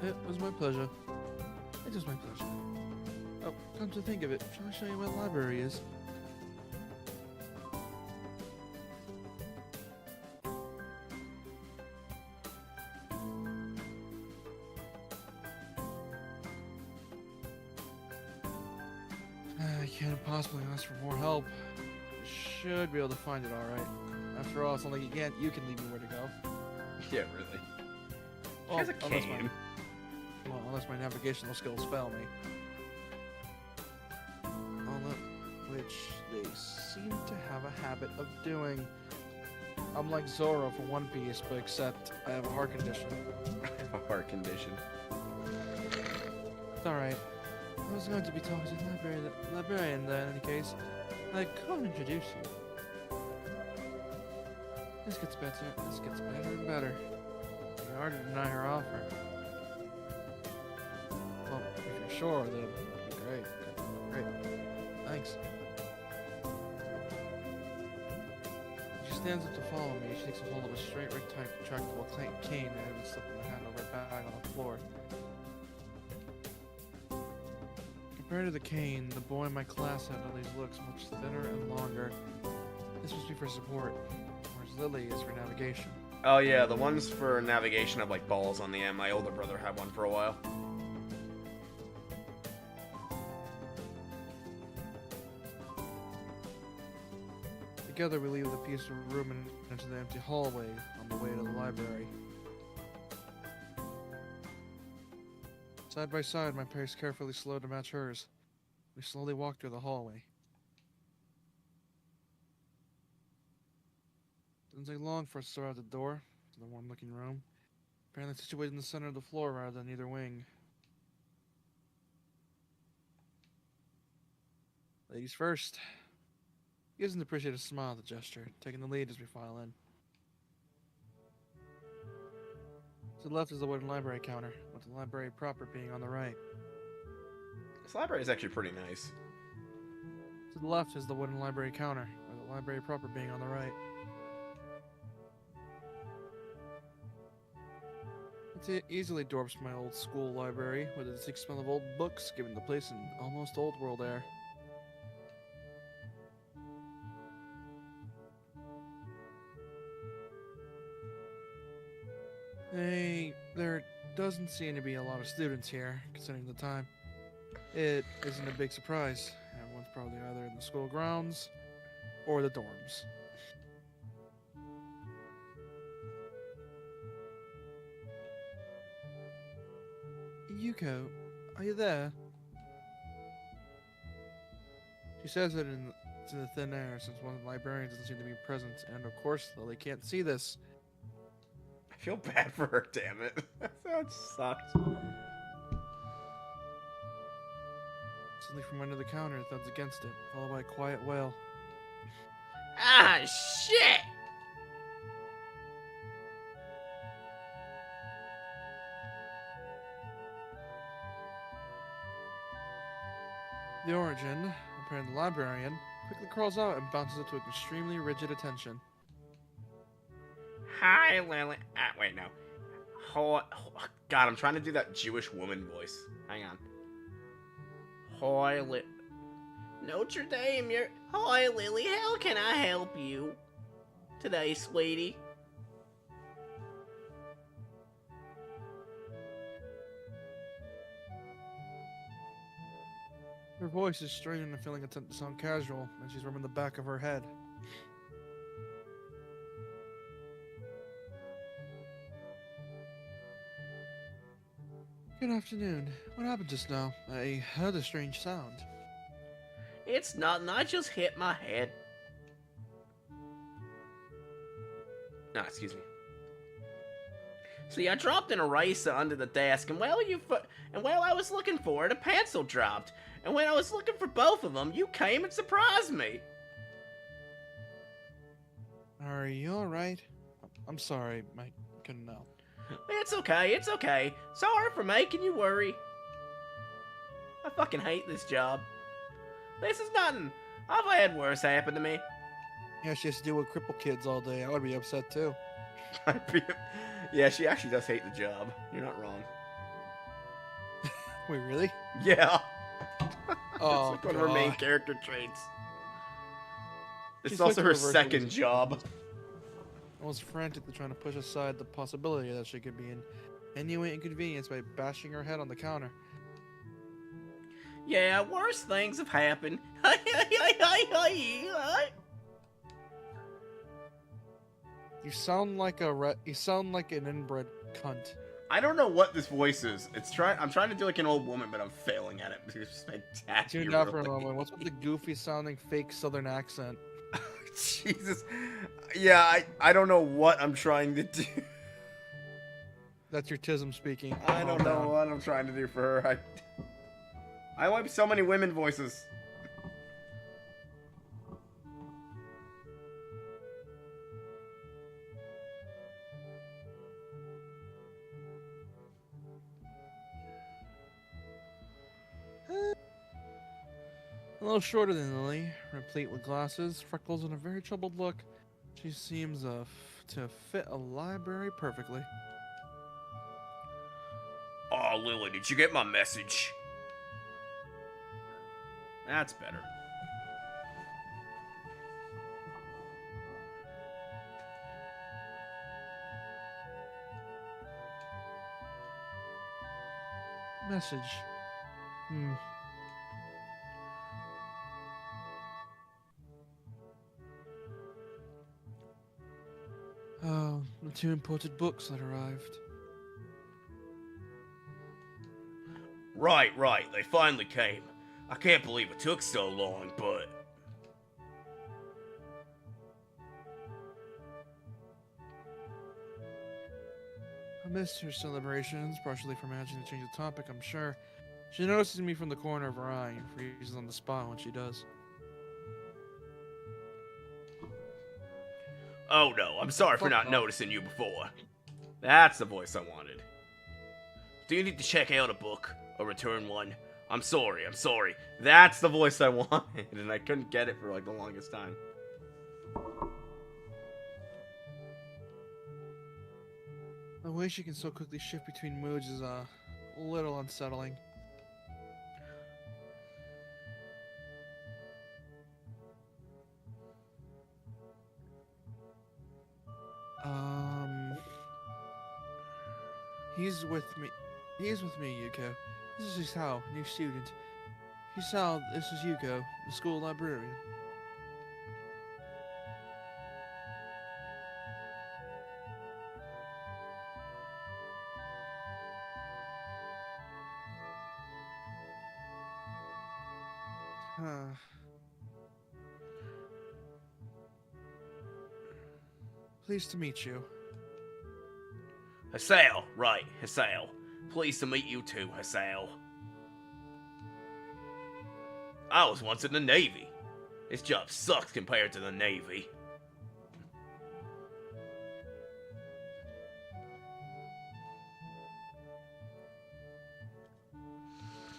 It was my pleasure. It was my pleasure. Oh, come to think of it, shall I show you where the library is? I can't possibly ask for more help. Should be able to find it alright. After all, it's not like you can lead me where to go. Yeah, really. She Well, has a cane. Unless my navigational skills fail me. Which they seem to have a habit of doing. I'm like Zoro for One Piece, but except I have a heart condition. A heart condition. It's alright. I was going to be talking to the librarian then, in any case. I can't introduce you. This gets better and better. It's hard to deny her offer. Well, if you're sure, then it'd be great. Great. Thanks. She stands up to follow me. She takes a hold of a straight retractable cane that had been slipped in her hand over her bag on the floor. Compared to the cane, the boy in my class had Lily's looks much thinner and longer. This must be for support, whereas Lily is for navigation. Oh yeah, the ones for navigation have like balls on the end. My older brother had one for a while. Together we leave the peaceful room and enter the empty hallway on the way to the library. Side by side, my pace carefully slowed to match hers. We slowly walked through the hallway. Didn't take long for us to sort out the door to the warm-looking room. Apparently situated in the center of the floor rather than either wing. Ladies first. He gives an appreciative smile at the gesture, taking the lead as we file in. To the left is the wooden library counter, with the library proper being on the right. This library is actually pretty nice. To the left is the wooden library counter, with the library proper being on the right. It easily dwarfs my old school library, with its distinct smell of old books, giving the place an almost old world air. Hey, there doesn't seem to be a lot of students here, considering the time. It isn't a big surprise. Everyone's probably either in the school grounds or the dorms. Yuko, are you there? She says it into the thin air since one of the librarians doesn't seem to be present, and of course, though they can't see this. I feel bad for her, damn it. That sucks. Suddenly from under the counter, thuds against it, followed by a quiet wail. Ah, shit! The origin, apparently the librarian, quickly crawls out and bounces up to an extremely rigid attention. Hi, Lily. Ah, wait, no. God, I'm trying to do that Jewish woman voice. Hang on. Hi, Notre Dame, you're... Hi, Lily. How can I help you today, sweetie? Her voice is strained and feeling attempt to sound casual, and she's rubbing the back of her head. Good afternoon. What happened just now? I heard a strange sound. It's nothing. I just hit my head. No, excuse me. See, I dropped an eraser under the desk, and while I was looking for it, a pencil dropped. And when I was looking for both of them, you came and surprised me. Are you alright? I'm sorry, I couldn't know. It's okay, it's okay. Sorry for making you worry. I fucking hate this job. This is nothing. I've had worse happen to me. Yeah, she has to deal with crippled kids all day. I would be upset too. Yeah, she actually does hate the job. You're not wrong. Wait, really? Yeah. Oh, it's like one of her main God. character traits. It's She's also like her the reverse second of- job. I was frantically trying to push aside the possibility that she could be in any way inconvenienced by bashing her head on the counter. Yeah, worse things have happened. You sound like you sound like an inbred cunt. I don't know what this voice is. I'm trying to do like an old woman, but I'm failing at it. It's Tune out for a moment. What's with the goofy sounding fake southern accent? Jesus. Yeah, I don't know what I'm trying to do. That's your tism speaking. I don't Calm know down. what I'm trying to do for her. I want so many women voices. A little shorter than Lily, replete with glasses, freckles, and a very troubled look. She seems to fit a library perfectly. Oh, Lily, did you get my message? That's better. Message. Oh, the two imported books that arrived. Right, they finally came. I can't believe it took so long, but... missed her celebrations, partially for managing to change the topic, I'm sure. She notices me from the corner of her eye and freezes on the spot when she does. Oh no, I'm sorry for Fuck not off. noticing you before. That's the voice I wanted. Do you need to check out a book or return one? I'm sorry. That's the voice I wanted, and I couldn't get it for like the longest time. The way she can so quickly shift between moods is a little unsettling. He's with me. Yuko. This is Hisao, new student. Hisao, this is Yuko, the school librarian. Pleased to meet you. Hisao, right, Hisao. Pleased to meet you too, Hisao. I was once in the Navy. This job sucks compared to the Navy.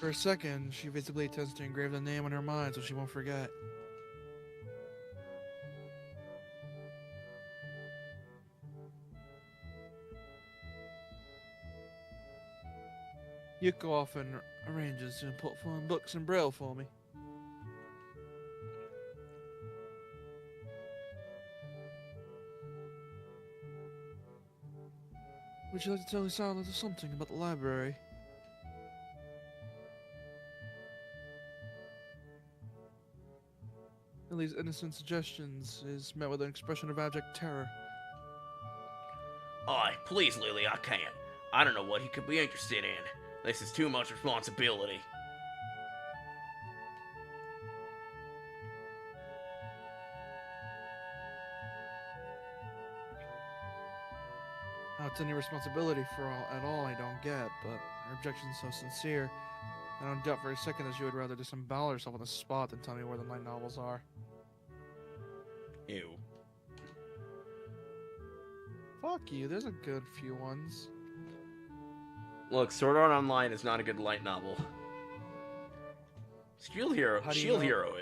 For a second, she visibly attempts to engrave the name on her mind so she won't forget. Yuko often arranges to put phone books in braille for me. Would you like to tell Hisao a little something about the library? Ellie's innocent suggestions is met with an expression of abject terror. Aye, please, Lily, I can't. I don't know what he could be interested in. This is too much responsibility. How it's any responsibility for at all I don't get, but her objection's so sincere. I don't doubt for a second that she would rather disembowel herself on the spot than tell me where the light novels are. Ew. Fuck you, there's a good few ones. Look, Sword Art Online is not a good light novel. Shield Hero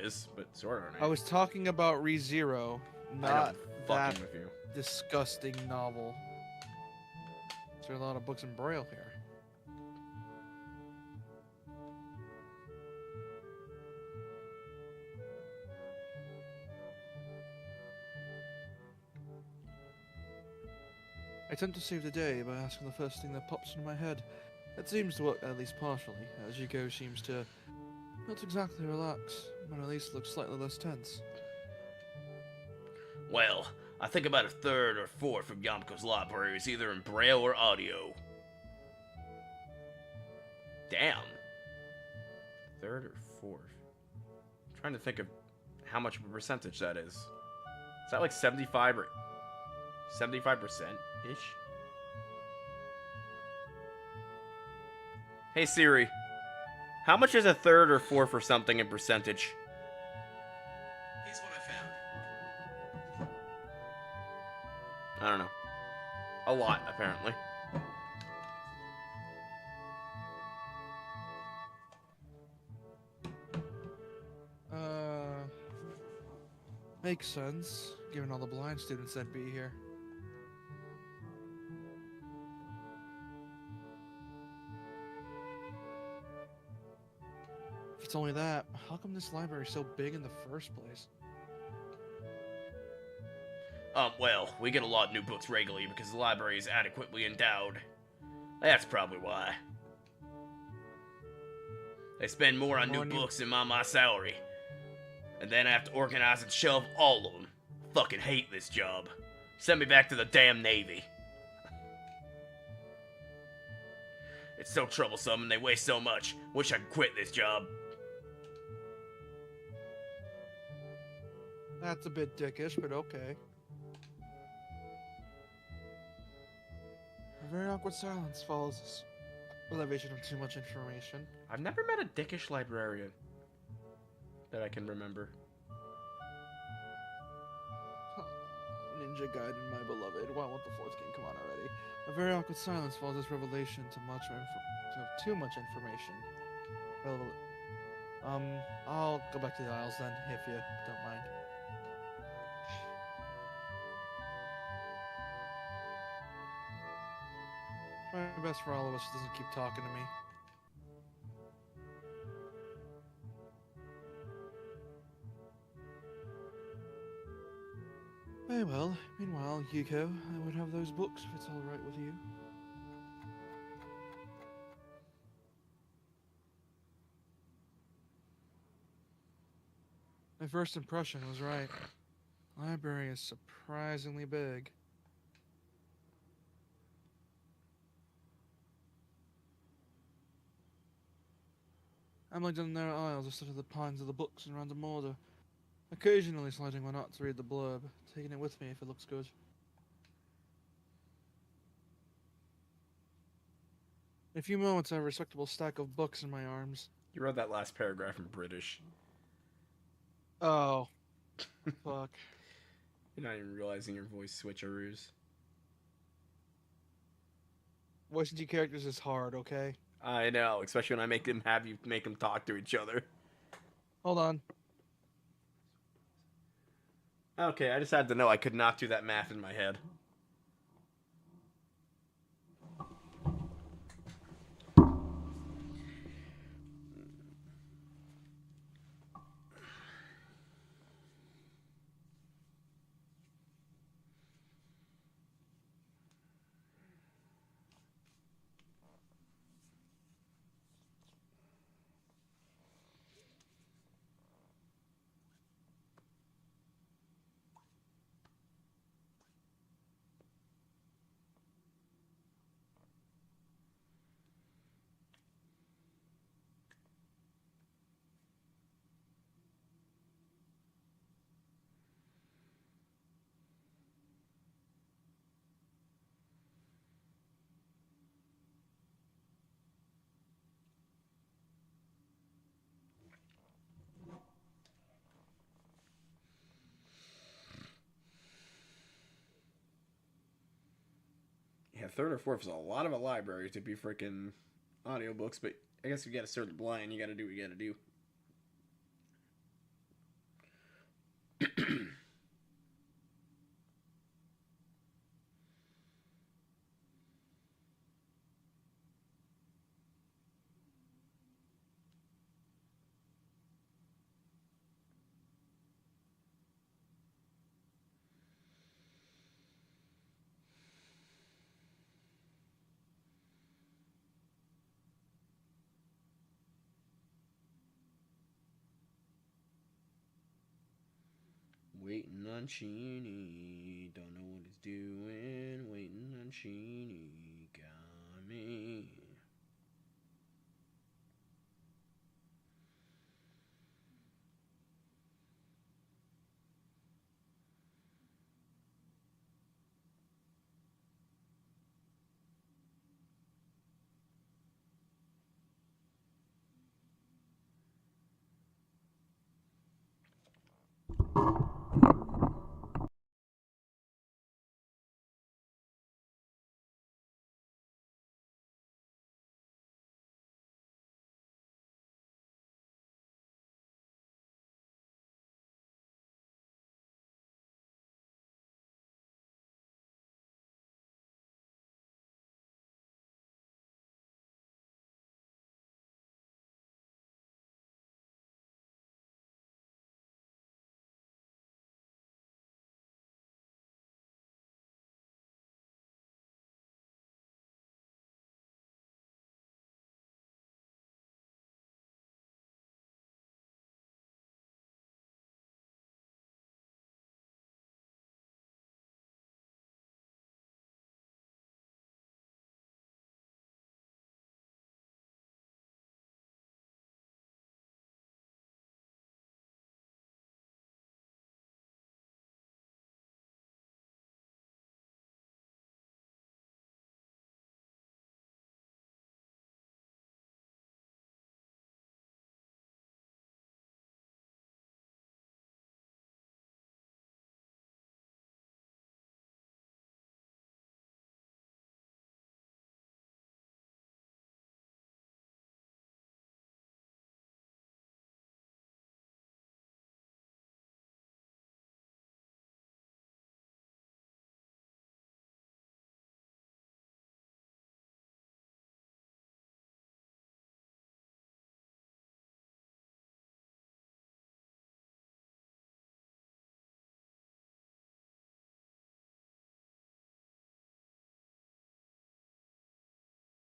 is, but Sword Art. I was talking about ReZero, not that fucking with you. disgusting novel. There are a lot of books in Braille here. I attempt to save the day by asking the first thing that pops into my head. It seems to work, at least partially, as Yuko seems to not exactly relax, but at least look slightly less tense. Well, I think about a third or fourth of Yamko's library is either in Braille or audio. Damn. Third or fourth? I'm trying to think of how much of a percentage that is. Is that like 75 or 75%-ish? Hey Siri, how much is a third or fourth or something in percentage? Here's what I found. I don't know. A lot, apparently. Makes sense, given all the blind students that'd be here. If it's only that, how come this library is so big in the first place? Well, we get a lot of new books regularly because the library is adequately endowed. That's probably why. They spend more on new books than my salary. And then I have to organize and shelve all of them. Fucking hate this job. Send me back to the damn Navy. It's so troublesome and they waste so much. Wish I could quit this job. That's a bit dickish, but okay. very awkward silence follows this revelation of too much information. I've never met a dickish librarian that I can remember. Ninja Gaiden, my beloved. Why won't the fourth game come on already? A very awkward silence follows this revelation to too much information. I'll go back to the aisles then, if you don't mind. Try my best for all of us doesn't keep talking to me. Very well. Meanwhile, Yuko, I would have those books if it's alright with you. My first impression was right. The library is surprisingly big. I'm like down the narrow aisles instead of the pines of the books in random order. Occasionally sliding one out to read the blurb, taking it with me if it looks good. In a few moments, I have a respectable stack of books in my arms. You read that last paragraph in British. Oh. Fuck. You're not even realizing your voice switcheroos. Voicing two characters is hard, okay? I know, especially when I make them talk to each other. Hold on. Okay, I just had to know I could not do that math in my head. Yeah, third or fourth is a lot of a library to be freaking audiobooks, but I guess you gotta start the blind, you gotta do what you gotta do. Waiting on Sheeny, don't know what he's doing. Waiting on Sheeny, got me.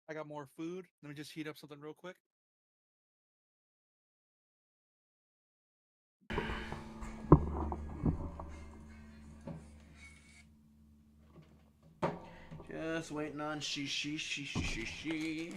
I got more food. Let me just heat up something real quick. Just waiting on she.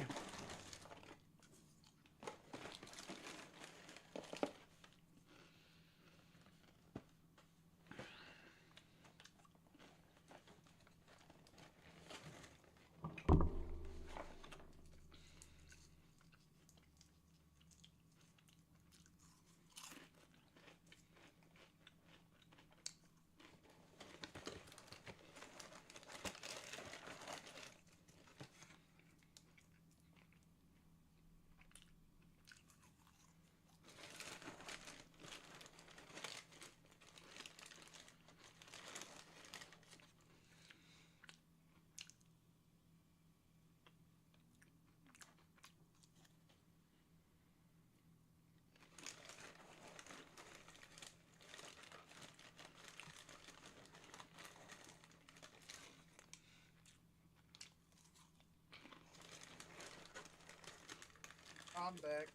I'm back.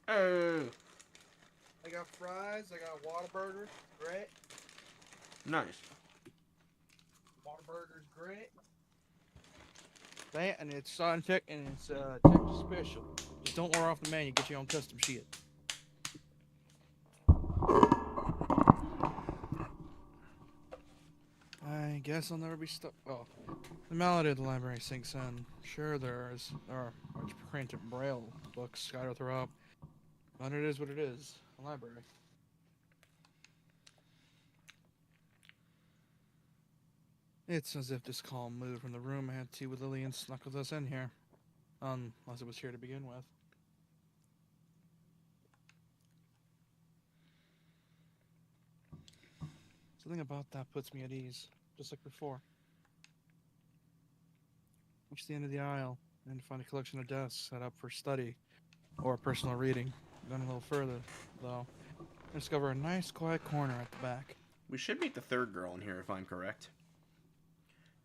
Oh, I got fries. I got Whataburger. Great. nice. Whataburger's great. That and it's salt and it's Texas special. Just don't order off the menu. Get your own custom shit. I guess I'll never be stuck. Oh, the malady of the library sinks in. Sure, there are much printed braille books scattered throughout, but it is what it is. A library. It's as if this calm mood from the room I had tea with Lillian snuck with us in here. Unless it was here to begin with. Something about that puts me at ease, just like before. Reach the end of the aisle and find a collection of desks set up for study or personal reading. Then a little further, though, I discover a nice quiet corner at the back. We should meet the third girl in here, if I'm correct.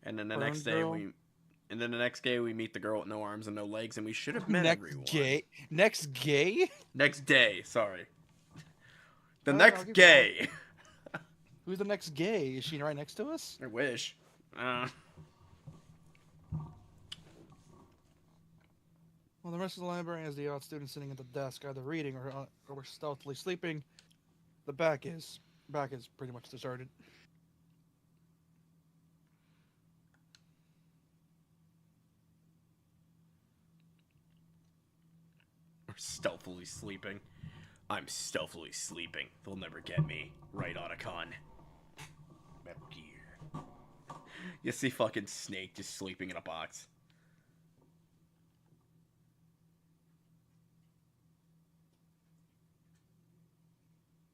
And then the Burn next day girl? we meet the girl with no arms and no legs, and we should have met Next everyone. gay? Next gay? Next day, sorry. The No, next keep gay. Who's the next gay? Is she right next to us? I wish. Well, the rest of the library has the odd student sitting at the desk, either reading or stealthily sleeping. The back is pretty much deserted. We're stealthily sleeping. I'm stealthily sleeping. They'll never get me. Right, Otacon. Metal Gear. You see fucking Snake just sleeping in a box.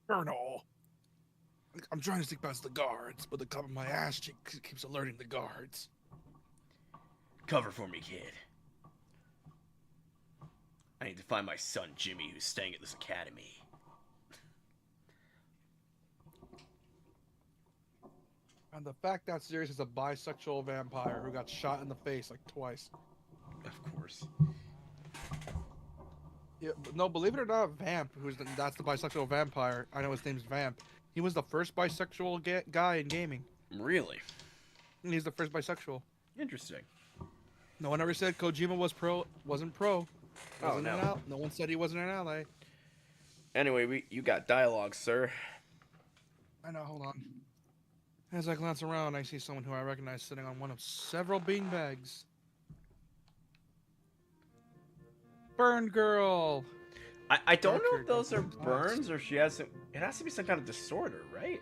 Colonel! I'm trying to stick past the guards, but the cup of my ass cheek keeps alerting the guards. Cover for me, kid. I need to find my son, Jimmy, who's staying at this academy. And the fact that Sirius is a bisexual vampire who got shot in the face like twice. Of course. Yeah, no, believe it or not, Vamp, that's the bisexual vampire. I know his name's Vamp. He was the first bisexual guy in gaming. Really? And he's the first bisexual. Interesting. No one ever said Kojima wasn't pro. Oh, no. No one said he wasn't an ally. Anyway, you got dialogue, sir. I know, hold on. As I glance around, I see someone who I recognize sitting on one of several beanbags. Burn girl! I don't know Darker if those are than burns or she has some... It has to be some kind of disorder, right?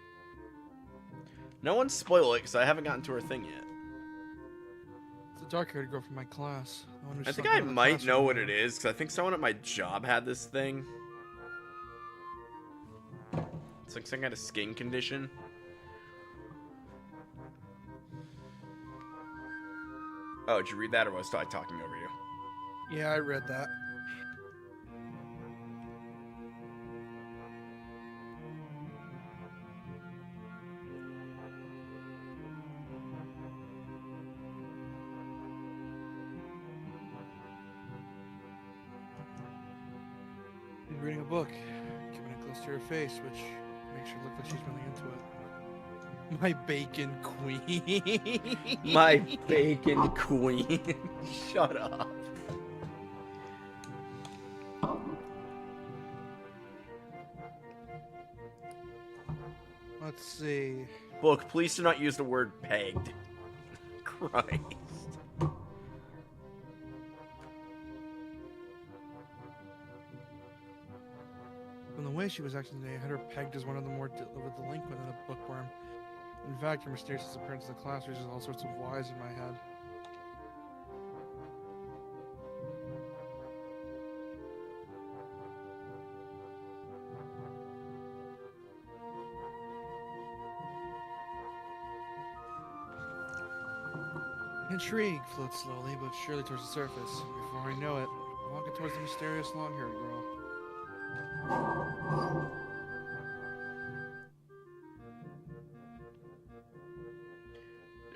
No one spoil it, because I haven't gotten to her thing yet. It's a dark-haired girl from my class. I think I might know what it is, because I think someone at my job had this thing. It's like some kind of skin condition. Oh, did you read that, or was I talking over you? Yeah, I read that. reading a book, keeping it close to her face, which makes her look like she's really into it. My bacon queen. My bacon queen. Shut up. Let's see. Book, please do not use the word pegged. Christ. From the way she was acting today, I had her pegged as one of the more delinquent than a bookworm. In fact, her mysterious disappearance in the class raises all sorts of whys in my head. Intrigue floats slowly but surely towards the surface. Before I know it, I'm walking towards the mysterious long-haired girl.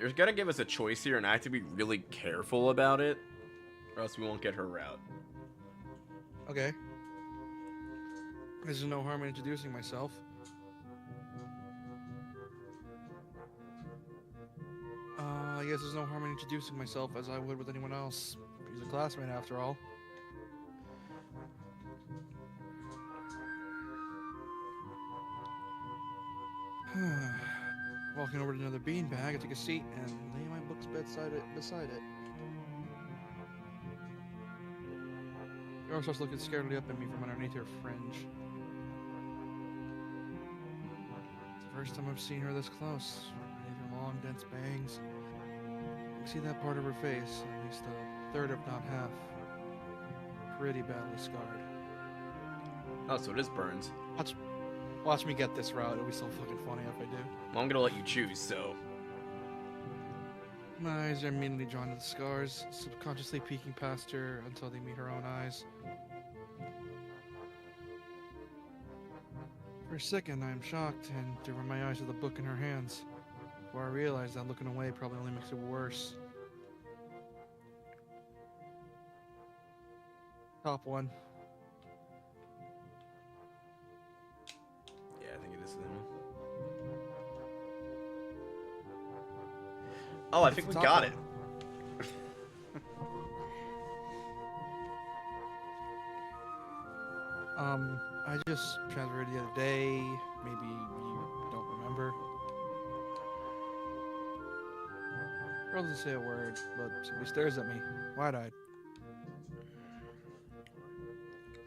They're gonna give us a choice here, and I have to be really careful about it, or else we won't get her route. Okay. There's no harm in introducing myself. I guess there's no harm in introducing myself as I would with anyone else. He's a classmate after all. Walking over to another beanbag, I take a seat and lay my books beside it. The girl starts looking scaredly up at me from underneath her fringe. It's the first time I've seen her this close. Beneath her long, dense bangs, I can see that part of her face, at least a third, if not half, pretty badly scarred. Oh, so it is burns. Watch me get this route. It'll be so fucking funny if I do. Well, I'm gonna let you choose, so... My eyes are immediately drawn to the scars, subconsciously peeking past her until they meet her own eyes. For a second, I am shocked and turn my eyes to the book in her hands, before I realize that looking away probably only makes it worse. Top one. Yeah, I think it is them. Oh, I think we got it. I just transferred the other day. Maybe you don't remember. Girl doesn't say a word, but simply stares at me, wide-eyed.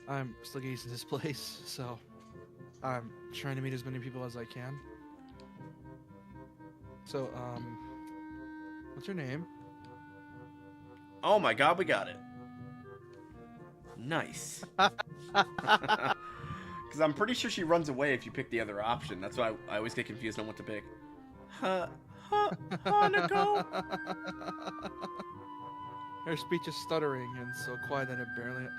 I'm still getting used to this place, so I'm trying to meet as many people as I can. So, what's your name? Oh my god, we got it. Nice. Because I'm pretty sure she runs away if you pick the other option. That's why I always get confused on what to pick. Hanako. Her speech is stuttering and so quiet that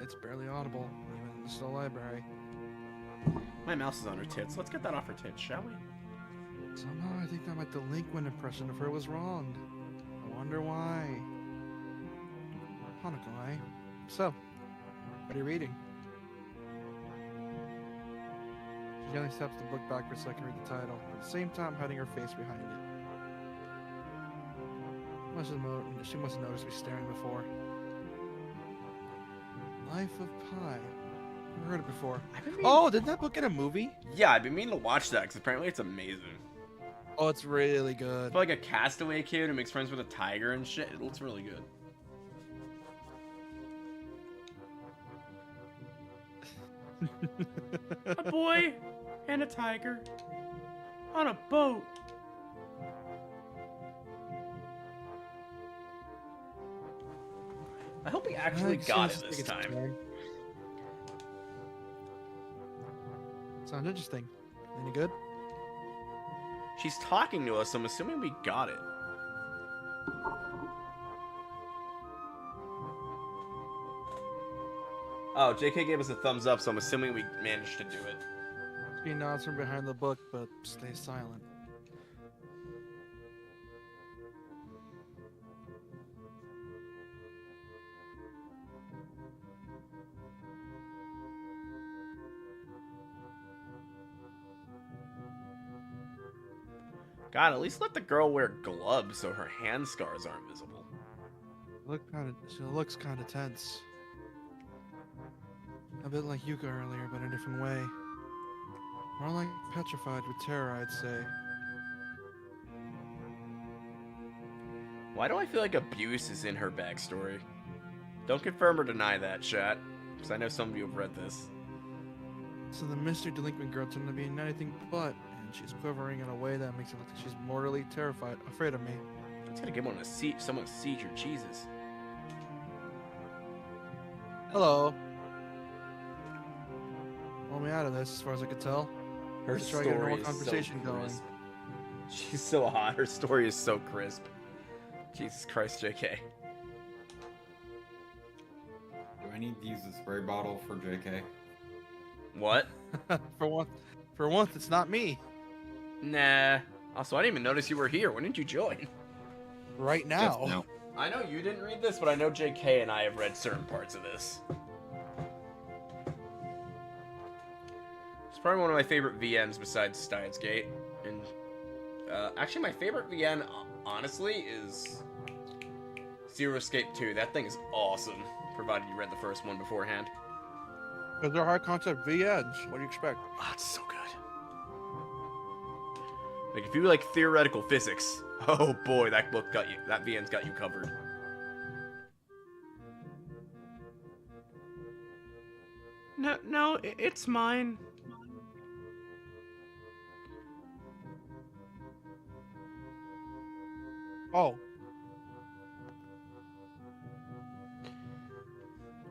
it's barely audible, even in the still library. My mouse is on her tits. Let's get that off her tits, shall we? Somehow I think that my delinquent impression of her was wrong. I wonder why. Hanako, eh? So, what are you reading? She gently steps the book backwards so I can read the title, at the same time hiding her face behind it. She must have noticed me staring before. Life of Pi. Never heard it before. Oh, didn't that book get a movie? Yeah, I've been meaning to watch that because apparently it's amazing. Oh, it's really good. It's like a castaway kid who makes friends with a tiger and shit. It looks really good. A boy and a tiger on a boat. I hope he actually got it this time. Sounds interesting. Any good? She's talking to us, so I'm assuming we got it. Oh, JK gave us a thumbs up, so I'm assuming we managed to do it. She nods from behind the book, but stays silent. God, at least let the girl wear gloves so her hand scars aren't visible. She looks kind of tense. A bit like Yuka earlier, but in a different way. More like petrified with terror, I'd say. Why do I feel like abuse is in her backstory? Don't confirm or deny that, chat, because I know some of you have read this. So the mystery delinquent girl turned to be anything but, and she's quivering in a way that makes it look like she's mortally terrified, afraid of me. It's gonna give someone a seizure, Jesus. Hello. Pull me out of this, as far as I could tell. Her Let's try to get a normal story is conversation so going. crisp. She's so hot. Her story is so crisp. Jesus Christ, JK. Do I need to use the spray bottle for JK? What? For once, it's not me. Nah. Also, I didn't even notice you were here. When did you join? Right now. Just now. I know you didn't read this, but I know JK and I have read certain parts of this. It's probably one of my favorite VNs besides Steins Gate. And actually, my favorite VN, honestly, is Zero Escape 2. That thing is awesome, provided you read the first one beforehand. Because they're high concept VNs. What do you expect? Oh, it's so good. Like, if you like theoretical physics, oh boy, that book got you. That VN's got you covered. No, it's mine. Oh,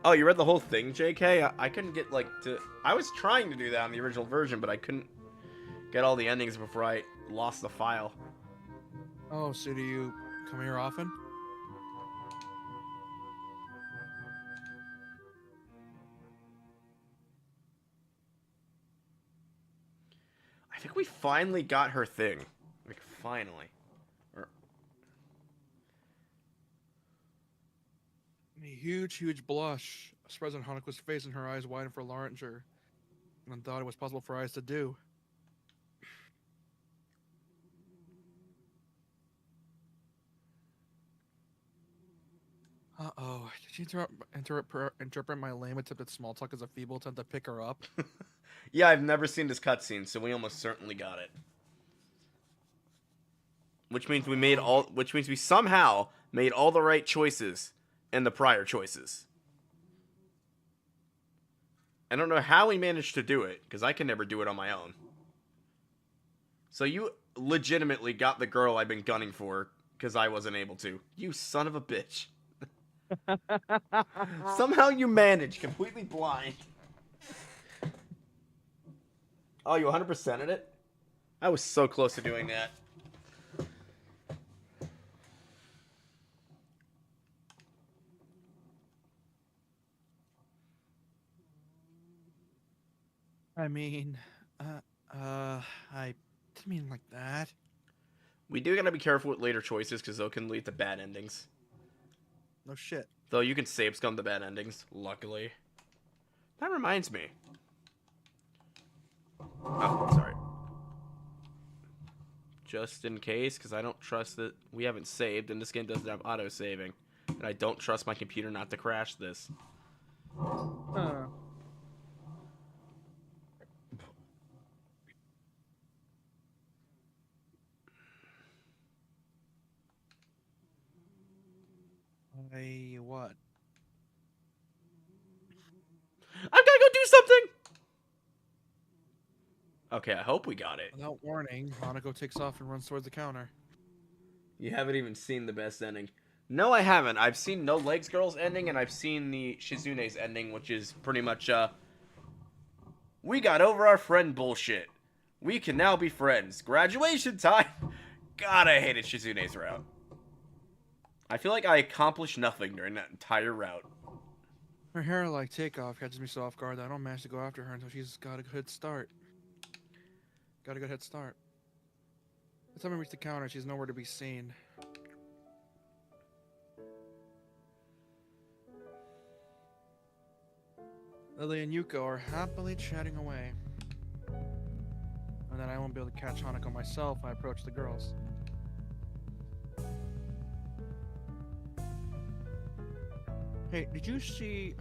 Oh, you read the whole thing, JK? I couldn't get, like, to... I was trying to do that on the original version, but I couldn't get all the endings before I lost the file. oh. So do you come here often? I think we finally got her thing. Like, finally. Or... A huge blush spreads on Hanako's face and her eyes widen for larger than thought it was possible for eyes to do. Uh-oh. Did you interpret my lame attempt at small talk as a feeble attempt to pick her up? Yeah, I've never seen this cutscene, so we almost certainly got it. Which means we somehow made all the right choices in the prior choices. I don't know how we managed to do it, because I can never do it on my own. So you legitimately got the girl I've been gunning for, because I wasn't able to. You son of a bitch. Somehow you managed, completely blind. Oh, you 100%ed it? I was so close to doing that. I mean, I didn't mean like that. We do gotta be careful with later choices, because those can lead to bad endings. No shit. Though you can save scum the bad endings, luckily. That reminds me. Oh, sorry. Just in case, because I don't trust that we haven't saved, and this game doesn't have auto-saving. And I don't trust my computer not to crash this. What? I've gotta go do something! Okay, I hope we got it. Without warning, Hanako takes off and runs towards the counter. You haven't even seen the best ending. No, I haven't. I've seen No Legs Girl's ending, and I've seen the Shizune's ending, which is pretty much, we got over our friend bullshit. We can now be friends. Graduation time! God, I hated Shizune's route. I feel like I accomplished nothing during that entire route. Her hair-like takeoff catches me so off guard that I don't manage to go after her until she's got a good start. Got a good head start. By the time I reach the counter, she's nowhere to be seen. Lily and Yuko are happily chatting away. And then I won't be able to catch Hanako myself. I approach the girls. Hey, did you see,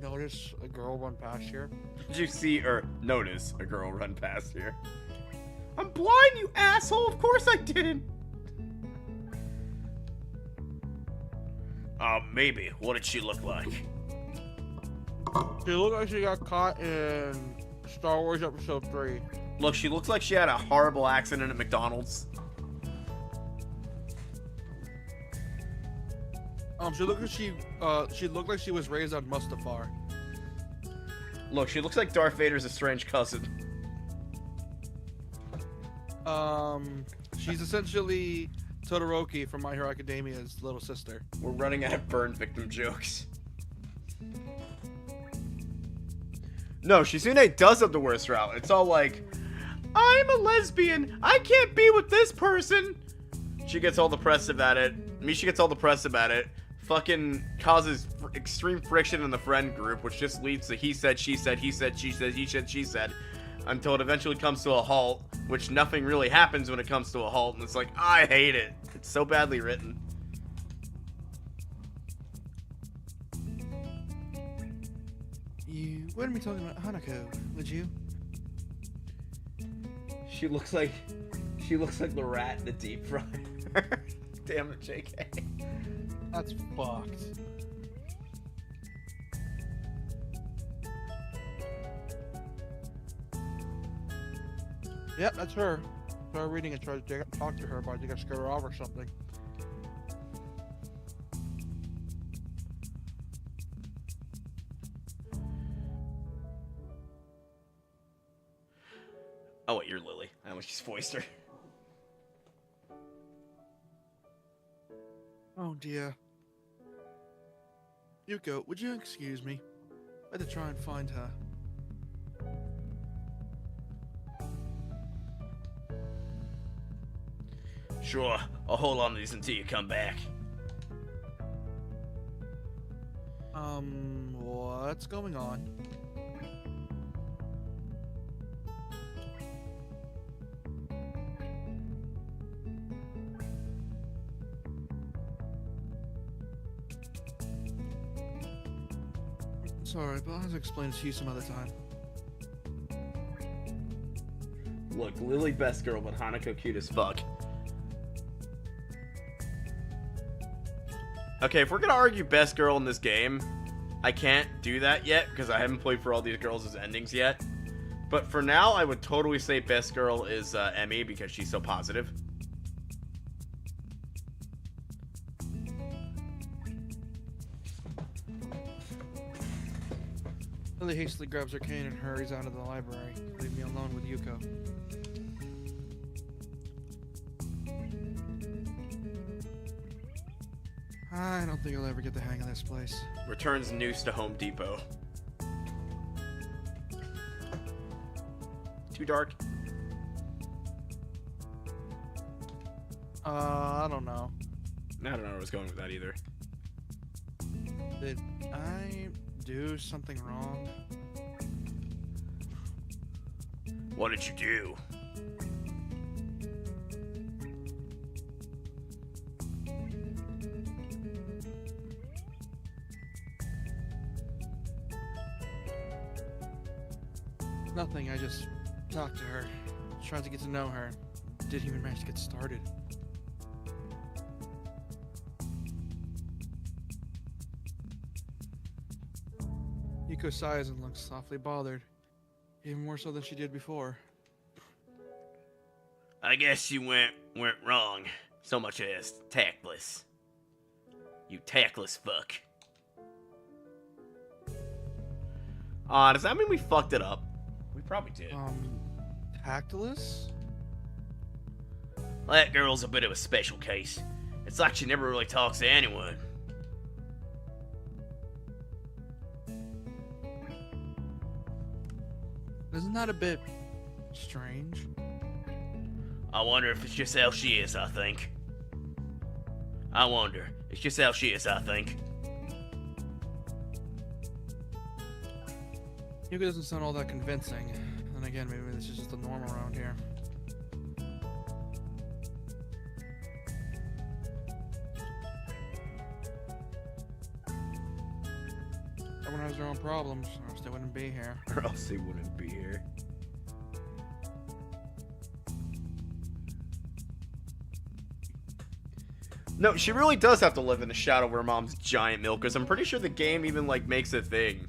notice a girl run past here? Did you see or notice a girl run past here? I'm blind, you asshole! Of course I didn't! Maybe. What did she look like? She looked like she got caught in Star Wars Episode 3. Look, she looks like she had a horrible accident at McDonald's. She looked like she was raised on Mustafar. Look, she looks like Darth Vader's estranged cousin. She's essentially Todoroki from My Hero Academia's little sister. We're running out of burn victim jokes. No, Shizune does have the worst route. It's all like, I'm a lesbian. I can't be with this person. She gets all depressed about it. Misha gets all depressed about it. Fucking causes extreme friction in the friend group, which just leads to he said, she said, he said, she said, he said, she said, until it eventually comes to a halt, which nothing really happens when it comes to a halt, and it's like, I hate it. It's so badly written. You wouldn't be talking about Hanako, would you? She looks like the rat in the deep fryer. Damn it, JK. That's fucked. Yep, that's her. Start reading and try to talk to her, but I think I scared her off or something. Oh, wait, you're Lily. I almost just voiced her. Oh dear. Yuko, would you excuse me? I had to try and find her. Sure, I'll hold on to these until you come back. What's going on? Sorry, but I'll have to explain it to you some other time. Look, Lily best girl, but Hanako cute as fuck. Okay, if we're gonna argue best girl in this game, I can't do that yet because I haven't played for all these girls' endings yet. But for now, I would totally say best girl is Emmy because she's so positive. Lily hastily grabs her cane and hurries out of the library. Leave me alone with Yuko. I don't think I'll ever get the hang of this place. Returns Noose to Home Depot. Too dark? I don't know. I don't know where I was going with that either. Did I do something wrong? What did you do? Nothing, I just talked to her. Tried to get to know her. Didn't even manage to get started. Yuko sighs and looks softly bothered. Even more so than she did before. I guess you weren't wrong so much as tactless. You tactless fuck. Does that mean we fucked it up? We probably did. Tactless? That girl's a bit of a special case. It's like she never really talks to anyone. Isn't that a bit strange? I wonder if it's just how she is, I think. I wonder. It's just how she is, I think. Yuko doesn't sound all that convincing. And again, maybe this is just the norm around here. Everyone has their own problems, or else they wouldn't be here. Or else they wouldn't be here. No, she really does have to live in the shadow of her mom's giant milk, because I'm pretty sure the game even, like, makes a thing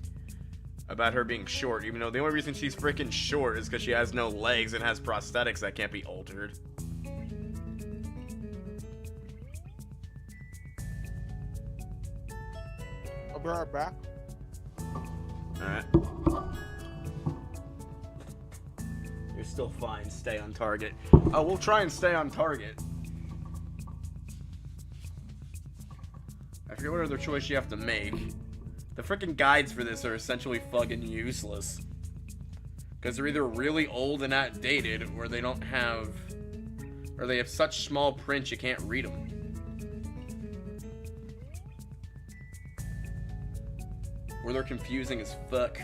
about her being short, even though the only reason she's freaking short is because she has no legs and has prosthetics that can't be altered. I'll be right back. Alright. You're still fine. Stay on target. Oh, we'll try and stay on target. I forget what other choice you have to make. The freaking guides for this are essentially fucking useless. Because they're either really old and outdated, or they don't have... Or they have such small print you can't read them. Or they're confusing as fuck.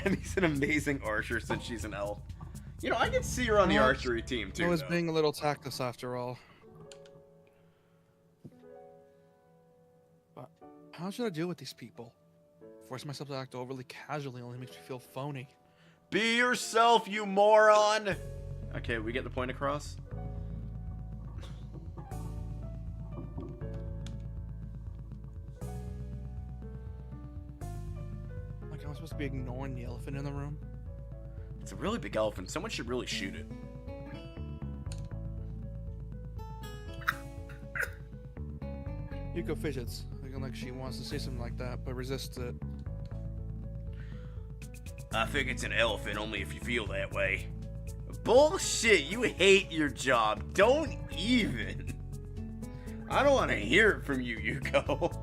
Emmy's an amazing archer since she's an elf. You know, I could see her on the archery team too. I was though. being a little tactless after all. But how should I deal with these people? Force myself to act overly casually only makes me feel phony. Be yourself, you moron! Okay, we get the point across? Like, am I supposed to be ignoring the elephant in the room? It's a really big elephant. Someone should really shoot it. Yuko fidgets, looking like she wants to say something like that, but resists it. I think it's an elephant only if you feel that way. Bullshit, you hate your job. Don't even. I don't want to hear it from you, Yuko.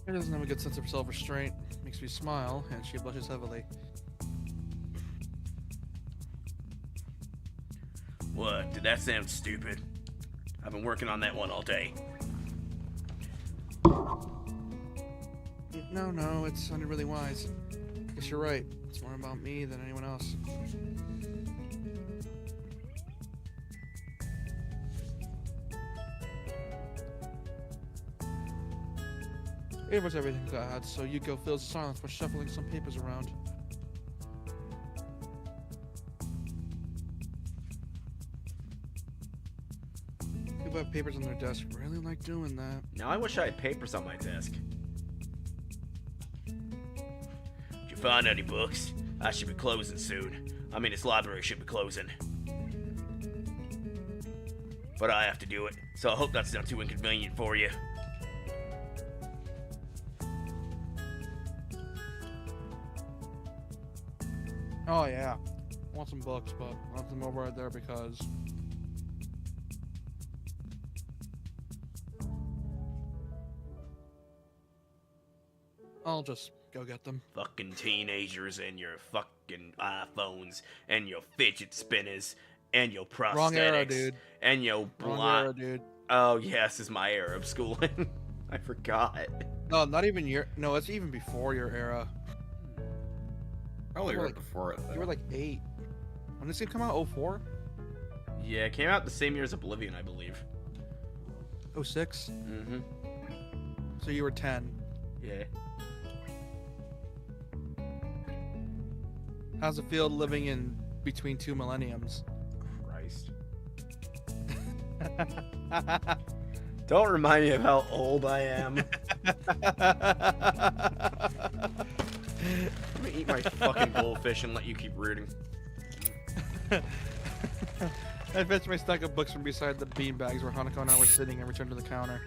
She doesn't have a good sense of self-restraint. Makes me smile, and she blushes heavily. What? Did that sound stupid? I've been working on that one all day. No, it sounded really wise. Guess you're right. It's more about me than anyone else. It was everything God, so Yuko fills the silence by shuffling some papers around. People have papers on their desk. Really like doing that. Now I wish I had papers on my desk. Did you find any books? I should be closing soon. I mean, this library should be closing. But I have to do it, so I hope that's not too inconvenient for you. Oh yeah, I want some books, but I left them over right there because I'll just go get them. Fucking teenagers and your fucking iPhones and your fidget spinners and your prosthetics. Wrong era, dude. And your Wrong era, dude. Oh, yes, is my era of schooling. I forgot. No, not even your. No, it's even before your era. Probably You were right like- before it, though. You were like 8. When did this game come out? 04? Yeah, it came out the same year as Oblivion, I believe. 06? Mm-hmm. So you were 10. Yeah. How's it feel living in between 2 millenniums? Christ. Don't remind me of how old I am. I'm gonna eat my fucking goldfish and let you keep rooting. I fetched my stack of books from beside the beanbags where Hanako and I were sitting and returned to the counter.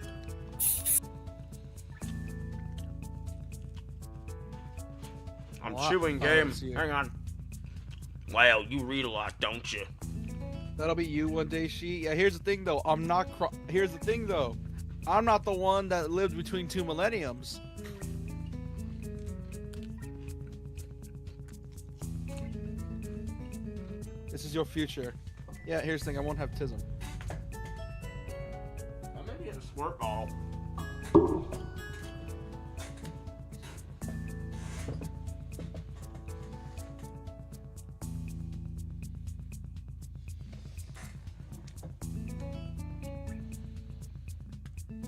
I'm Wow. chewing Oh, game. it's you. Hang on. Wow, you read a lot, don't you? That'll be you one day, she. Yeah, here's the thing though. Here's the thing though. I'm not the one that lived between 2 millenniums. This is your future. Yeah, here's the thing. I won't have tism. I'm gonna get a squirt ball.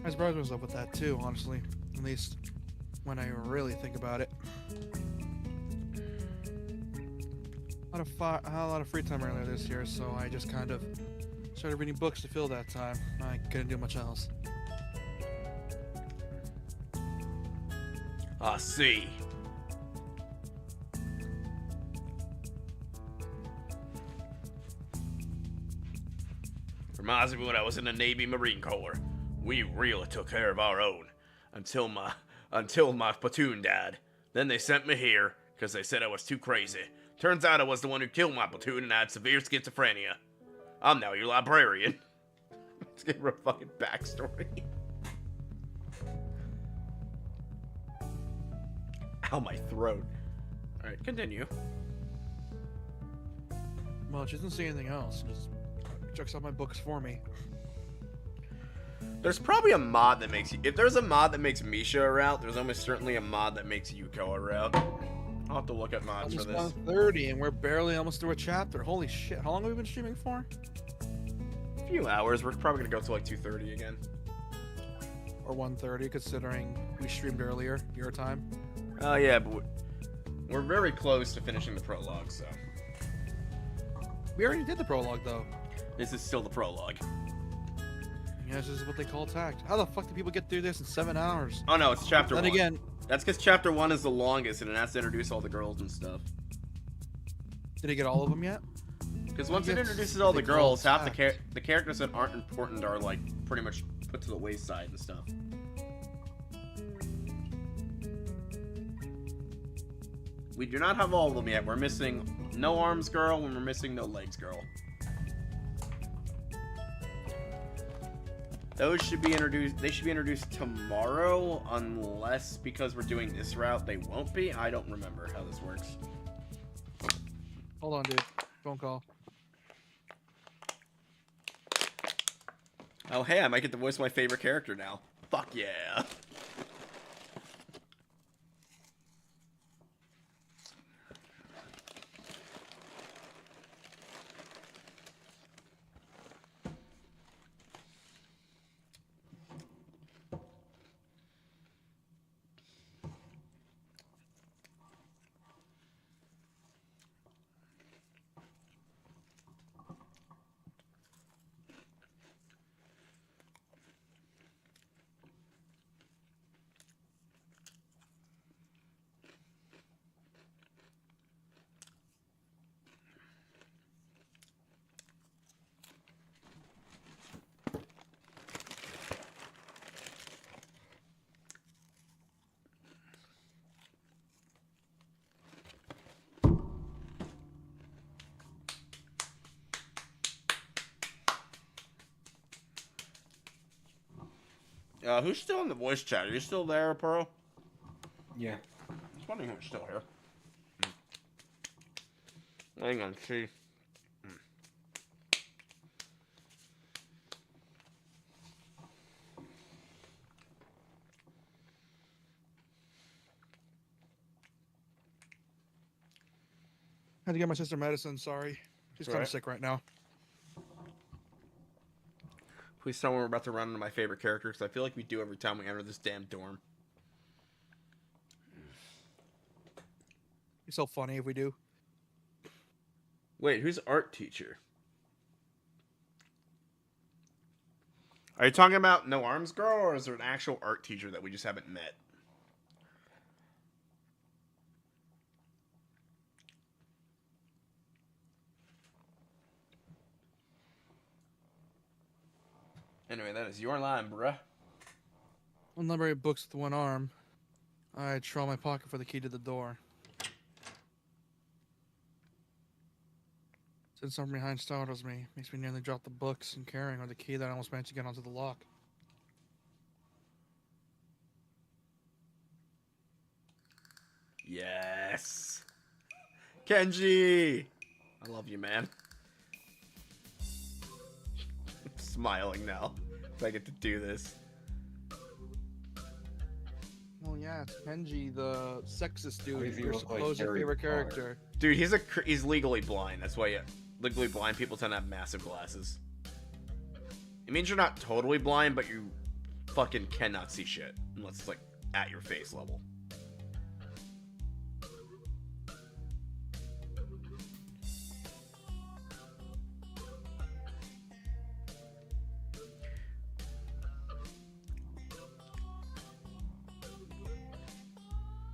I surprised myself with that too, honestly. At least when I really think about it. I had a lot of free time earlier this year, so I just kind of started reading books to fill that time. I couldn't do much else. I see. Reminds me when I was in the Navy Marine Corps. We really took care of our own until my platoon died. Then they sent me here because they said I was too crazy. Turns out I was the one who killed my platoon and I had severe schizophrenia. I'm now your librarian. Let's give her a fucking backstory. Ow, my throat. Alright, continue. Well, she doesn't say anything else. Just checks out my books for me. There's probably a mod that makes you... If there's a mod that makes Misha a route, there's almost certainly a mod that makes Yuko a route. I'll have to look at mods for Almost this. 1:30 and we're barely almost through a chapter. Holy shit. How long have we been streaming for? A few hours. We're probably gonna go to like 2:30 again. Or 1:30, considering we streamed earlier, your time. Oh yeah, but we're very close to finishing the prologue, so... We already did the prologue, though. This is still the prologue. Yeah, this is what they call tact. How the fuck do people get through this in 7 hours? Oh no, it's chapter 1. Then again, That's because chapter 1 is the longest and it has to introduce all the girls and stuff. did he get all of them yet? Because once it Yes, introduces all the they call girls, it half tact. the characters that aren't important are like pretty much put to the wayside and stuff. We do not have all of them yet. We're missing no arms girl and we're missing no legs girl. Those should be introduced. They should be introduced tomorrow, unless because we're doing this route, they won't be. I don't remember how this works. Hold on, dude. Phone call. Oh, hey, I might get to voice my favorite character now. Fuck yeah. Who's still in the voice chat? Are you still there, Pearl? Yeah. Just wondering who's still here. Hang on, see. Had to get my sister medicine, sorry. She's kind Right. of sick right now. Please tell me we're about to run into my favorite character, because I feel like we do every time we enter this damn dorm. It's so funny if we do. Wait, who's art teacher? Are you talking about No Arms Girl, or is there an actual art teacher that we just haven't met? Anyway, that is your line, bruh. Unlibrary books with one arm. I draw my pocket for the key to the door. Since someone behind startles me, makes me nearly drop the books and carrying or the key that I almost managed to get onto the lock. Yes. Kenji! I love you, man. smiling now. If I get to do this. Well, yeah, it's Kenji, the sexist Why dude, does he your look like supposed Harry favorite Potter? character. Dude, he's legally blind. That's why legally blind people tend to have massive glasses. It means you're not totally blind, but you fucking cannot see shit. Unless it's, like, at your face level.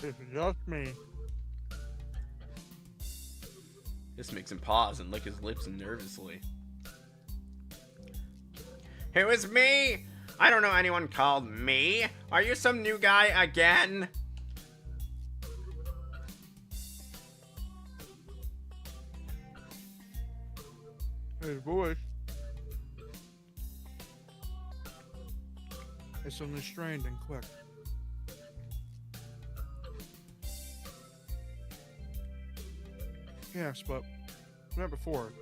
It's just me. This makes him pause and lick his lips nervously. Who is me? I don't know anyone called me. Are you some new guy again? His voice. It's something strained and quick. Yes, but not before.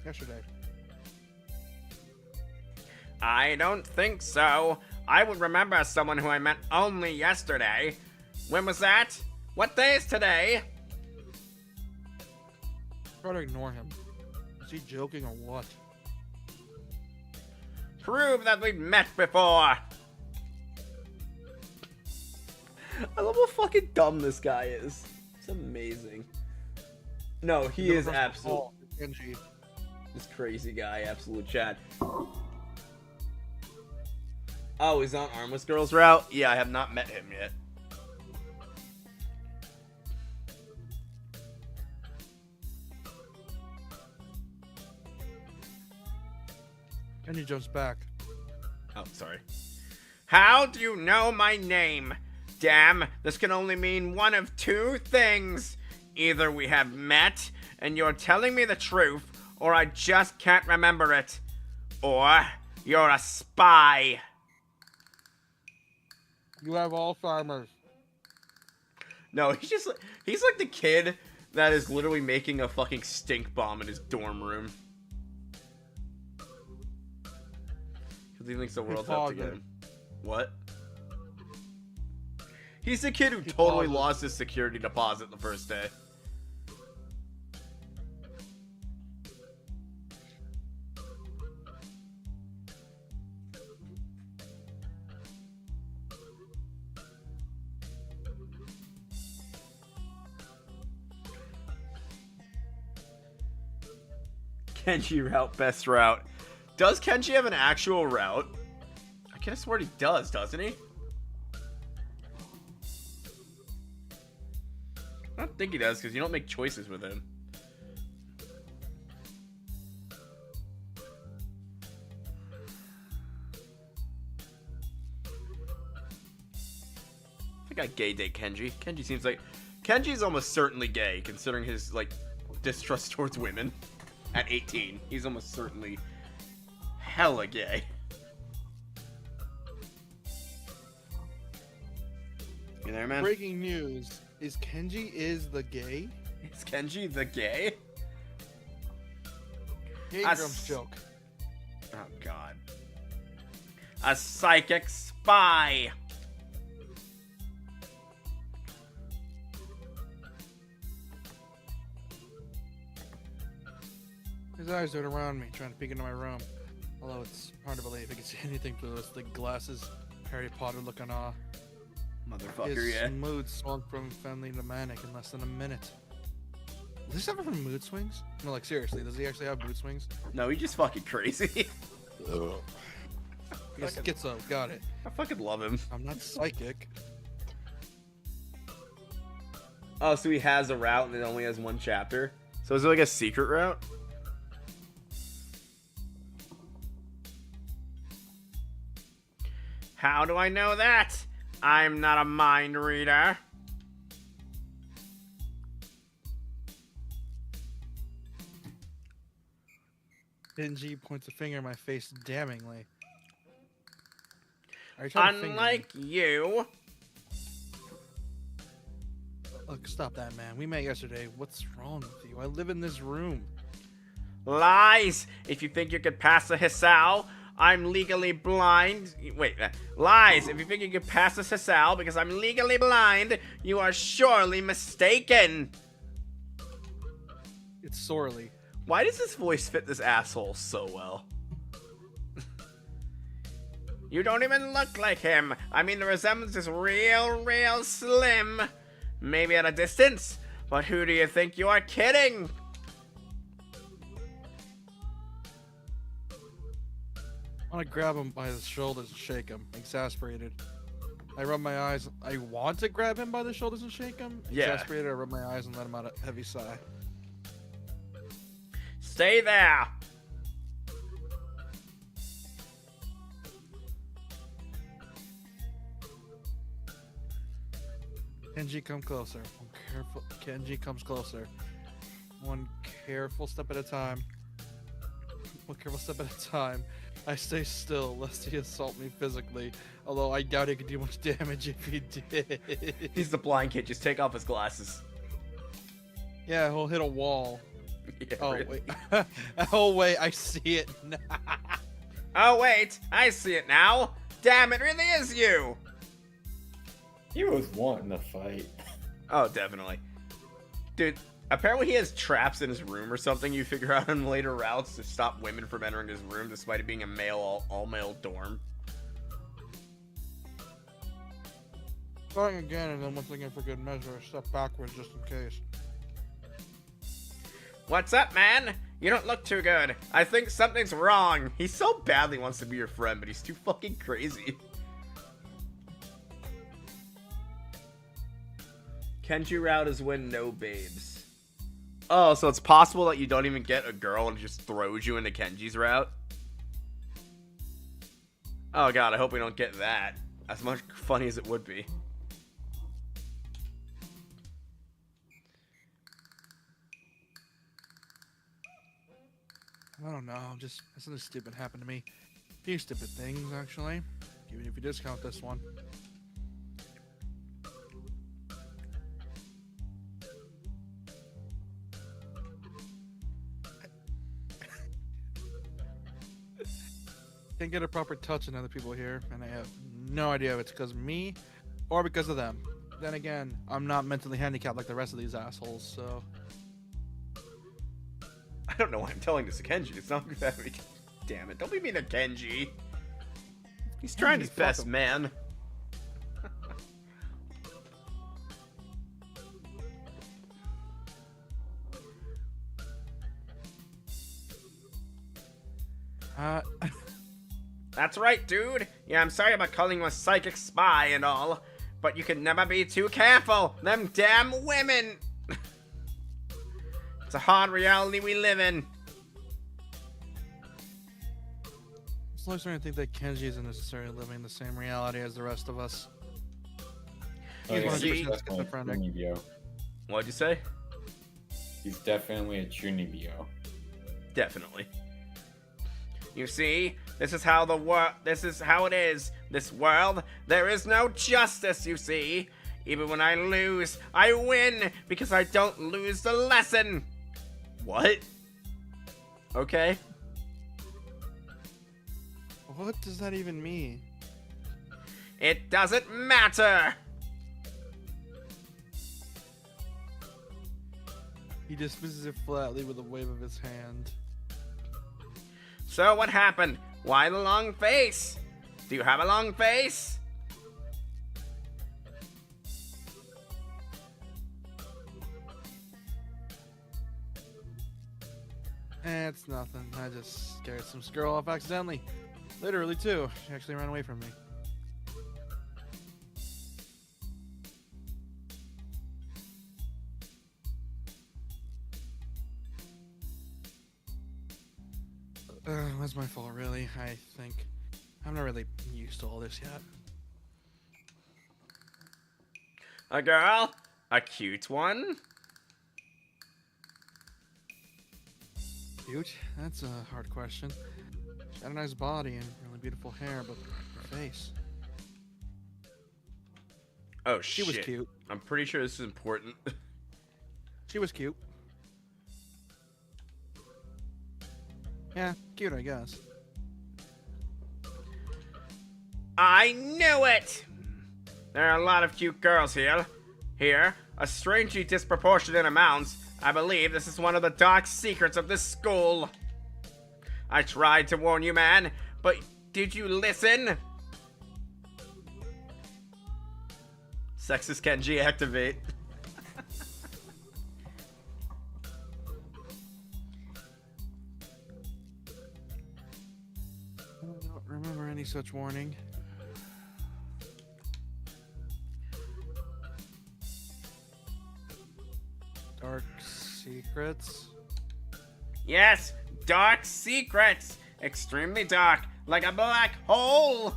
Yesterday. I don't think so. I would remember someone who I met only yesterday. When was that? What day is today? Try to ignore him. Is he joking or what? Prove that we've met before. I love how fucking dumb this guy is. It's amazing. No, he is absolute. Kenji. This crazy guy, absolute Chad. Oh, he's on Armless Girl's route? Yeah, I have not met him yet. Kenji jumps back. Oh, sorry. How do you know my name? Damn, this can only mean one of two things. Either we have met, and you're telling me the truth, or I just can't remember it. Or you're a spy. You have Alzheimer's. No, he's like the kid that is literally making a fucking stink bomb in his dorm room. Because he thinks the world's out to get him. What? He's the kid who totally lost his security deposit the first day. Kenji route, best route. Does Kenji have an actual route? I could have sworn he does, doesn't he? I don't think he does, because you don't make choices with him. I think I'd gay date Kenji. Kenji's almost certainly gay, considering his, like, distrust towards women. At 18, he's almost certainly hella gay. You there, man? Breaking news. Is Kenji the gay? Is Kenji the gay? Gay A Grumps joke. Oh, God. A psychic spy. His eyes are around me, trying to peek into my room. Although it's hard to believe he can see anything through those thick glasses. Harry Potter looking awe. Motherfucker, His yeah. mood swung from friendly to manic in less than a minute. Does he suffer from mood swings? No, like seriously, does he actually have mood swings? No, he's just fucking crazy. He's schizo, got it. I fucking love him. I'm not psychic. Oh, so he has a route and it only has one chapter? So is it like a secret route? How do I know that? I'm not a mind reader. Kenji points a finger in my face damningly. Are you trying to finger me? Unlike you. Look, stop that, man. We met yesterday. What's wrong with you? I live in this room. Lies! If you think you could pass a Hisao, I'm legally blind. Wait, lies. If you think you can pass this as Sal because I'm legally blind, you are surely mistaken. It's sorely. Why does this voice fit this asshole so well? You don't even look like him. I mean, the resemblance is real slim. Maybe at a distance, but who do you think you are kidding? I want to grab him by the shoulders and shake him, exasperated. I rub my eyes. I want to grab him by the shoulders and shake him. Yeah. Exasperated, I rub my eyes and let him out a heavy sigh. Stay there. Kenji, come closer. One careful. Kenji comes closer. One careful step at a time. One careful step at a time. I stay still lest he assault me physically. Although I doubt he could do much damage if he did. He's the blind kid. Just take off his glasses. Yeah, he'll hit a wall. Yeah, Oh really. wait. Oh wait, I see it now. Oh wait, I see it now. Damn, it really is you. He was wanting to fight. Oh, definitely. Dude, apparently he has traps in his room or something you figure out in later routes to stop women from entering his room despite it being a male, all-male dorm. Trying again, and then once again for good measure, I step backwards just in case. What's up, man? You don't look too good. I think something's wrong. He so badly wants to be your friend, but he's too fucking crazy. Kenji route is when no babes. Oh, so it's possible that you don't even get a girl and it just throws you into Kenji's route? Oh god, I hope we don't get that. As much funny as it would be. I don't know, just something stupid happened to me. A few stupid things, actually. Even if you discount this one. Can't get a proper touch on other people here, and I have no idea if it's because of me or because of them. Then again, I'm not mentally handicapped like the rest of these assholes, so... I don't know why I'm telling this to Kenji. It's not that we... Damn it, don't be mean to Kenji. He's trying his fuck best, him. man. That's right, dude. Yeah, I'm sorry about calling you a psychic spy and all, but you can never be too careful. Them damn women. It's a hard reality we live in. I'm slowly starting to think that Kenji isn't necessarily living the same reality as the rest of us. Oh, He's yeah, 100% he's definitely a schizophrenic. Chunibyo. What'd you say? He's definitely a Chunibyo. Definitely. You see, this is how it is. This world, there is no justice, you see. Even when I lose, I win because I don't lose the lesson. What? Okay. What does that even mean? It doesn't matter. He dismisses it flatly with a wave of his hand. So what happened? Why the long face? Do you have a long face? It's nothing. I just scared some girl off accidentally. Literally, too. She actually ran away from me. That's my fault, really. I think I'm not really used to all this yet. A girl? A cute one? Cute? That's a hard question. She had a nice body and really beautiful hair, but her face. Oh She shit. was cute. I'm pretty sure this is important. She was cute. Yeah, cute, I guess. I knew it! There are a lot of cute girls here. Here, a strangely disproportionate amounts. I believe this is one of the dark secrets of this school. I tried to warn you, man, but did you listen? Sexist Kenji activate. I don't remember any such warning. Dark secrets? Yes, dark secrets. Extremely dark, like a black hole.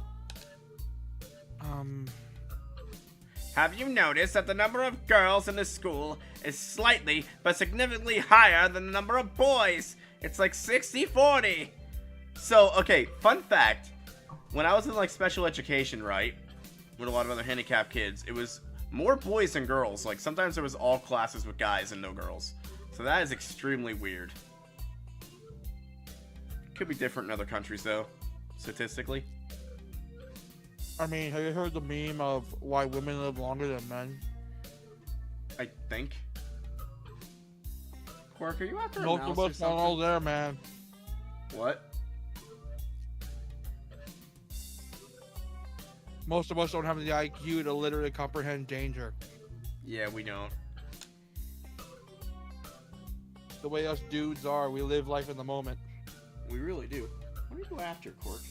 Have you noticed that the number of girls in the school is slightly but significantly higher than the number of boys? It's like 60-40. So, okay, fun fact. When I was in like special education, right, with a lot of other handicapped kids, it was more boys than girls. Like sometimes there was all classes with guys and no girls. So that is extremely weird. Could be different in other countries though, statistically. I mean, have you heard the meme of why women live longer than men? I think. Quark, are you after a Most mouse of or us aren't all something? there, man. What? Most of us don't have the IQ to literally comprehend danger. Yeah, we don't. The way us dudes are, we live life in the moment. We really do. What do you go after, Quark?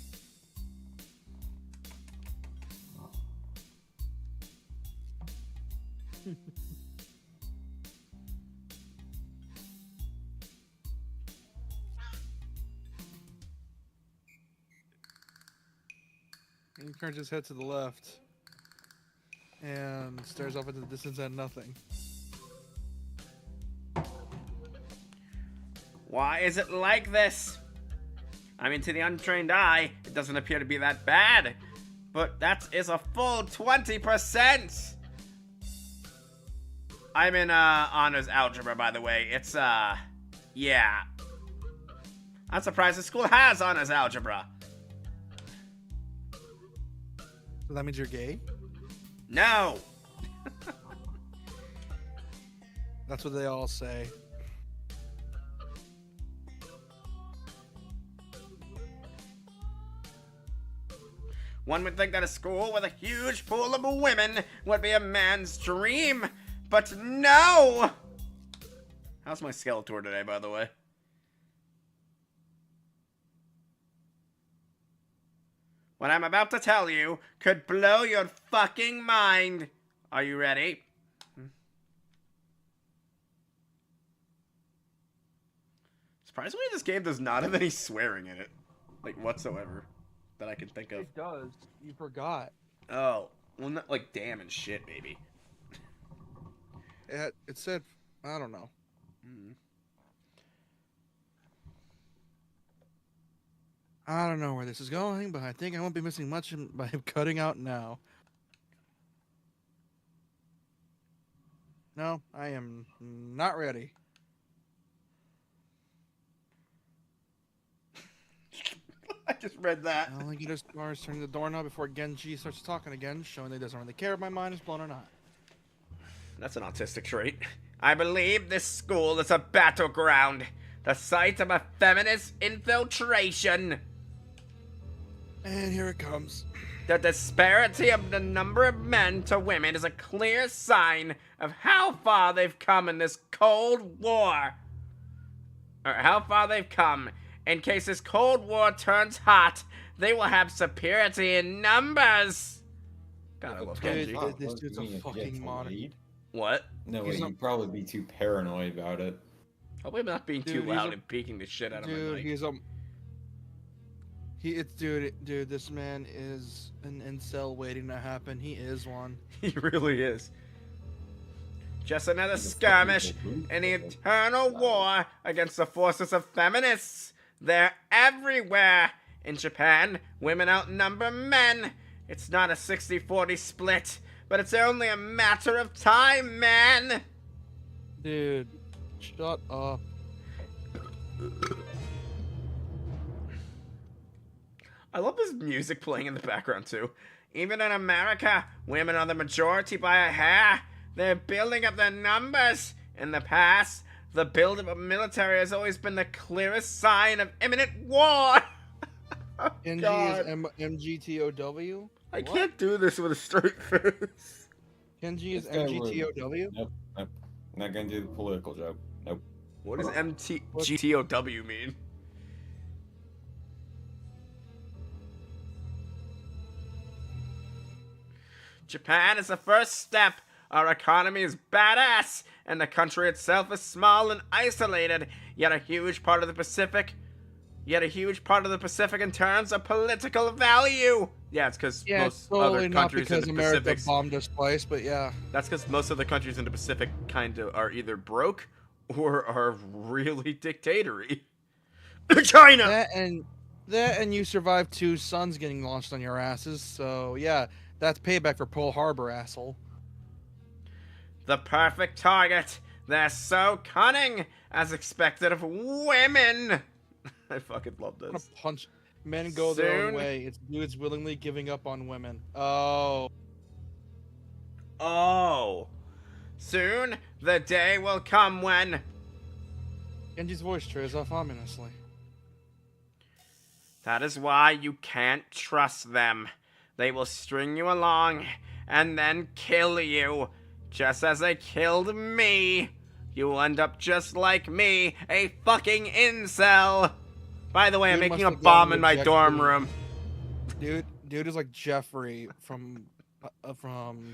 He turns his head to the left and stares off into the distance at nothing. Why is it like this? I mean, to the untrained eye, it doesn't appear to be that bad. But that is a full 20%! I'm in, honors algebra, by the way. It's, yeah. I'm surprised the school has honors algebra. So that means you're gay? No! That's what they all say. One would think that a school with a huge pool of women would be a man's dream, but no! How's my Skeletor today, by the way? What I'm about to tell you could blow your fucking mind. Are you ready? Surprisingly, this game does not have any swearing in it. Like, whatsoever. That I can think of. It does. You forgot. Oh. Well, not like damn and shit, maybe. It said, I don't know. I don't know where this is going, but I think I won't be missing much by cutting out now. No, I am not ready. I just read that. I only get as far as turning the doorknob before Genji starts talking again, showing that he doesn't really care if my mind is blown or not. That's an autistic trait. I believe this school is a battleground. The site of a feminist infiltration. And here it comes. The disparity of the number of men to women is a clear sign of how far they've come in this Cold War. Or how far they've come. In case this Cold War turns hot, they will have superiority in numbers. God, I love Dude, Kenji. Oh, this what dude's do a you mean if you fucking get to mon- lead? What? No, He's you'd probably be too paranoid about it. Hopefully I'm not being too Dude, he's loud a- and peeking the shit out of my Dude, mic. he's dude, this man is an incel waiting to happen. He is one. He really is. Just another He's a skirmish fucking in the brute. eternal war against the forces of feminists. They're everywhere. In Japan, women outnumber men. It's not a 60-40 split, but it's only a matter of time, man. Dude, shut up. I love this music playing in the background too. Even in America, women are the majority by a hair. They're building up their numbers. In the past, the build-up of military has always been the clearest sign of imminent war. Oh, NG God. is MGTOW? I can't do this with a straight face. Kenji is This guy would. MGTOW? Nope. I'm not gonna do the political joke. Nope. What does GTOW mean? Japan is the first step. Our economy is badass, and the country itself is small and isolated, yet a huge part of the Pacific in terms of political value. Yeah, it's because most totally other not countries in because the America Pacific. bombed us twice, but yeah. That's because most of the countries in the Pacific kind of are either broke or are really dictatory. China. That and you survived 2 suns getting launched on your asses, so yeah, that's payback for Pearl Harbor, asshole. The perfect target. They're so cunning, as expected of women. I fucking love I'm gonna this. punch men go their own Soon- way. It's dudes willingly giving up on women. Oh. Oh. Soon, the day will come when... Genji's voice trails off ominously. That is why you can't trust them. They will string you along and then kill you, just as they killed me. You will end up just like me, a fucking incel. By the way, I'm Dude making a must have bomb gotten in my dorm rejected. room. Dude is like Jeffrey from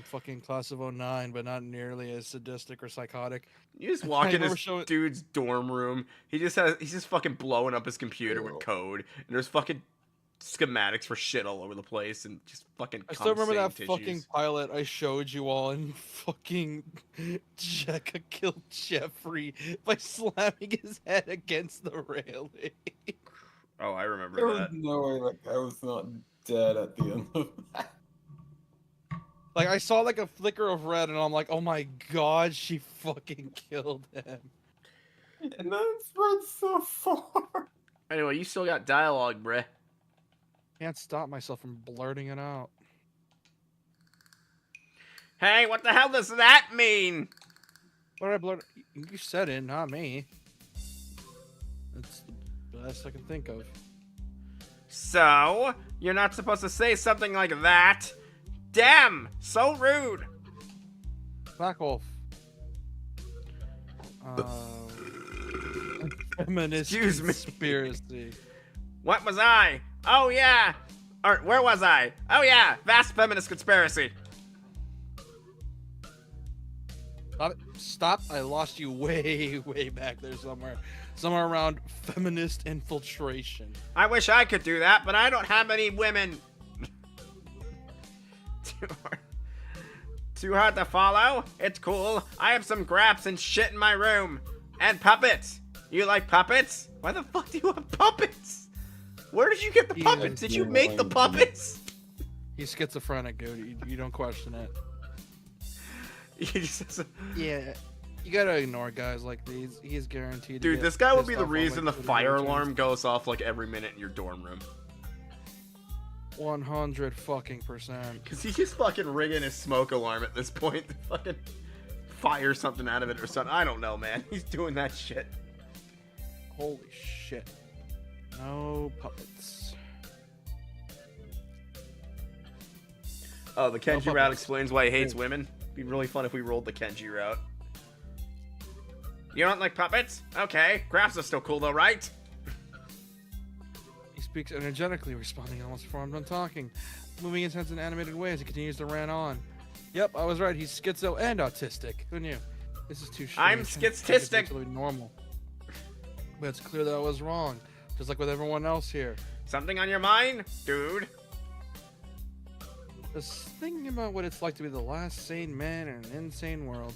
fucking Class of 09, but not nearly as sadistic or psychotic. You just walk in remember this showing- dude's dorm room. He's just fucking blowing up his computer with code, and there's fucking schematics for shit all over the place, and just fucking. I still remember that cum-stained fucking tissues. pilot I showed you all, and fucking Jekka killed Jeffrey by slamming his head against the railing. Oh, I remember There was that. no way that guy was not dead at the end of that. Like, I saw like a flicker of red, and I'm like, oh my god, she fucking killed him. And then it spread so far. Anyway, you still got dialogue, bruh. Can't stop myself from blurting it out. Hey, what the hell does that mean? What did I blurt? You said it, not me. That's the best I can think of. So, you're not supposed to say something like that? Damn, so rude. Back off. Feminist Excuse me. conspiracy. What was I? Oh yeah. Or where was I? Oh yeah, vast feminist conspiracy. Stop! I lost you way back there somewhere. Somewhere around feminist infiltration. I wish I could do that, but I don't have any women. Too hard to follow? It's cool. I have some graps and shit in my room. And puppets. You like puppets? Why the fuck do you have puppets? Where did you get the Yeah, puppets? Did you yeah, make the like- puppets? He's schizophrenic, dude. You don't question it. You just- Yeah, you gotta ignore guys like these. He's guaranteed. to Dude, get this guy would pissed be the off on, reason the like, fire Twitter alarm goes off like every minute in your dorm room. 100 fucking %. Cause he's just fucking ringing his smoke alarm at this point to fucking fire something out of it or something. I don't know, man. He's doing that shit. Holy shit. No puppets. Oh, the Kenji No route puppets. explains why he hates women. Be really fun if we rolled the Kenji route. You don't like puppets? Okay. Graphs are still cool though, right? He speaks energetically, responding almost before I'm done talking. Moving his hands in animated ways, he continues to rant on. Yep, I was right. He's schizo and autistic. Who knew? This is too strange. I'm I think it's schizotistic. absolutely normal. But it's clear that I was wrong, just like with everyone else here. Something on your mind, dude? Just thinking about what it's like to be the last sane man in an insane world.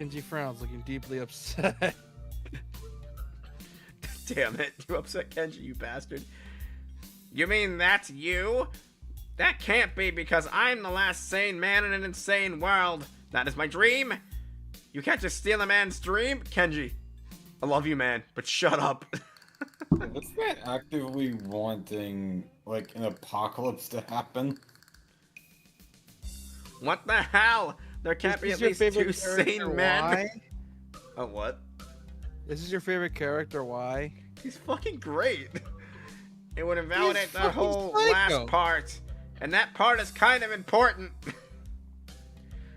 Kenji frowns, looking deeply upset. Damn it. You upset Kenji, you bastard. You mean that's you? That can't be because I'm the last sane man in an insane world. That is my dream. You can't just steal a man's dream. Kenji, I love you, man, but shut up. Is that actively wanting, like, an apocalypse to happen? What the hell? There can't be Is at your least favorite two character sane men. why? Oh, what? This is your favorite character. Why? He's fucking great. It would invalidate the fucking whole psycho. last part. And that part is kind of important.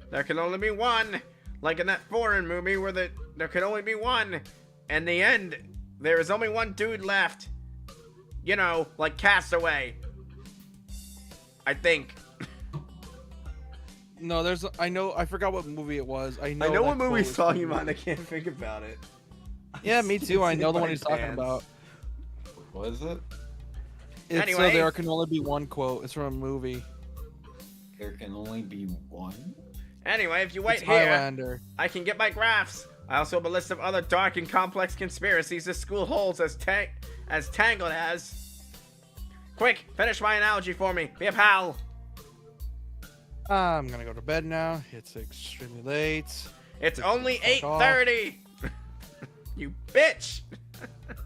There can only be one. Like in that foreign movie where there can only be one. In the end, there is only one dude left. You know, like Castaway. I think. No, there's. I know. I forgot what movie it was. I know what that movie quote he's is talking from- about. I can't think about it. Yeah, me too. I know the one he's talking Pants. about. What is it? It's Anyway. there can only be one quote. It's from a movie. There can only be one? Anyway, if you wait It's here, Highlander. I can get my graphs. I also have a list of other dark and complex conspiracies this school holds as tangled as. Quick, finish my analogy for me. Be a pal. I'm gonna go to bed now. It's extremely late. It's only Fuck off. 8:30. You bitch.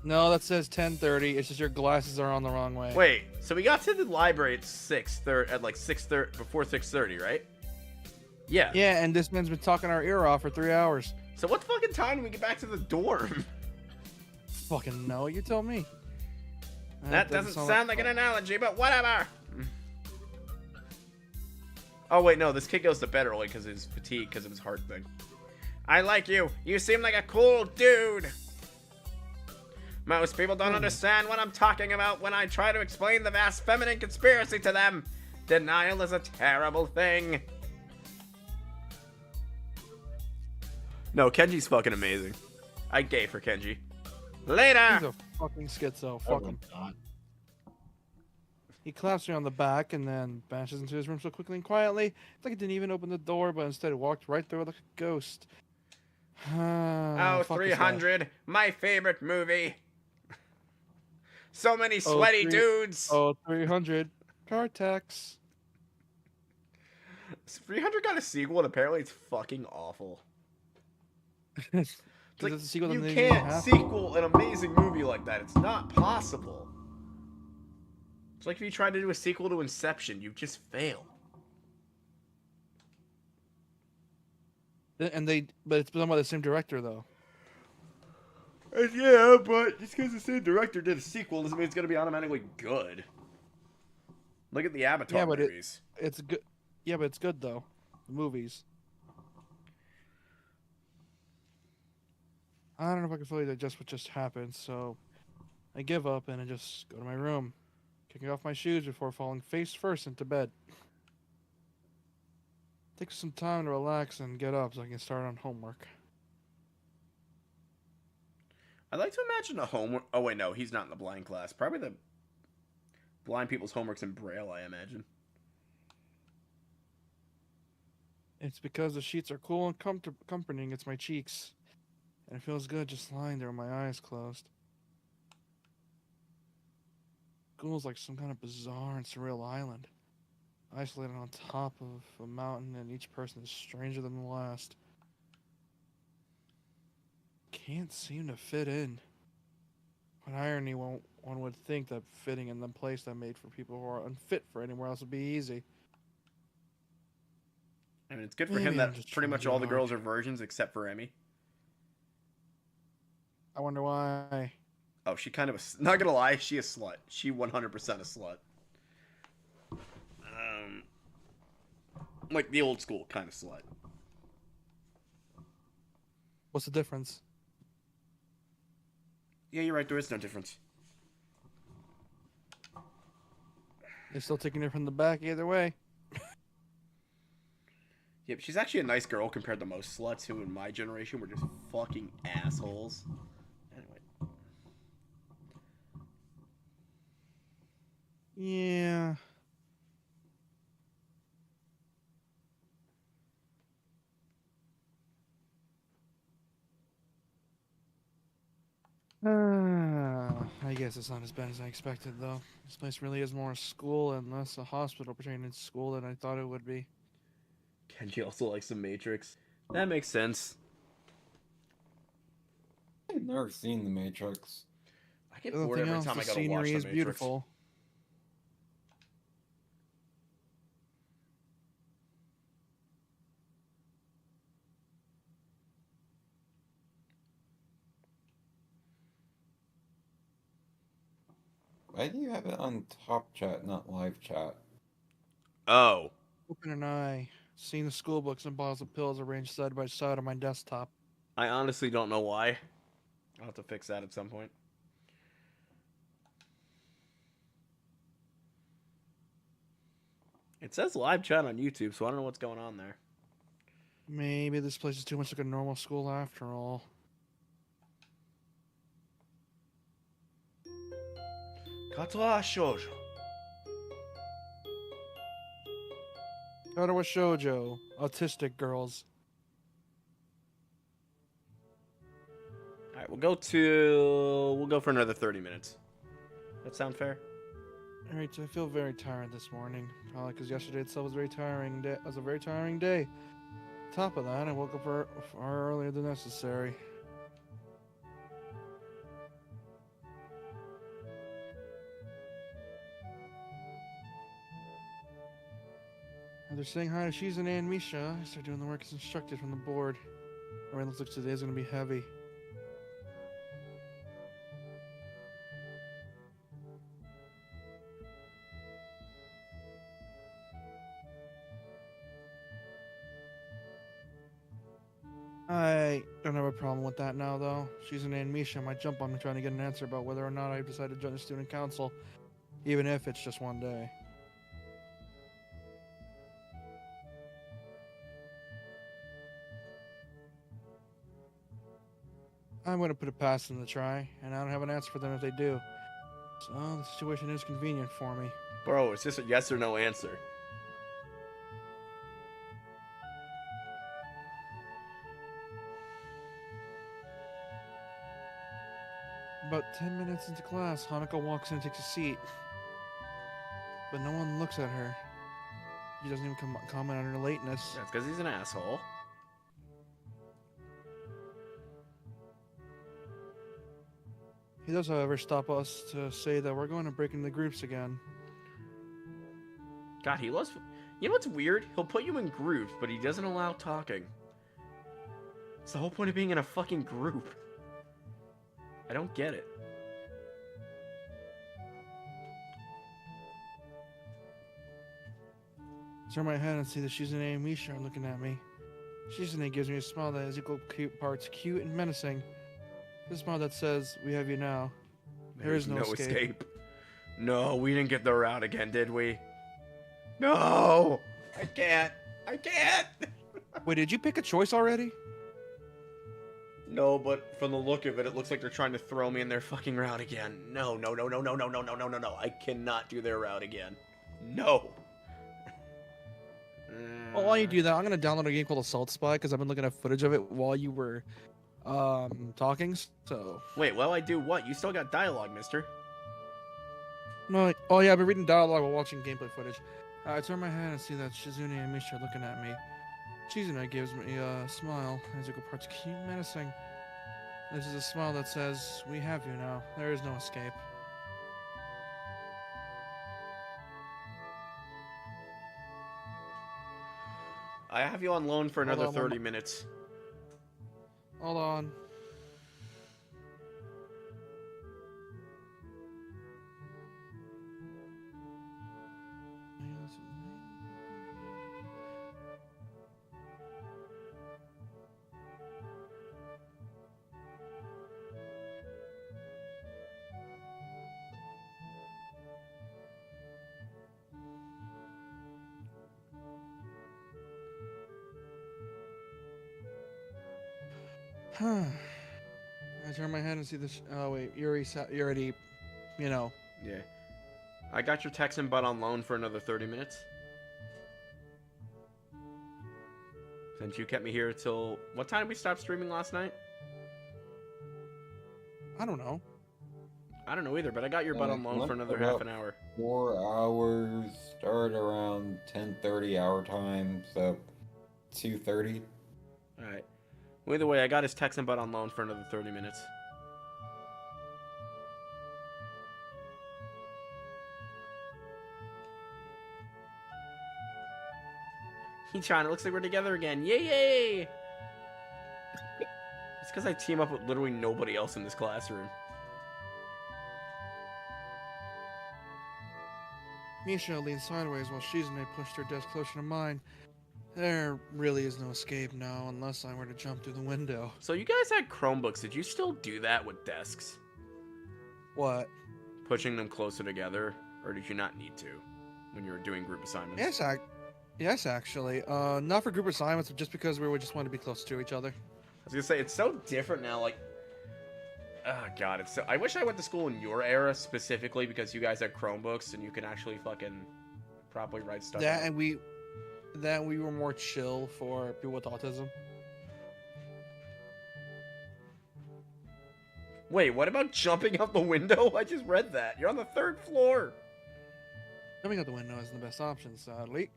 No, that says 10:30. It's just your glasses are on the wrong way. Wait, so we got to the library at 6:30 at like 6:30 before 6:30, right? Yeah. Yeah, and this man's been talking our ear off for 3 hours. So what fucking time do we get back to the dorm? Fucking no, you tell me. That doesn't sound like an analogy, but whatever. Oh wait, no, this kid goes to bed early because of his fatigue, because of his heart thing. I like you. You seem like a cool dude. Most people don't understand what I'm talking about when I try to explain the vast feminine conspiracy to them. Denial is a terrible thing. No, Kenji's fucking amazing. I'd gay for Kenji. Later! He's a fucking schizo. I Fuck would him. not. He claps me on the back and then vanishes into his room so quickly and quietly. It's like he didn't even open the door, but instead walked right through it like a ghost. Oh, Fuck this guy. 300. My favorite movie. So many sweaty three- dudes. Oh, 300. Cartex. 300 got a sequel and apparently it's fucking awful. It's It's like, a sequel that you didn't even can't happen. sequel an amazing movie like that. It's not possible. It's like if you tried to do a sequel to Inception, you just fail. But it's done by the same director though. Yeah, but just because the same director did a sequel doesn't mean it's going to be automatically good. Look at the Avatar Yeah, but movies. It's good. Yeah, but it's good though. The movies. I don't know if I can fully digest what just happened, so I give up and I just go to my room, kicking off my shoes before falling face first into bed. Take some time to relax and get up so I can start on homework. I'd like to imagine a homework. Oh, wait, no, he's not in the blind class. Probably the blind people's homework's in Braille, I imagine. It's because the sheets are cool and comforting. It's my cheeks. And it feels good just lying there with my eyes closed. School's like some kind of bizarre and surreal island. Isolated on top of a mountain, and each person is stranger than the last. Can't seem to fit in. What irony, one would think that fitting in the place that made for people who are unfit for anywhere else would be easy. I mean, it's good for Maybe him I'm that just pretty trying much too all the hard. girls are virgins except for Emmy. I wonder why. Oh, she kind of not gonna lie, she a slut. She 100% a slut. Like the old school kind of slut. What's the difference? Yeah, you're right. There is no difference. They're still taking her from the back either way. Yep, she's actually a nice girl compared to most sluts who in my generation were just fucking assholes. Anyway. Yeah. I guess it's not as bad as I expected, though. This place really is more a school and less a hospital portraying its school than I thought it would be. Kenji also likes the Matrix. That makes sense. I've never seen The Matrix. I get If bored nothing every else, time the I gotta watch scenery The is Matrix. beautiful. Why do you have it on top chat, not live chat? Oh. Open an eye. Seeing the school books and bottles of pills arranged side by side on my desktop. I honestly don't know why. I'll have to fix that at some point. It says live chat on YouTube, so I don't know what's going on there. Maybe this place is too much like a normal school after all. Katawa Shoujo. Katawa Shoujo. Autistic girls. Alright, we'll go for another 30 minutes. That sound fair? Alright, so I feel very tired this morning. Probably because yesterday itself was a very tiring day. It was a very tiring day. Top of that, I woke up far earlier than necessary. After saying hi to Shizune and Misha, I start doing the work as instructed from the board. Alright, looks like today's gonna be heavy. I don't have a problem with that now, though. Shizune and Misha might jump on me trying to get an answer about whether or not I've decided to join the student council, even if it's just one day. I'm going to put it past them to try, and I don't have an answer for them if they do. So the situation is convenient for me. Bro, it's just a yes or no answer. About 10 minutes into class, Hanuko walks in and takes a seat. But no one looks at her. He doesn't even comment on her lateness. That's because he's an asshole. He does, however, stop us to say that we're going to break into groups again. God, he loves... You know what's weird? He'll put you in groups, but he doesn't allow talking. It's the whole point of being in a fucking group. I don't get it. I turn my head and see that Shizune and Misha are looking at me. Shizune gives me a smile that is equal parts cute and menacing. The smile that says, "We have you now." There is no escape. No, we didn't get the route again, did we? No! I can't. I can't! Wait, did you pick a choice already? No, but from the look of it, it looks like they're trying to throw me in their fucking route again. No, no, no, no, no, no, no, no, no, no, no. I cannot do their route again. No! Well, while you do that, I'm gonna download a game called Assault Spy because I've been looking at footage of it while you were talking. So Wait, well, I do what? You still got dialogue, mister. no, oh yeah, I've been reading dialogue while watching gameplay footage. I turn my head and see that Shizune and Misha are looking at me. Shizune gives me a smile as equal parts cute and menacing. This is a smile that says, "We have you now. There is no escape." I have you on loan for Hold another on, 30 minutes. Hold on. I turn my head and see this. Oh wait, you already, you know. Yeah. I got your Texan butt on loan for another 30 minutes. Since you kept me here till... What time did we stop streaming last night? I don't know. I don't know either, but I got your butt on loan for another half an hour. 4 hours, start around 10:30 our time, so 2:30. Alright. Well, either way, I got his Texan butt on loan for another 30 minutes. Hee-chan, it looks like we're together again. Yay! It's because I team up with literally nobody else in this classroom. Misha leaned sideways while Shizune pushed her desk closer to mine. There really is no escape now unless I were to jump through the window. So you guys had Chromebooks. Did you still do that with desks? What? Pushing them closer together? Or did you not need to when you were doing group assignments? Yes, actually. Not for group assignments, but just because we would just want to be close to each other. I was gonna say, it's so different now, like... Oh, God, it's so... I wish I went to school in your era, specifically, because you guys had Chromebooks, and you can actually fucking properly write stuff That out. and we were more chill for people with autism. Wait, what about jumping out the window? I just read that. You're on the 3rd floor. Jumping out the window isn't the best option, sadly.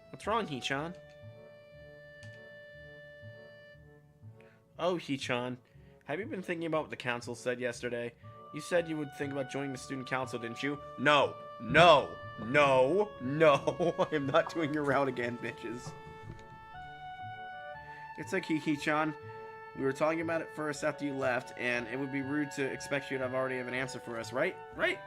What's wrong, Hee-chan? Oh, Hee-chan. Have you been thinking about what the council said yesterday? You said you would think about joining the student council, didn't you? No. No. No. No. I am not doing your route again, bitches. It's like Hee-chan. We were talking about it first after you left, and it would be rude to expect you to have already have an answer for us, right? Right?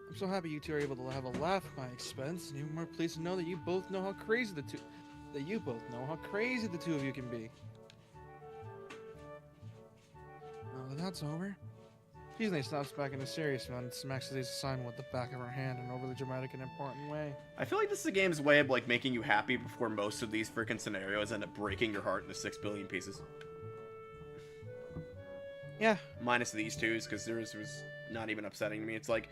I'm so happy you two are able to have a laugh at my expense, and even more pleased to know that you both know how crazy the two of you can be. Now that that's over, Disney snaps back into serious mode and smacks his assignment with the back of her hand in an overly dramatic and important way. I feel like this is the game's way of, like, making you happy before most of these freaking scenarios end up breaking your heart into 6 billion pieces. Yeah. Minus these twos, because theirs was not even upsetting to me. It's like,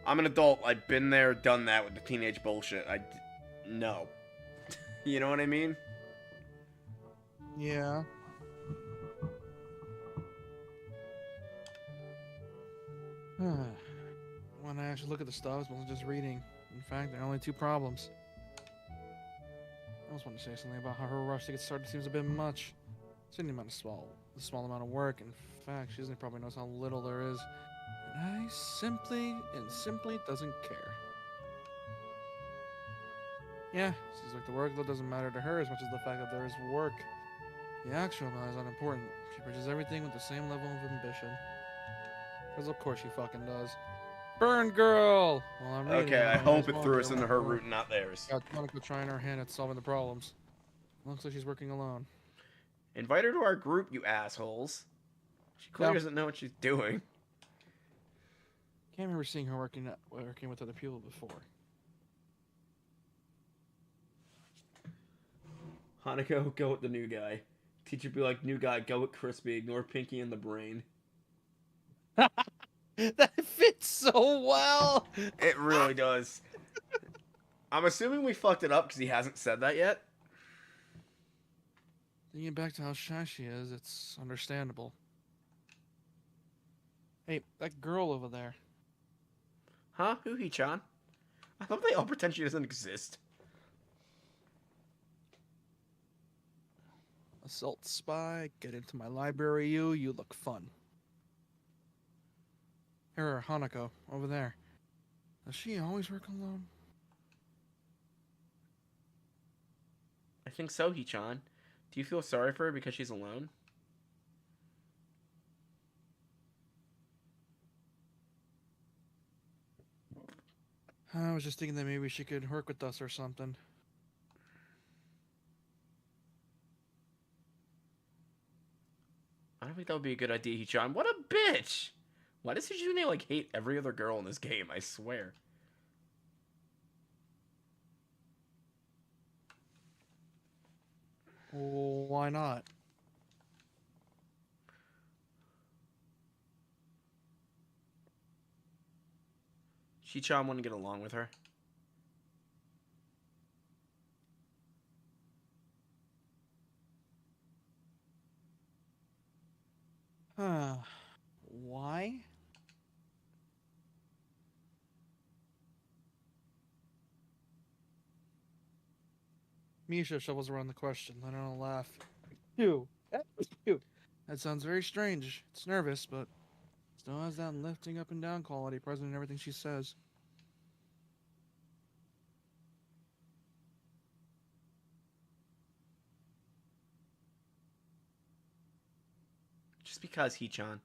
I'm an adult. I've been there, done that with the teenage bullshit. No. You know what I mean? Yeah. When I actually look at the stuff, I was just reading. In fact, there are only 2 problems. I almost want to say something about how her rush to get started seems a bit much. It's the small amount of work. In fact, she probably knows how little there is. And I simply doesn't care. Yeah, seems like the workload doesn't matter to her as much as the fact that there is work. The actual amount is unimportant. She bridges everything with the same level of ambition. Because of course she fucking does. Burn girl! Well, I'm reading Okay, I hope it wonder threw us into her what- route, not theirs. Got Monica trying her hand at solving the problems. Looks like she's working alone. Invite her to our group, you assholes. She clearly No. doesn't know what she's doing. Can't remember seeing her working with other people before. Hanako, go with the new guy. Teacher be like, new guy, go with Crispy. Ignore Pinky and the brain. That fits so well! It really does. I'm assuming we fucked it up because he hasn't said that yet. Thinking back to how shy she is, it's understandable. Hey, that girl over there. Huh? Who, Hee-chan? I thought they all pretend she doesn't exist. Assault spy, get into my library, you look fun. Here, Hanako, over there. Does she always work alone? I think so, Hee-chan. Do you feel sorry for her because she's alone? I was just thinking that maybe she could work with us or something. I don't think that would be a good idea, Hee-chan. What a bitch! Why does Hijune, like, hate every other girl in this game? I swear. Why not? Hee-chan wouldn't get along with her. Huh. Why? Misha shovels around the question, then I'll laugh. You. You. That sounds very strange. It's nervous, but still has that lifting up and down quality present in everything she says. Just because, Hee-chan.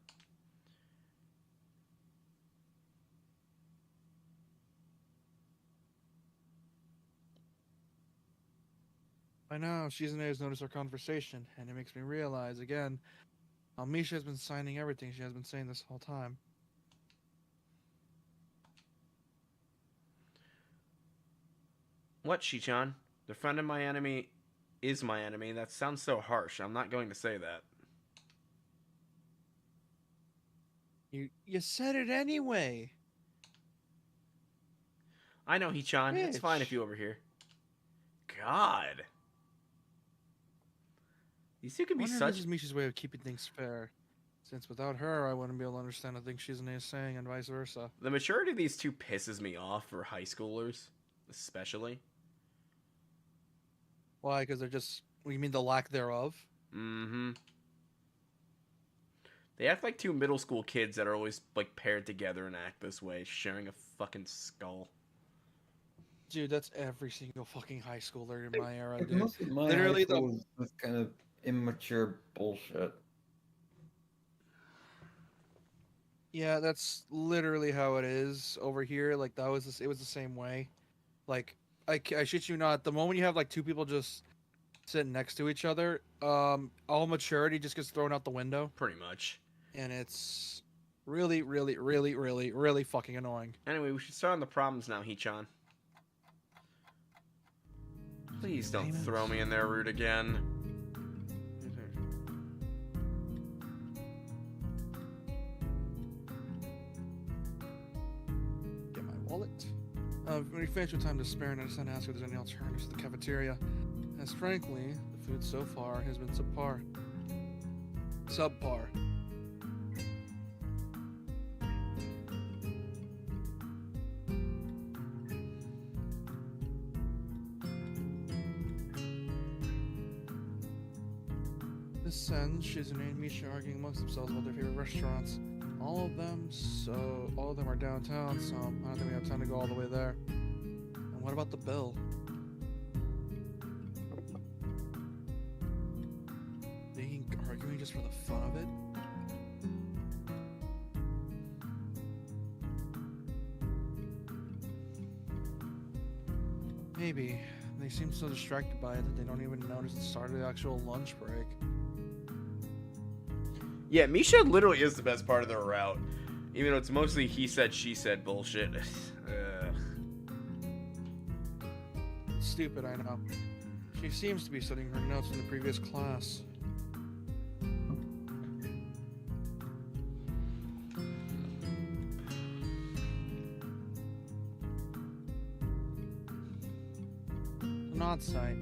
By now, Shizune has noticed our conversation, and it makes me realize again how Misha has been signing everything she has been saying this whole time. What, Hee-chan? The friend of my enemy is my enemy. That sounds so harsh. I'm not going to say that. You said it anyway. I know, Hee-chan. It's fine if Bitch. you overhear. God. These two can I be wonder if such... this is Misha's way of keeping things fair. Since without her, I wouldn't be able to understand the things Shizune is saying, and vice versa. The maturity of these two pisses me off for high schoolers, especially. Why? Because they're just. You mean the lack thereof? Mm-hmm. They act like two middle school kids that are always, like, paired together and act this way, sharing a fucking skull. Dude, that's every single fucking high schooler in my era, Like, dude. most of my Literally high school was this kind of immature bullshit. Yeah, that's literally how it is over here. Like that was it was the same way. Like I shit you not, the moment you have like two people just sitting next to each other, all maturity just gets thrown out the window, Pretty much. and it's really, really, really, really, really fucking annoying. Anyway, we should start on the problems now, Hee-chan. Please don't Payments. throw me in their route again. Get my wallet. When we finish with time to spare, and I decided to ask if there's any alternatives to the cafeteria. As frankly, the food so far has been subpar. Subpar. This sends Shizune and Misha arguing amongst themselves about their favorite restaurants. All of them are downtown, so I don't think we have time to go all the way there. And what about the bill? They arguing just for the fun of it? Maybe. They seem so distracted by it that they don't even notice the start of the actual lunch break. Yeah, Misha literally is the best part of their route. Even though it's mostly he said, she said bullshit. It's stupid, I know. She seems to be studying her notes from the previous class. An odd sight.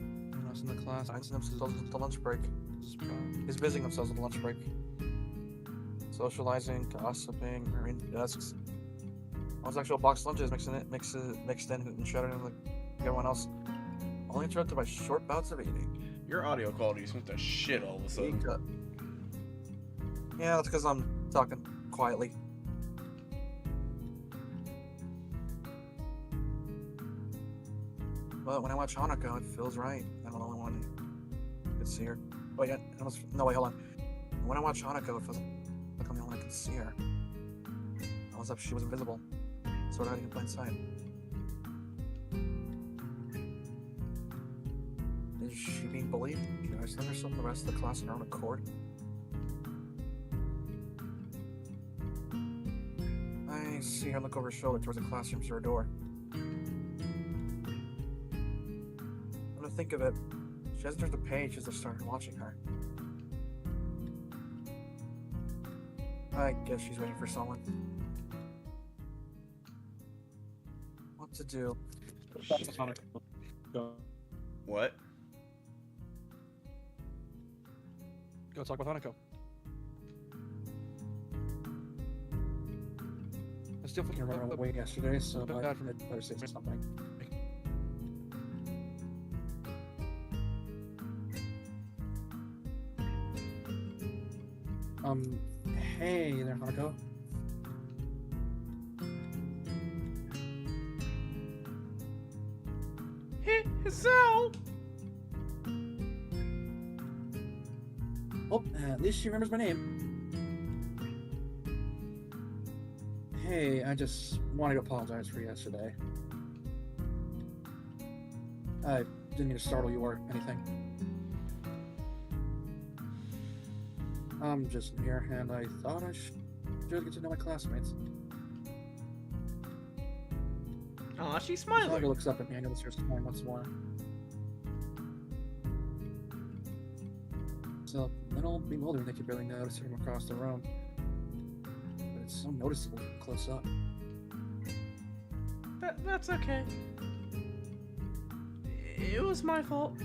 Us in the class, themselves at the lunch break. Is busying themselves at the lunch break. Socializing, gossiping, arranging desks. All those actual boxed lunches mixed in and shredded in like everyone else. Only interrupted by short bouts of eating. Your audio quality just went to shit all of a sudden. Yeah, that's because I'm talking quietly. But when I watch Hanako, it feels right. I'm the only one who can see her. Oh yeah, no wait, hold on. When I watch Hanako, it feels like I'm the only one who can see her. Almost like she was invisible, sort of hiding in plain sight. Is she being bullied? Can I send herself and the rest of the class in her own accord? I see her look over her shoulder towards the classroom through her door. When I think of it, she hasn't turned the page as I started watching her. I guess she's waiting for someone. What to do? What? Go talk with Hanako. I still fucking Ran away yesterday, so I bad from better say something. Hey there, Hanako. Hey, Sal! Oh, at least she remembers my name. Hey, I just wanted to apologize for yesterday. I didn't mean to startle you or anything. I'm just here, and I thought I should get to know my classmates. Aw, she's Hanako smiling. looks up at me and notices her smiling once more. It's a little bewildering that you barely notice her from across the room. But it's so noticeable from close up. That's okay. It was my fault.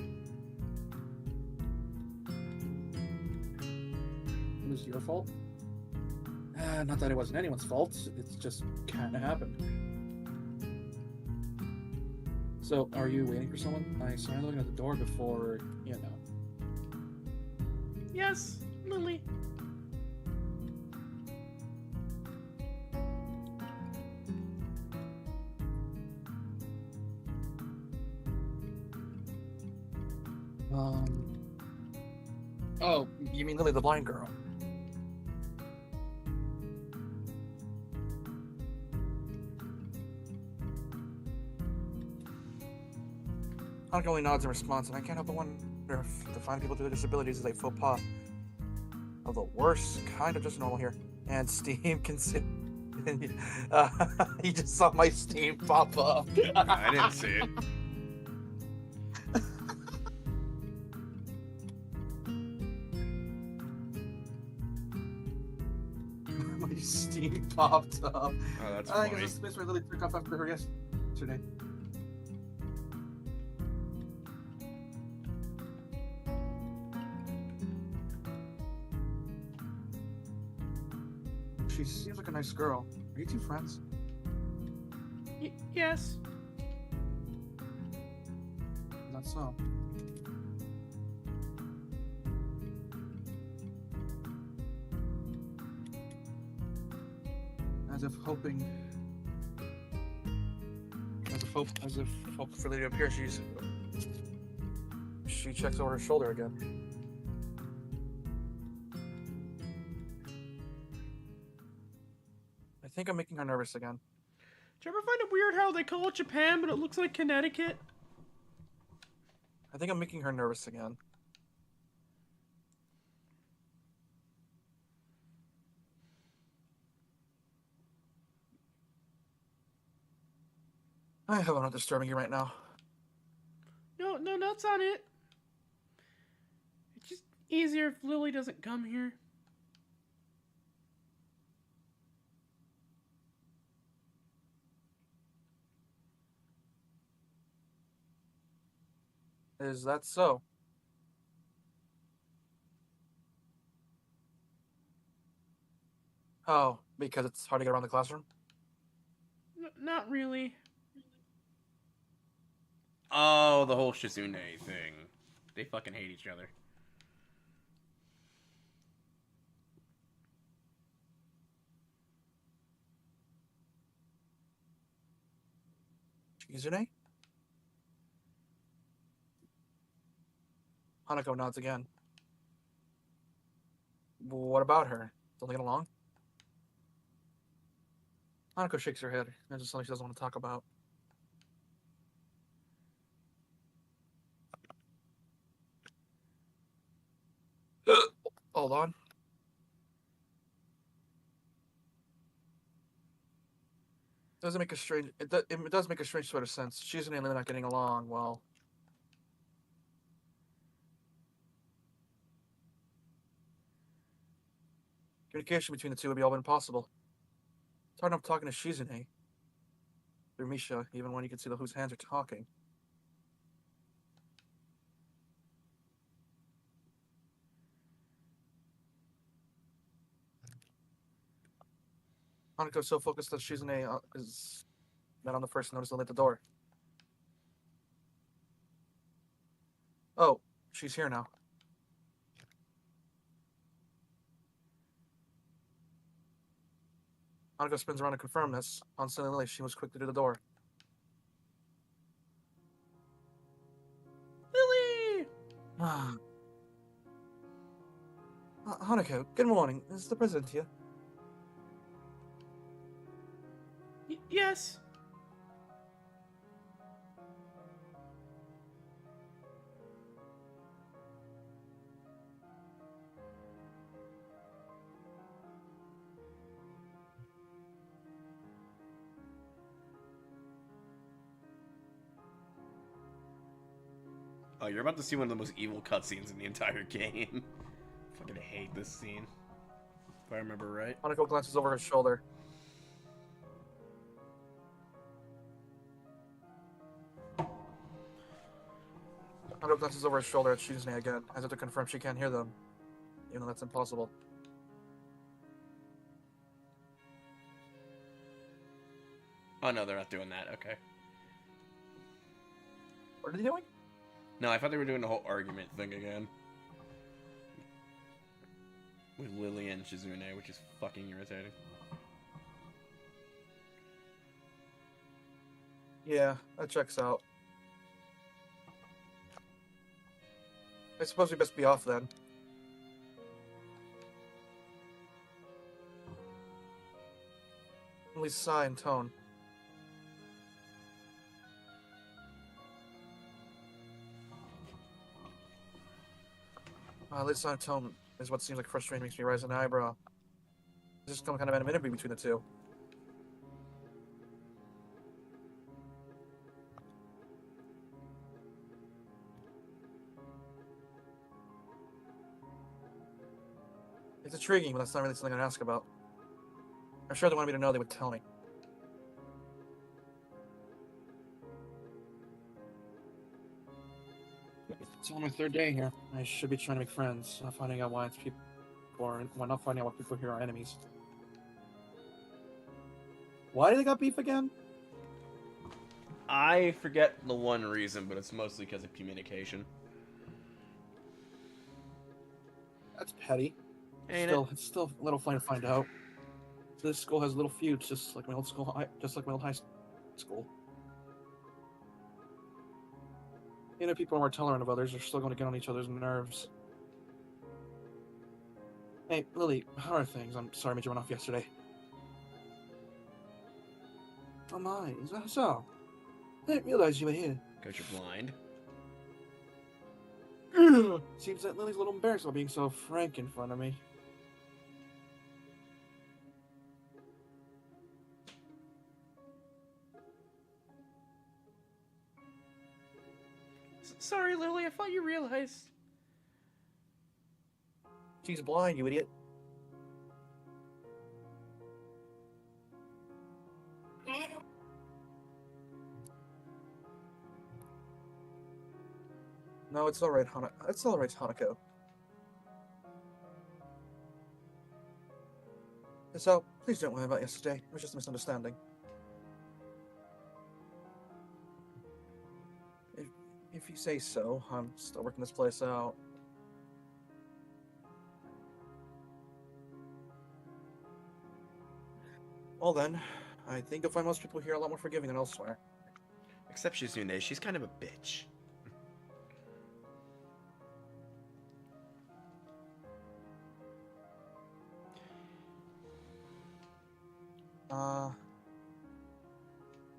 It was your fault? Not that it wasn't anyone's fault. It's just kind of happened. So, are you waiting for someone? I saw you looking at the door before, you know. Yes, Lily. Oh, you mean Lily the blind girl? Hanako only nods in response, and I can't help but wonder if defining people with disabilities is a faux pas of the worst kind of just normal here. And Steam can see. He just saw my Steam pop up. I didn't see it. My Steam popped up. Oh, that's I guess funny. it's the space where Lily took off after her yesterday. She seems like a nice girl. Are you two friends? Yes. That's so. As if hoping. As if hope for Lily to appear, she checks over her shoulder again. I think I'm making her nervous again. Did you ever find it weird how they call it Japan, but it looks like Connecticut? I think I'm making her nervous again. I hope I'm not disturbing you right now. No, that's not it. It's just easier if Lily doesn't come here. Is that so? Oh, because it's hard to get around the classroom? Not really. Oh, the whole Shizune thing. They fucking hate each other. Shizune? Hanako nods again. What about her? Don't they get along? Hanako shakes her head. There's just something she doesn't want to talk about. Hold on. Doesn't make a strange. It does make a strange sort of sense. Shizune and Lily not getting along. Well, communication between the two would be all but impossible. It's hard enough talking to Shizune through Misha, even when you can see whose hands are talking. Hanako's so focused that Shizune is not on the first notice to lit the door. Oh, she's here now. Hanako spins around to confirm this. On seeing Lily, she was quick to do the door. Lily! Hanako, good morning. Is the president here? Yes. Oh, you're about to see one of the most evil cutscenes in the entire game. Fucking hate this scene. If I remember right. Hanako glances over her shoulder. Hanako glances over her shoulder at Shizune again, as if to confirm she can't hear them. Even though that's impossible. Oh no, they're not doing that. Okay. What are they doing? No, I thought they were doing the whole argument thing again. With Lily and Shizune, which is fucking irritating. Yeah, that checks out. I suppose we best be off then. At least sigh and tone. At least sigh and tone is what seems like frustrating makes me raise an eyebrow. There's just some kind of anonymity between the two. It's intriguing, but that's not really something I'd ask about. I'm sure they wanted me to know, they would tell me. It's only my third day here. I should be trying to make friends, not finding out why people are, why not finding out why people here are enemies. Why do they got beef again? I forget the one reason, but it's mostly because of communication. That's petty. Ain't Still, it's still a little fun to find out. This school has little feuds, just like my old school, just like my old high school. Even if people are more tolerant of others, they're still going to get on each other's nerves. Hey, Lily, how are things? I'm sorry I made you run off yesterday. Oh my, is that so? I didn't realize you were here. Because you're blind. Seems that Lily's a little embarrassed about being so frank in front of me. Sorry, Lily, I thought you realized. She's blind, you idiot. No, it's alright, It's alright, Hanako. So, please don't worry about yesterday. It was just a misunderstanding. If you say so, I'm still working this place out. Well then, I think you'll find most people here a lot more forgiving than elsewhere. Except Shizune, she's kind of a bitch.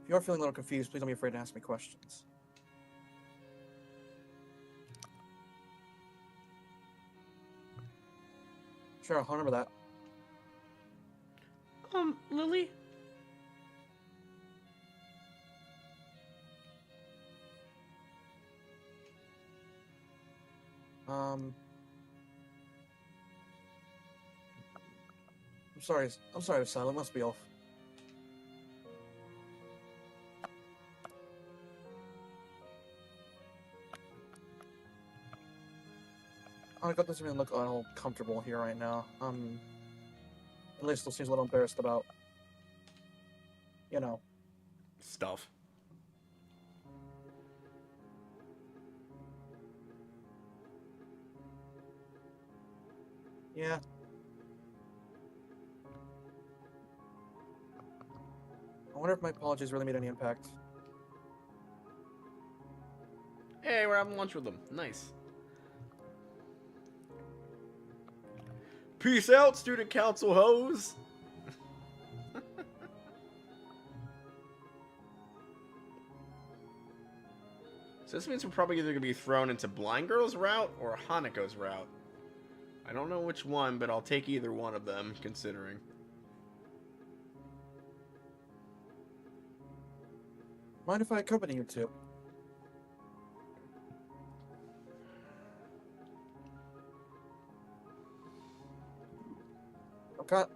If you're feeling a little confused, please don't be afraid to ask me questions. Sure, I'll remember that. Lily? I'm sorry, I was silent. Must be off. Hanako doesn't even look all comfortable here right now. Lily still seems a little embarrassed about you know. Stuff. Yeah. I wonder if my apologies really made any impact. Hey, we're having lunch with them. Nice. Peace out, student council hoes. So this means we're probably either going to be thrown into Blind Girl's route or Hanako's route. I don't know which one, but I'll take either one of them, considering. Mind if I accompany you two?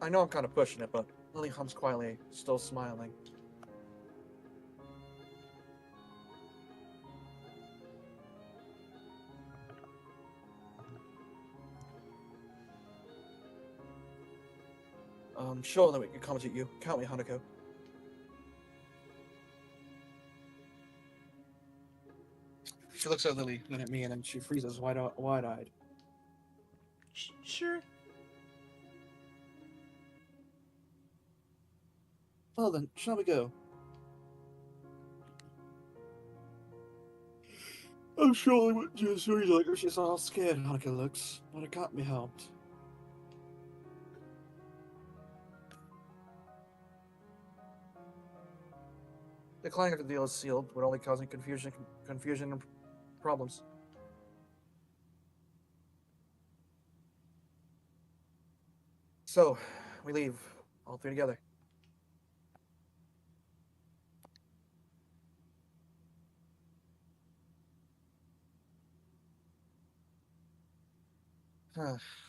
I know I'm kind of pushing it, but Lily hums quietly, still smiling. Sure, then we can comment at you, can't we, Hanako? She looks at Lily, then at me, and then she freezes wide-eyed. Sure. Well then, shall we go? I'm sure I went to a series like her. She's all scared, Hanako looks, but it can't be helped. Declining if the deal is sealed would only causing confusion and problems. So, we leave, all three together.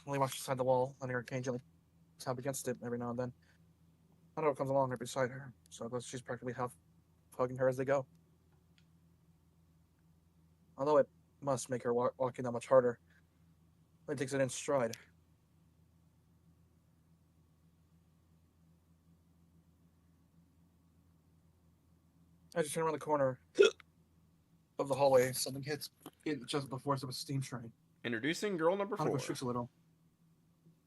Lily walks beside the wall, letting her occasionally tap against it every now and then. Hanako comes along right beside her, so she's practically half hugging her as they go. Although it must make her walking that much harder, Lily takes it in stride. As you turn around the corner of the hallway, something hits it just with the force of a steam train. Introducing girl number 4. Hanako shrieks a little,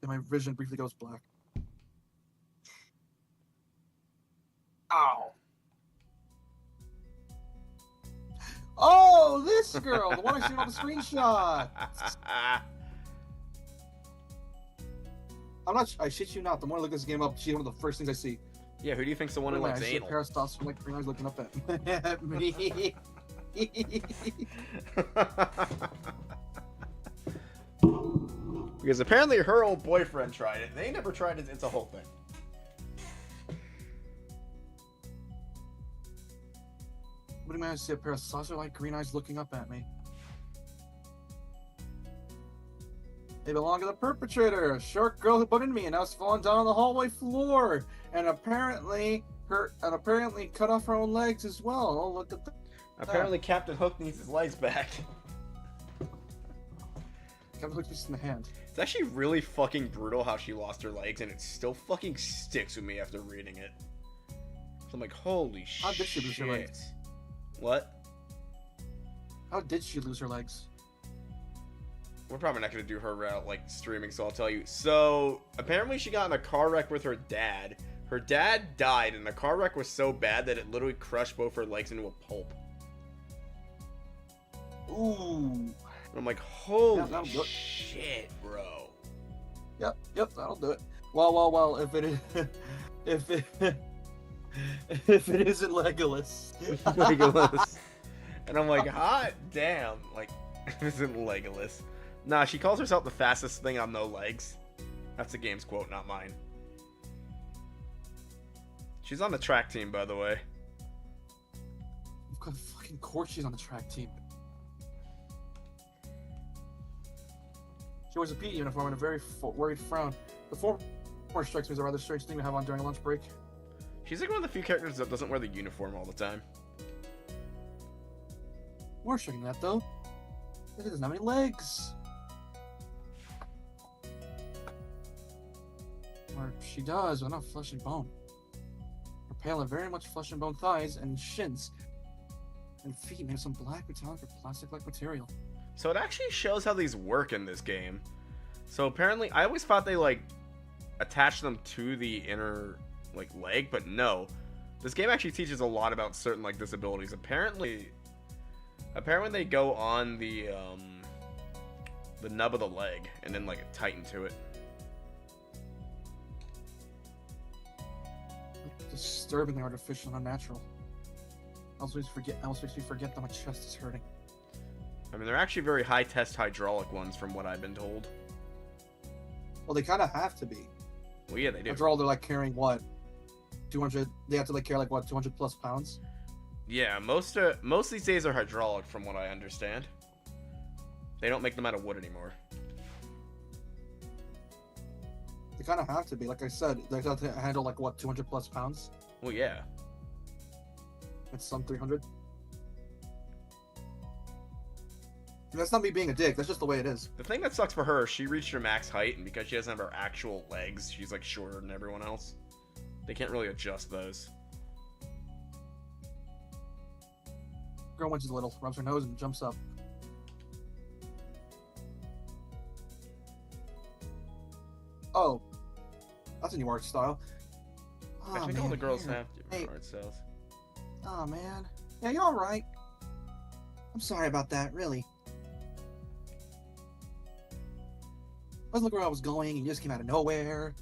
and my vision briefly goes black. Ow! Oh, this girl, the one I seen on the screenshot. I shit you not. The more I look this game up, she's one of the first things I see. Yeah, who do you think's the one who I likes see a anal? pair of stuffs from like green eyes looking up at me. Because apparently her old boyfriend tried it. They never tried it. It's a whole thing. What do you mean I see a pair of saucer-like green eyes looking up at me? They belong to the perpetrator, a short girl who butted me and now is falling down on the hallway floor, and apparently cut off her own legs as well. Oh, look at that. Apparently Captain Hook needs his legs back. Captain Hook just in the hand. It's actually really fucking brutal how she lost her legs, and it still fucking sticks with me after reading it. So I'm like, holy shit. How did she lose her legs? What? How did she lose her legs? We're probably not going to do her route, like, streaming, so I'll tell you. So, apparently she got in a car wreck with her dad. Her dad died, and the car wreck was so bad that it literally crushed both her legs into a pulp. Ooh. And I'm like, holy that'll do it. shit, bro. Yep, that'll do it. Well, if it is... if it isn't Legolas. Legolas. And I'm like, hot damn. Like, it isn't Legolas. Nah, she calls herself the fastest thing on no legs. That's the game's quote, not mine. She's on the track team, by the way. Of fucking course she's on the track team. She wears a PE uniform and a very worried frown. The former strikes me as a rather strange thing to have on during a lunch break. She's like one of the few characters that doesn't wear the uniform all the time. More striking than that, though. It doesn't have any legs. Or she does, but not flesh and bone. Her pale and very much flesh and bone thighs and shins, and feet made of some black metallic or plastic-like material. So it actually shows how these work in this game. So apparently, I always thought they like attach them to the inner like leg, but no. This game actually teaches a lot about certain like disabilities. Apparently they go on the nub of the leg and then like tighten to it. Disturbingly artificial and unnatural. I always makes me forget that my chest is hurting. I mean, they're actually very high test hydraulic ones from what I've been told. Well, they kind of have to be. Well, yeah, they do. After all, they're like carrying what? 200. They have to like carry like what? 200 plus pounds. Yeah, most these days are hydraulic from what I understand. They don't make them out of wood anymore. They kind of have to be. Like I said, they have to handle like what? 200 plus pounds. Well, yeah. It's some 300. That's not me being a dick. That's just the way it is. The thing that sucks for her, she reached her max height, and because she doesn't have her actual legs, she's like shorter than everyone else. They can't really adjust those. Girl winches a little, rubs her nose, and jumps up. Oh, that's a new art style. I think all the girls here. have different art styles. Oh man, yeah, you're all right. I'm sorry about that, really. I was looking where I was going, and you just came out of nowhere.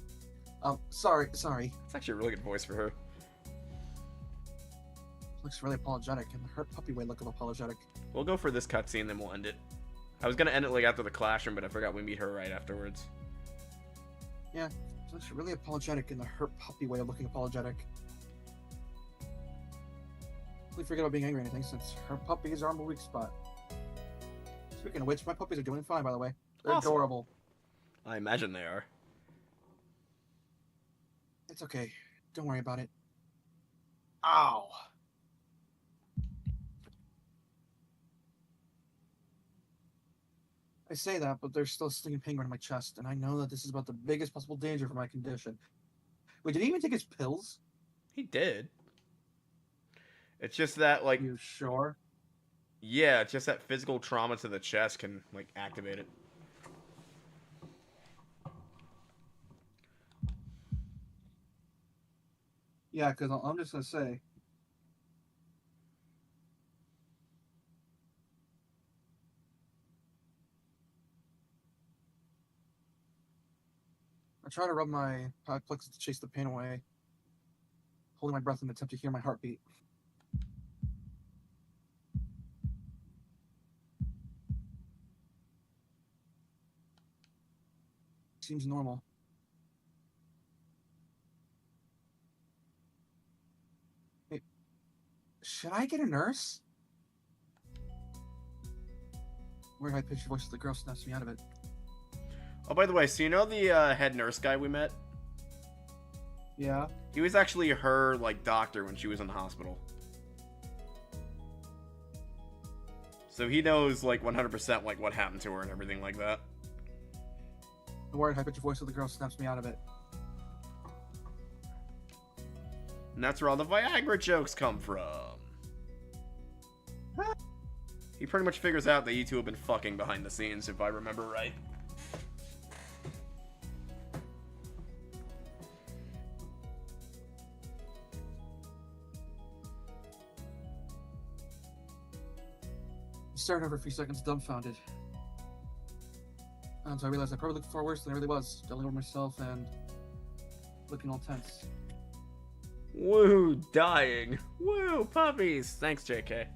Sorry. It's actually a really good voice for her. Looks really apologetic, and her puppy way look of apologetic. We'll go for this cutscene, then we'll end it. I was gonna end it like after the classroom, but I forgot we meet her right afterwards. Yeah, she looks really apologetic in the hurt puppy way of looking apologetic. Really forget about being angry or anything, since her puppies are my weak spot. Speaking of which, my puppies are doing fine, by the way. They're Awesome. adorable. I imagine they are. It's okay. Don't worry about it. Ow! I say that, but there's still a stinging pain right in my chest, and I know that this is about the biggest possible danger for my condition. Wait, did he even take his pills? He did. It's just that, like, You sure? yeah, it's just that physical trauma to the chest can, like, activate it. Yeah, because I'm just gonna say. I try to rub my plexus to chase the pain away, holding my breath in an attempt to hear my heartbeat. Seems normal. Wait, should I get a nurse? Weird high-pitched voice of the girl snaps me out of it. Oh, by the way, so you know the head nurse guy we met? Yeah. He was actually her, like, doctor when she was in the hospital. So he knows, like, 100%, like, what happened to her and everything like that. The weird high-pitched voice of the girl snaps me out of it. And that's where all the Viagra jokes come from. He pretty much figures out that you two have been fucking behind the scenes, if I remember right. I stared over for a few seconds, dumbfounded. Until I realized I probably looked far worse than I really was, yelling over myself and looking all tense. Woo, dying. Woo, puppies. Thanks, JK.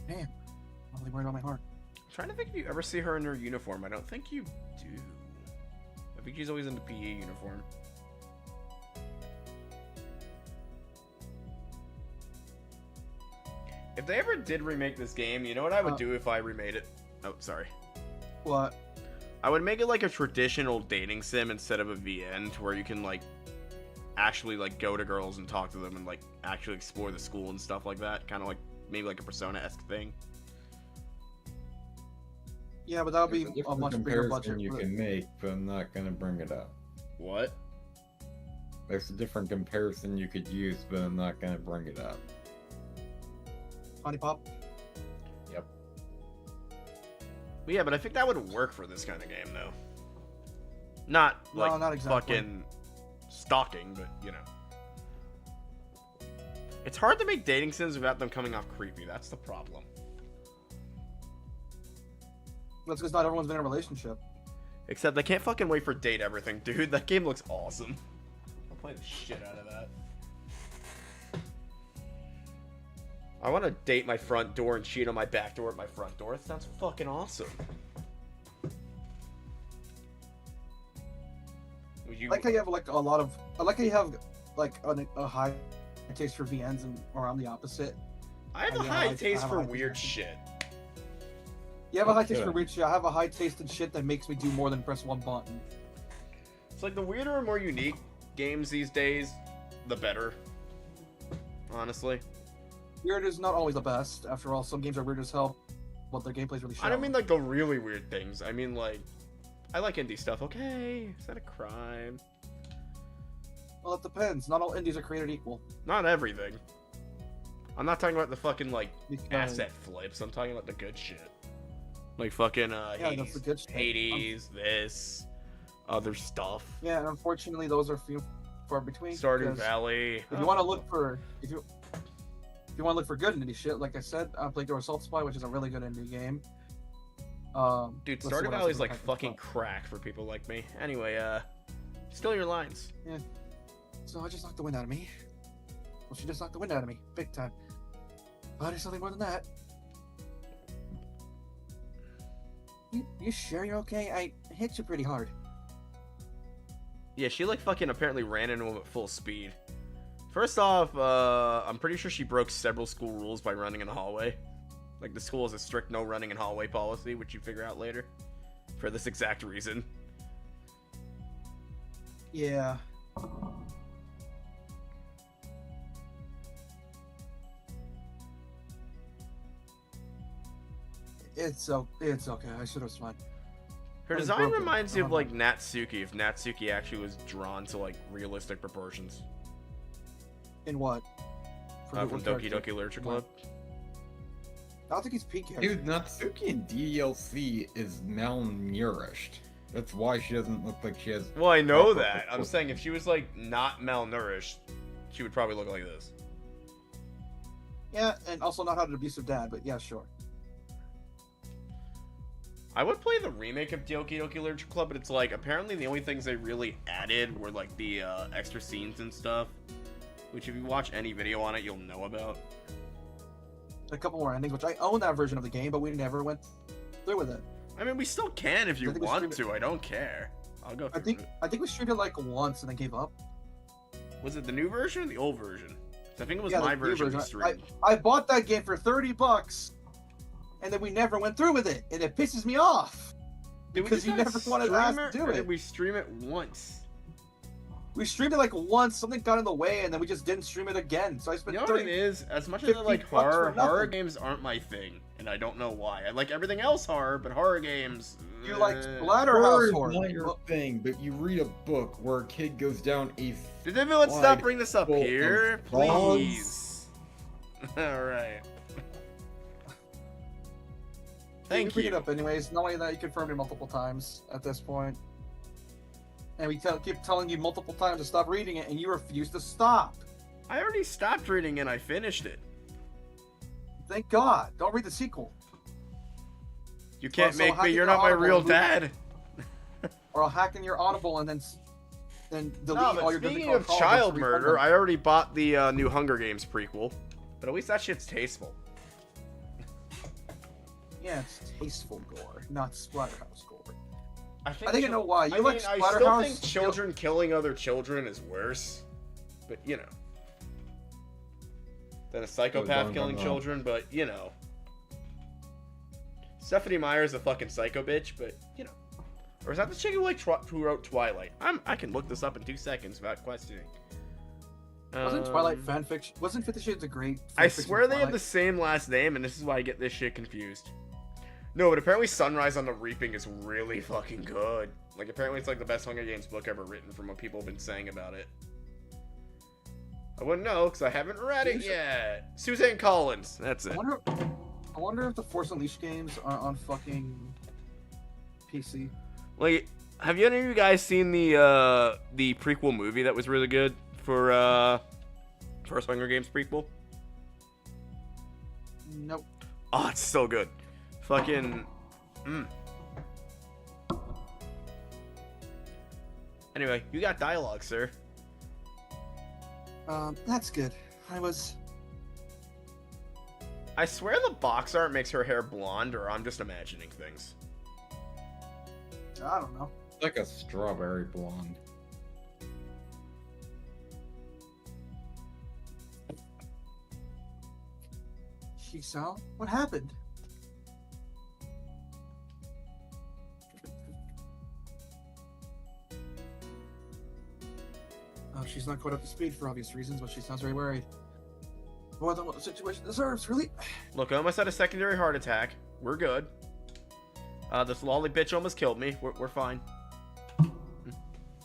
Damn, I'm really worried about my heart. I'm trying to think if you ever see her in her uniform. I don't think you do. I think she's always in the PE uniform. If they ever did remake this game, you know what I would do if I remade it? Oh, sorry. What? I would make it like a traditional dating sim instead of a VN, to where you can, like, actually, like, go to girls and talk to them and, like, actually explore the school and stuff like that. Kind of like maybe like a Persona-esque thing. Yeah, but that would be There's a a different much bigger comparison budget. you can make, but I'm not gonna bring it up. What? There's a different comparison you could use, but I'm not gonna bring it up. Honey Pop. Yep. But yeah, but I think that would work for this kind of game, though. Not No, like not exactly. fucking stalking, but you know. It's hard to make dating sims without them coming off creepy. That's the problem. That's because not everyone's been in a relationship. Except I can't fucking wait for Date Everything, dude. That game looks awesome. I'll play the shit out of that. I want to date my front door and cheat on my back door at my front door. That sounds fucking awesome. Would you... I like how you have like a lot of. I like how you have like a high taste for VNs and or I'm the opposite. I have a Yeah, high I taste have for a high weird taste. shit. You have a high taste Yeah. for weird shit. I have a high taste in shit that makes me do more than press one button. It's like the weirder and more unique games these days, the better. Honestly. Weird is not always the best. After all, some games are weird as hell, but their gameplay's really shit. I don't mean like the really weird things. I mean like, I like indie stuff. Okay, is that a crime? Well, it depends. Not all indies are created equal. Not everything. I'm not talking about the fucking like Because- asset flips. I'm talking about the good shit. Like fucking Yeah, Hades, that's the good shit. Hades, this, other stuff. Yeah, and unfortunately, those are few far between. Stardew because Valley. If you want to look for if you want to look for good indie shit, like I said, I played The Assault Spy, which is a really good indie game. Dude, let's see Stardew what else Valley's is like I can fucking find. crack for people like me. Anyway, steal your lines. So I just knocked the wind out of me. Well, she just knocked the wind out of me, big time. But there's something more than that. You sure you're okay? I hit you pretty hard. Yeah, she like fucking apparently ran into him at full speed. First off, I'm pretty sure she broke several school rules by running in the hallway. Like the school has a strict no running in hallway policy, which you figure out later. For this exact reason. Yeah. It's okay. I should have smiled. Her I was design broken. reminds me of like Natsuki, if Natsuki actually was drawn to like realistic proportions. In what? From what Doki character? Doki Literature What? Club. I don't think he's peak character. Dude, Natsuki in DLC is malnourished. That's why she doesn't look like she has. Well, I know proper that. I'm proportions. saying if she was like not malnourished, she would probably look like this. Yeah, and also not had an abusive dad, but yeah, sure. I would play the remake of Doki Doki Literature Club, but it's like apparently the only things they really added were like the extra scenes and stuff, which if you watch any video on it, you'll know about. A couple more endings, which I own that version of the game, but we never went through with it. I mean, we still can if you I think we want stream to. I don't care. I'll go. I through think we streamed it like once and then gave up. Was it the new version or the old version? 'Cause I think it was Yeah, my the new version we version. streamed. I bought that game for $30, and then we never went through with it, and it pisses me off Did we because just you not never wanted us to stream do or Did it. we stream it once? We streamed it like once, something got in the way, and then we just didn't stream it again. So I spent You know what it 30. is? As much as I 50 like bucks horror, for nothing. horror games aren't my thing, and I don't know why. I like everything else horror, but horror games. You like eh. Splatterhouse is horror. not your Well, thing, but you read a book where a kid goes down a. Did everyone stop Wide bringing this up full of here? bugs. Please. Alright. we Thank bring it you. up anyways. Not only that, you confirmed it multiple times at this point. And we keep telling you multiple times to stop reading it, and you refuse to stop. I already stopped reading and I finished it. Thank God. Don't read the sequel. You can't so make how me. did You're the not my Audible real move- dad. Or I'll hack in your Audible and then delete No, all but your speaking difficult of calls child to refund murder, them. I already bought the new Hunger Games prequel. But at least that shit's tasteful. Yeah, it's tasteful gore, not Splatterhouse gore. I I think I know why. You I like mean, I still Splatterhouse? think children killing other children is worse. But, you know. Than a psychopath don't killing know. children, but, you know. Stephanie Meyer's a fucking psycho bitch, but, you know. Or is that the chick who, like, who wrote Twilight? I can look this up in 2 seconds without questioning. Wasn't Twilight fanfiction? Wasn't 50 Shades of Grey? I fanfiction swear they have Twilight? the same last name, and this is why I get this shit confused. No, but apparently Sunrise on the Reaping is really fucking good. Like, apparently it's like the best Hunger Games book ever written from what people have been saying about it. I wouldn't know, because I haven't read it yet. Suzanne Collins, that's it. I wonder if the Force Unleashed games are on fucking PC. Like, have any of you guys seen the prequel movie that was really good for first Hunger Games prequel? Nope. Oh, it's so good. Fucking. Anyway, you got dialogue, sir. That's good. I swear the box art makes her hair blonde, or I'm just imagining things. I don't know. Like a strawberry blonde. Shisao? What happened? Oh, she's not quite up to speed for obvious reasons, but she sounds very worried. More than what the situation deserves, really. Look, I almost had a secondary heart attack. We're good. This lolly bitch almost killed me. We're fine.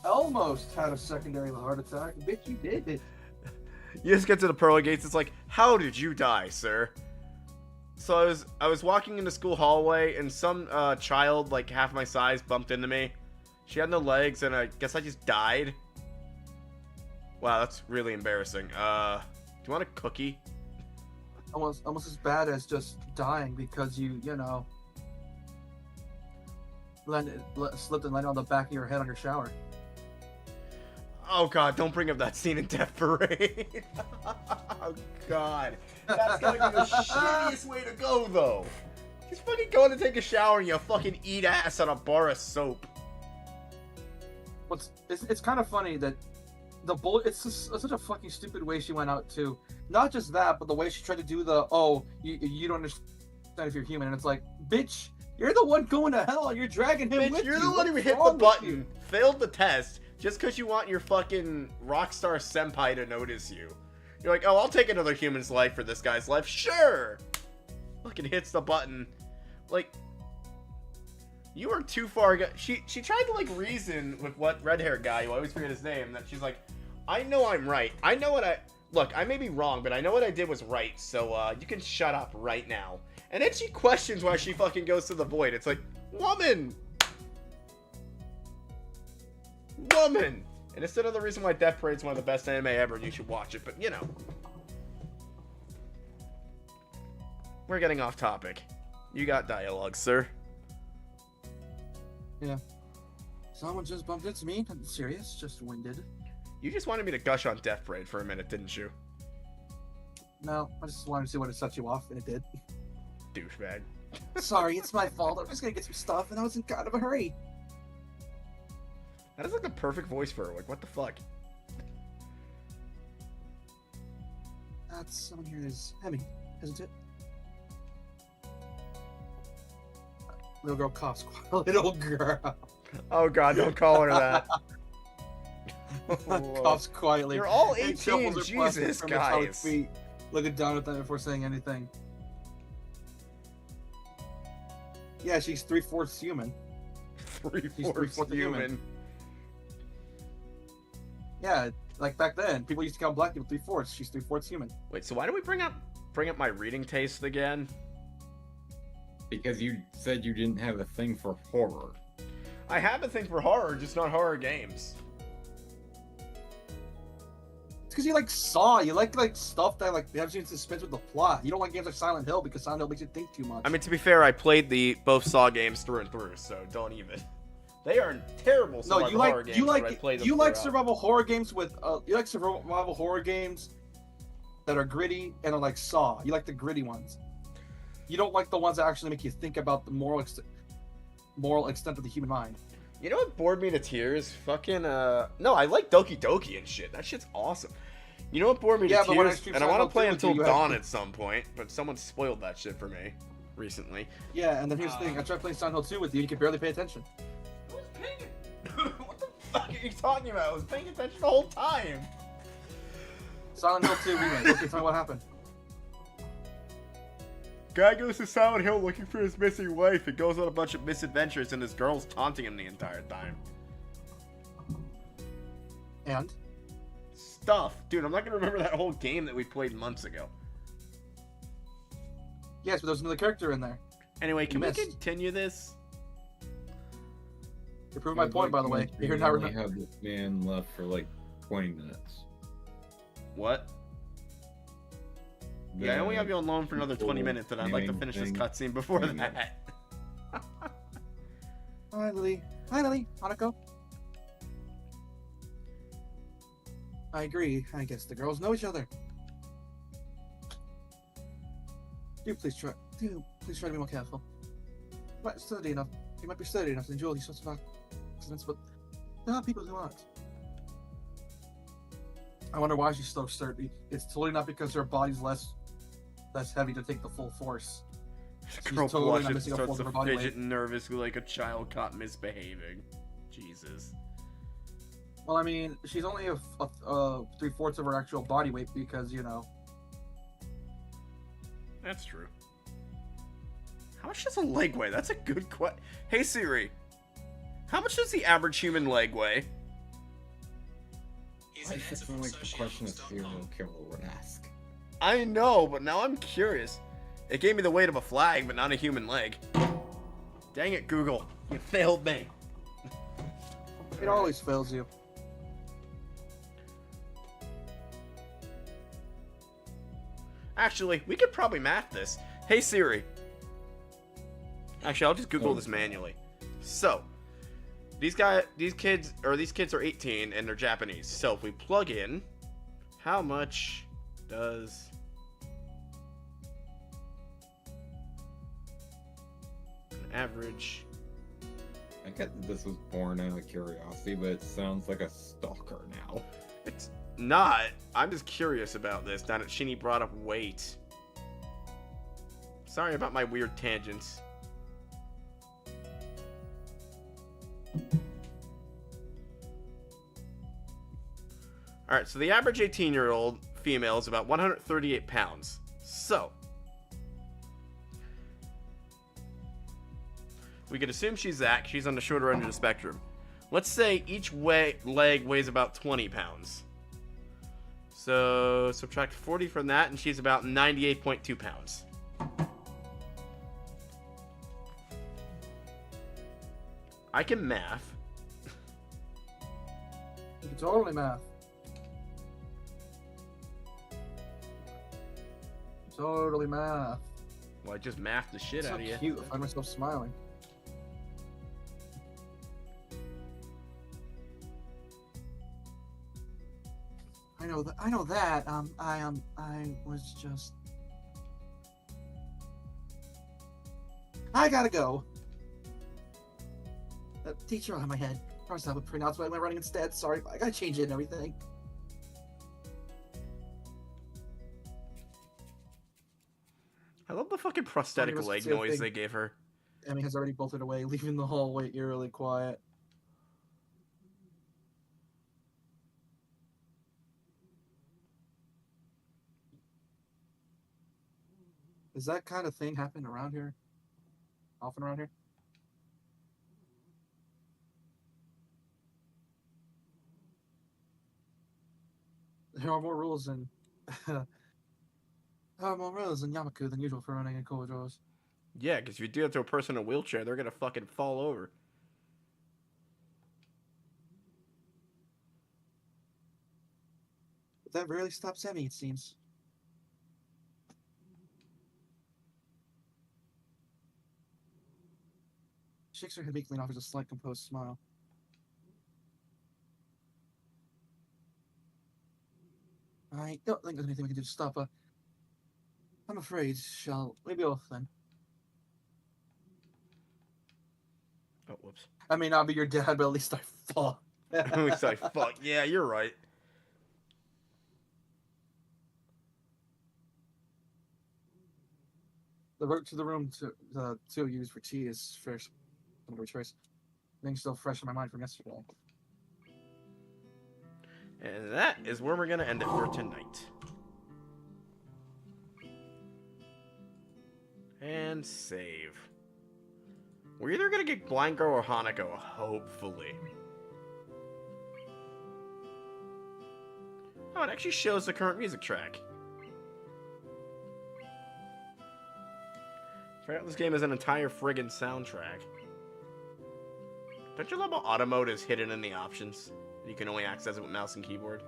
Almost had a secondary heart attack. Bitch, you did it. You just get to the pearly gates. It's like, how did you die, sir? So I was walking in the school hallway, and some child like half my size bumped into me. She had no legs, and I guess I just died. Wow, that's really embarrassing. Do you want a cookie? Almost as bad as just dying because you know, slipped and landed on the back of your head on your shower. Oh god, don't bring up that scene in Death Parade. Oh god. That's gotta be the shittiest way to go, though. Just fucking going to take a shower and you fucking eat ass on a bar of soap. It's kind of funny that the bullet. It's such a fucking stupid way she went out too. Not just that, but the way she tried to do the you don't understand if you're human, and it's like, bitch, you're the one going to hell. You're dragging him Bitch, with you. you're the one who What's hit the wrong with button, you? failed the test, just because you want your fucking rockstar senpai to notice you. You're like, oh, I'll take another human's life for this guy's life. Sure. Fucking hits the button. Like, you are too far. She tried to like reason with what red hair guy, you always forget his name, that she's like, I know I'm right. I know what look, I may be wrong, but I know what I did was right. So you can shut up right now. And then she questions why she fucking goes to the void. It's like, woman. And it's another reason why Death Parade's one of the best anime ever, and you should watch it, but you know. We're getting off topic. You got dialogue, sir. Yeah. Someone just bumped into me. Nothing serious, just winded. You just wanted me to gush on Death Parade for a minute, didn't you? No, I just wanted to see what it set you off, and it did. Douchebag. Sorry, it's my fault. I'm just gonna get some stuff, and I was in kind of a hurry. That is like the perfect voice for her. Like, what the fuck? That's someone here is Hemi, isn't it? Little girl coughs. Little girl. Oh god, don't call her that. Coughs quietly. You're all and 18, shuffles her plastic Jesus, from metallic guys. feet, looking down at them before saying anything. Yeah, she's 3/4 human. Three-fourths three-fourths human. human. Yeah, like back then, people used to count black people 3/4. She's 3/4 human. Wait, so why do we bring up my reading taste again? Because you said you didn't have a thing for horror. I have a thing for horror, just not horror games. It's because you like Saw. You like stuff that like has you in suspense with the plot. You don't like games like Silent Hill because Silent Hill makes you think too much. I mean, to be fair, I played both Saw games through and through, so don't even. They are terrible survival horror games. But I played them you like throughout. survival horror games with you like survival horror games that are gritty and are like Saw. You like the gritty ones. You don't like the ones that actually make you think about the moral extent of the human mind. You know what bored me to tears? Fucking no, I like Doki Doki and shit. That shit's awesome. You know what bored me to but when I tears? stream And I want to Silent Hill play too, until you dawn have- at some point, but someone spoiled that shit for me recently. Yeah, and then here's the thing. I tried playing Silent Hill 2 with you. You can barely pay attention. I was paying What the fuck are you talking about? I was paying attention the whole time. Silent Hill 2 remake. Okay, tell me what happened. Guy goes to Silent Hill looking for his missing wife and goes on a bunch of misadventures, and his girl's taunting him the entire time. And? Stuff. Dude, I'm not gonna remember that whole game that we played months ago. Yes, but there's another character in there. Anyway, can we missed. continue this? You're proving my point, by the way. You're not only remembering. have this man left for like 20 minutes. What? Yeah, I only have you on loan for another 20 whole minutes, and I'd like to finish this thing. cutscene before Thing. that. Hi, Lily. Hi, Lily. Hanako. I agree. I guess the girls know each other. Do please try to be more careful. You might be sturdy enough to endure these sorts of accidents, but there are people who aren't. I wonder why she's so sturdy. It's totally not because her body's less heavy to take the full force. The girl totally not blushes and missing a starts fourth of to her body fidget weight. nervously like a child caught misbehaving. Jesus. Well, I mean, she's only 3/4 of her actual body weight because, you know. That's true. How much does a leg weigh? That's a good question. Hey Siri, how much does the average human leg weigh? Here's I an just answer feel from like the question a serial socialhost.com. killer would ask. I know, but now I'm curious. It gave me the weight of a flag, but not a human leg. Dang it, Google. You failed me. It always fails you. Actually, we could probably math this. Hey Siri. Actually, I'll just Google this manually. So, these kids are 18 and they're Japanese. So if we plug in, how much does an average? I get that this was born out of curiosity, but it sounds like a stalker now. It's not. I'm just curious about this. Now that Shinny brought up weight. Sorry about my weird tangents. Alright, so the average 18-year-old female is about 138 pounds. So, we could assume she's that. She's on the shorter end of the spectrum. Let's say each leg weighs about 20 pounds. So, subtract 40 from that, and she's about 98.2 pounds. I can math. You can totally math. Totally math. Well, I just mathed the shit So out of you. cute. I find myself smiling. I know that. I was just. I gotta go. Teacher on my head. Promise I would pronounce what I'm running instead. Sorry, I gotta change it and everything. I love the fucking prosthetic Funny leg was the noise thing. they gave her. Emmy has already bolted away, leaving the hallway eerily quiet. Does that kind of thing happen around here? Often around here? There are more rules in Yamaku than usual for running in corridors. Yeah, because if you do that to a person in a wheelchair, they're gonna fucking fall over. But that rarely stops Emmy, it seems. Shakes her head meekly and offers a slight composed smile. I don't think there's anything we can do to stop her. I'm afraid, shall we be off then? Oh, whoops. I may not be your dad, but at least I fought. It's like, fuck, yeah, you're right. The route to the room to two used for tea is first choice. Things still fresh in my mind from yesterday. And that is where we're going to end it for tonight. And save. We're either going to get Blind Girl or Hanako, hopefully. Oh, it actually shows the current music track. Forgot this game has an entire friggin' soundtrack. Don't you love how auto mode is hidden in the options? You can only access it with mouse and keyboard.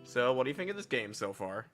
So, what do you think of this game so far?